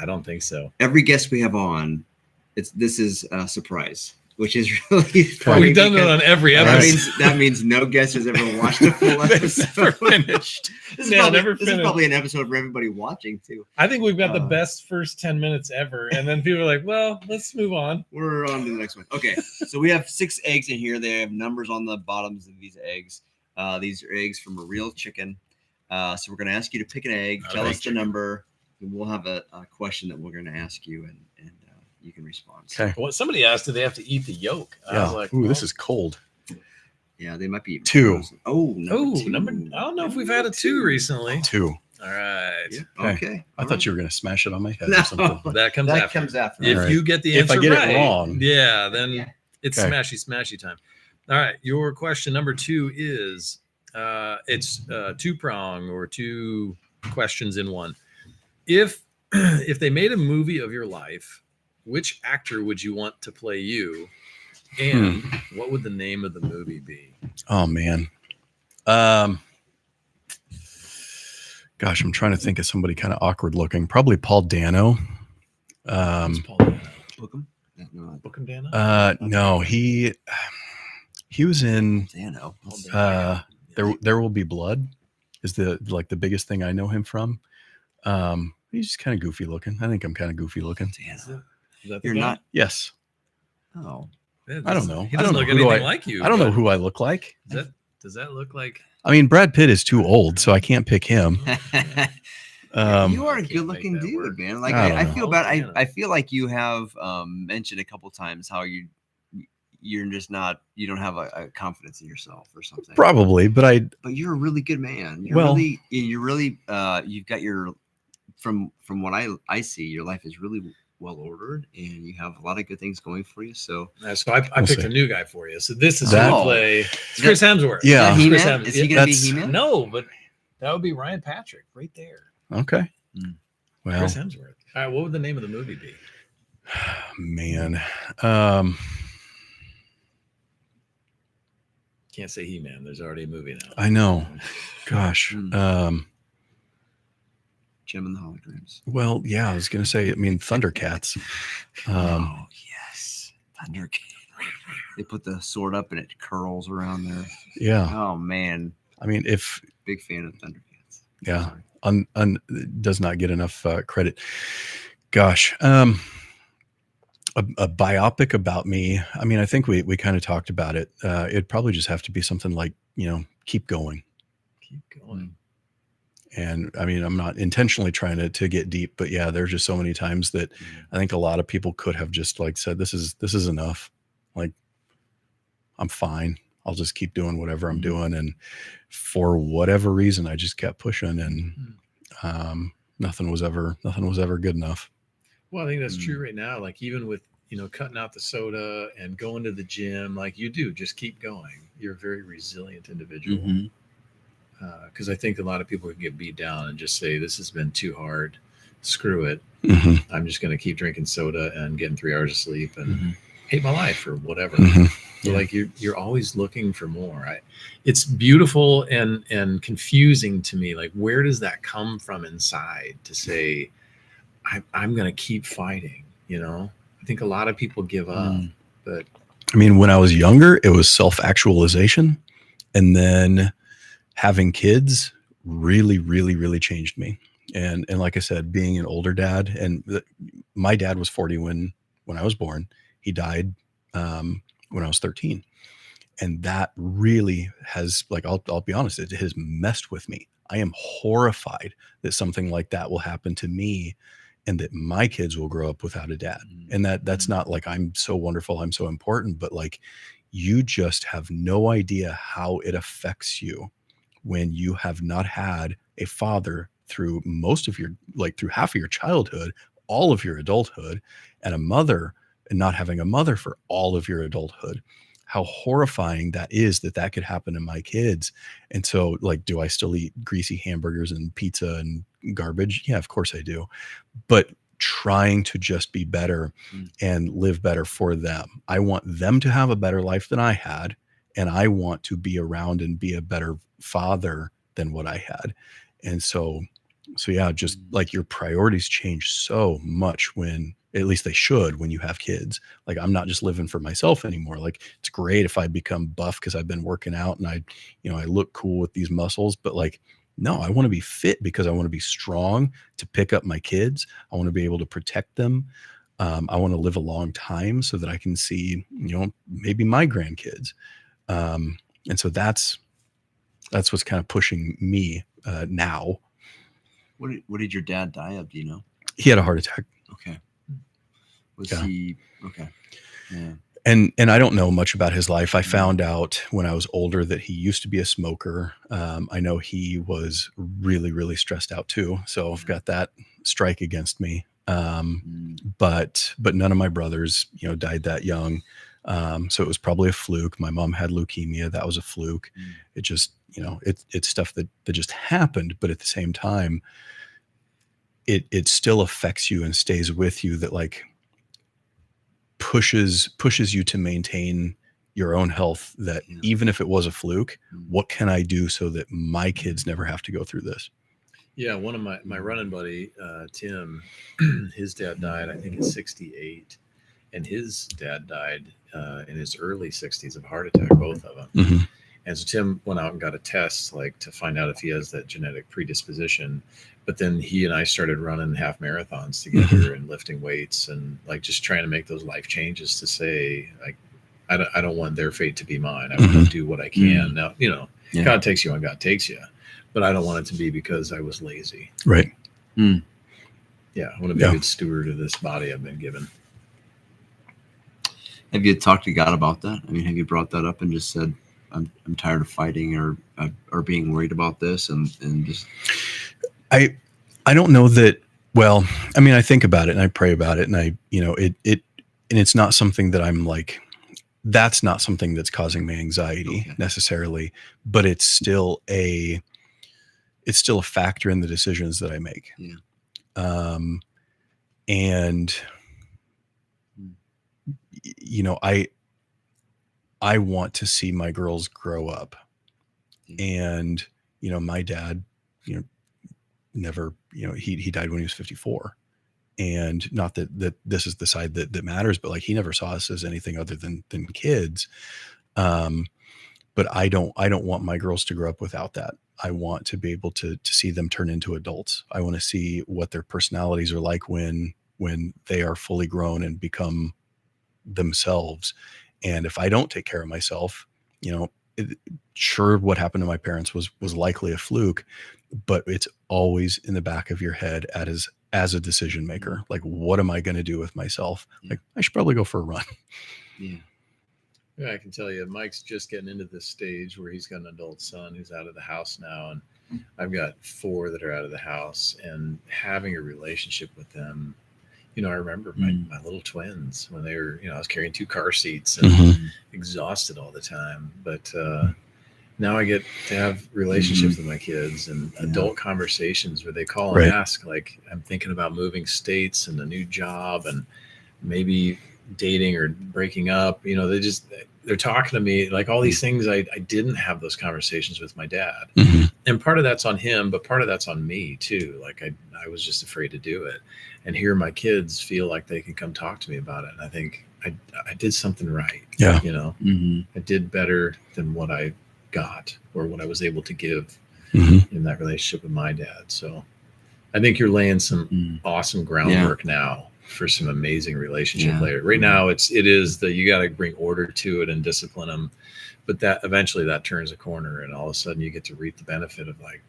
I don't think so. Every guest we have on, this is a surprise, which is really funny. We've done it on every episode. That means no guest has ever watched a full episode. Never finished. This Never is finished. probably an episode for everybody watching too. I think we've got the best first 10 minutes ever. And then people are like, well, let's move on. We're on to the next one. Okay. So we have 6 eggs in here. They have numbers on the bottoms of these eggs. These are eggs from a real chicken. So we're going to ask you to pick an egg, tell us the number, and we'll have a question that we're going to ask you, and you can respond. Okay. Well, somebody asked, do they have to eat the yolk? I Yeah. was like, Ooh, well, this is cold. Yeah, they might be 2. frozen. Oh, number 2. I don't know if we've had a 2 recently. 2. All right. Yeah. Okay. Okay. I thought you were going to smash it on my head No. or something. That comes That after. comes after. If All right. you get the If answer I get it right, wrong. yeah, then Yeah. it's Okay. smashy time. All right. Your question number 2 is it's 2-prong or 2 questions in one. If they made a movie of your life, which actor would you want to play you? And what would the name of the movie be? Oh man. Gosh, I'm trying to think of somebody kind of awkward looking. Probably Paul Dano. Who's Paul Dano? Bookham? No, Bookham Dano? No, he was in Dano. There Will Be Blood is the biggest thing I know him from. He's just kind of goofy looking. I think I'm kind of goofy looking. Dano. Is that the You're guy? not. Yes. Oh. Yeah, I don't know. He I don't doesn't know look who anything I- like you. I don't know but who I look like. Does that look like? I mean, Brad Pitt is too old, so I can't pick him. You I are a can't good-looking make that dude, work. man. Like I don't I know. feel bad. Dano. I feel like you have mentioned a couple times how you're just not. You don't have a confidence in yourself or something. Probably, but But you're a really good man. You've got your from what I see, your life is really well ordered, and you have a lot of good things going for you. So So I We'll picked see. a new guy for you. So this is That- who to play. It's Chris Hemsworth. Yeah. is, Chris He-Man? Hemsworth. Is he going to be That's- He-Man? No, but that would be Ryan Patrick right there. okay. Mm. Well, Chris Hemsworth. All right, what would the name of the movie be? man. Can't say He-Man. There's already a movie now. I know. Gosh. Jim and the Holograms. Well, yeah, I was going to say, I mean, Thundercats. Oh, yes. Thundercats. They put the sword up and it curls around there. Yeah. Oh, man. I mean, if Big fan of Thundercats. yeah, does not get enough credit. Gosh, a biopic about me. I mean, I think we kind of talked about it. It'd probably just have to be something like, keep going. Keep going. And I mean, I'm not intentionally trying to get deep, but yeah, there's just so many times that I think a lot of people could have just like said, this is enough. Like, I'm fine. I'll just keep doing whatever I'm doing. And for whatever reason, I just kept pushing, and nothing was ever good enough. Well, I think that's true right now. Like, even with, cutting out the soda and going to the gym, like you do, just keep going. You're a very resilient individual. Because I think a lot of people can get beat down and just say, this has been too hard. Screw it. I'm just going to keep drinking soda and getting 3 hours of sleep and hate my life or whatever. So like you're always looking for more. It's beautiful and confusing to me. Like, where does that come from inside to say, I'm going to keep fighting? I think a lot of people give up, but I mean, when I was younger, it was self-actualization, and then having kids really, really, really changed me. And like I said, being an older dad, and my dad was 40 when I was born. He died when I was 13. And that really has, like, I'll be honest, it has messed with me. I am horrified that something like that will happen to me, and that my kids will grow up without a dad. And that's not like I'm so wonderful, I'm so important, but like, you just have no idea how it affects you when you have not had a father through most of your, like, through half of your childhood, all of your adulthood, and a mother, and not having a mother for all of your adulthood. How horrifying that is, that could happen to my kids. And so, like, do I still eat greasy hamburgers and pizza and garbage? Yeah, of course I do. But trying to just be better and live better for them. I want them to have a better life than I had. And I want to be around and be a better father than what I had. And so yeah, just like, your priorities change so much when, at least they should, when you have kids. Like, I'm not just living for myself anymore. Like, it's great if I become buff because I've been working out and I look cool with these muscles, but like, no, I want to be fit because I want to be strong to pick up my kids. I want to be able to protect them. I want to live a long time so that I can see, maybe my grandkids. And so that's what's kind of pushing me now. What did your dad die of? Do you know? He had a heart attack. Okay. Was he okay? Yeah. And I don't know much about his life. I found out when I was older that he used to be a smoker. I know he was really, really stressed out too. So I've got that strike against me. But none of my brothers, died that young. So it was probably a fluke. My mom had leukemia. That was a fluke. It just, it's stuff that just happened. But at the same time, it still affects you and stays with you, that like pushes you to maintain your own health, that even if it was a fluke, what can I do so that my kids never have to go through this? Yeah, one of my running buddy, Tim, his dad died, I think, at 68, and his dad died in his early 60s of a heart attack, both of them. And so Tim went out and got a test, like, to find out if he has that genetic predisposition. But then he and I started running half marathons together and lifting weights, and like just trying to make those life changes to say, like, I don't want their fate to be mine. I want to do what I can. Now, God takes you when God takes you, but I don't want it to be because I was lazy. Right. Yeah. I want to be a good steward of this body I've been given. Have you talked to God about that? I mean, have you brought that up and just said, I'm tired of fighting or being worried about this and just... I don't know that. Well, I mean, I think about it and I pray about it, and I, and it's not something that I'm like, that's not something that's causing me anxiety necessarily, but it's still a factor in the decisions that I make. And I want to see my girls grow up. And, my dad, never, he died when he was 54. And not that this is the side that matters, but like he never saw us as anything other than kids. But I don't want my girls to grow up without that. I want to be able to see them turn into adults. I want to see what their personalities are like when they are fully grown and become themselves. And if I don't take care of myself, sure, what happened to my parents was likely a fluke, but it's always in the back of your head as a decision maker. Like, what am I going to do with myself? Like, I should probably go for a run. Yeah, I can tell you, Mike's just getting into this stage where he's got an adult son who's out of the house now, and I've got 4 that are out of the house, and having a relationship with them. I remember my little twins when they were, I was carrying 2 car seats and exhausted all the time. But now I get to have relationships with my kids and adult conversations where they call and ask, like, I'm thinking about moving states and a new job and maybe dating or breaking up. They're talking to me like all these things. I didn't have those conversations with my dad. And part of that's on him, but part of that's on me too. Like I was just afraid to do it. And here my kids feel like they can come talk to me about it. And I think I did something right. Yeah. I did better than what I got or what I was able to give in that relationship with my dad. So I think you're laying some awesome groundwork now for some amazing relationship later. Right now it is that you got to bring order to it and discipline them. But that eventually that turns a corner and all of a sudden you get to reap the benefit of like,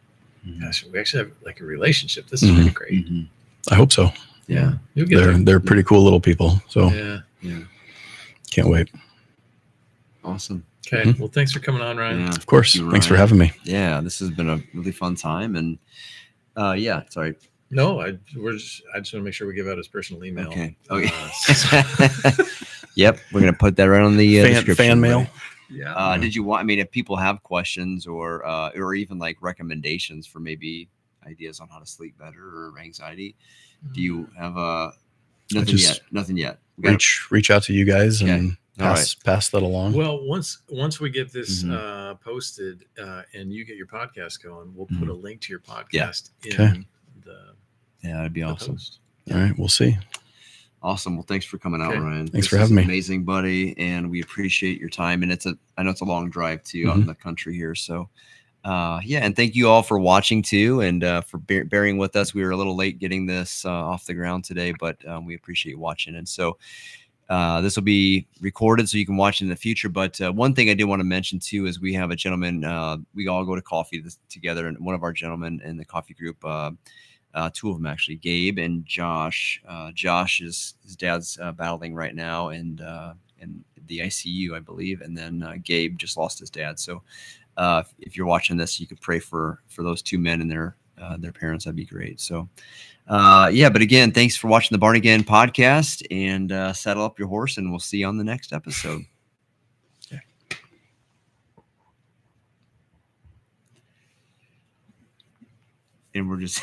gosh, we actually have like a relationship. This is pretty great. I hope so. Yeah. You'll get there. They're pretty cool little people. So yeah. Can't wait. Awesome. Okay. Well, thanks for coming on, Ryan. Yeah, of course. Thanks for having me. Yeah, this has been a really fun time. And sorry. No, I just want to make sure we give out his personal email. Okay. Yep. We're going to put that right on the description. Fan mail. Right? Yeah. Did you want, if people have questions or even like recommendations for maybe ideas on how to sleep better or anxiety, do you have nothing yet? Reach out to you guys and pass that along. Well, once we get this posted and you get your podcast going, we'll put a link to your podcast in the that'd be awesome. Post. All right, we'll see. Awesome. Well, thanks for coming out, Ryan. Thanks for having me. Amazing, buddy, and we appreciate your time. And I know it's a long drive too out in the country here, so and thank you all for watching too, and for bearing with us. We were a little late getting this off the ground today, but we appreciate you watching. And so this will be recorded so you can watch it in the future. But one thing I did want to mention too is we have a gentleman. We all go to coffee together, and one of our gentlemen in the coffee group. 2 of them actually, Gabe and Josh. Josh his dad's battling right now and in the ICU, I believe. And then Gabe just lost his dad. So if you're watching this, you could pray for those 2 men and their parents. That'd be great. So but again, thanks for watching the Barn Again podcast, and saddle up your horse, and we'll see you on the next episode. And we're just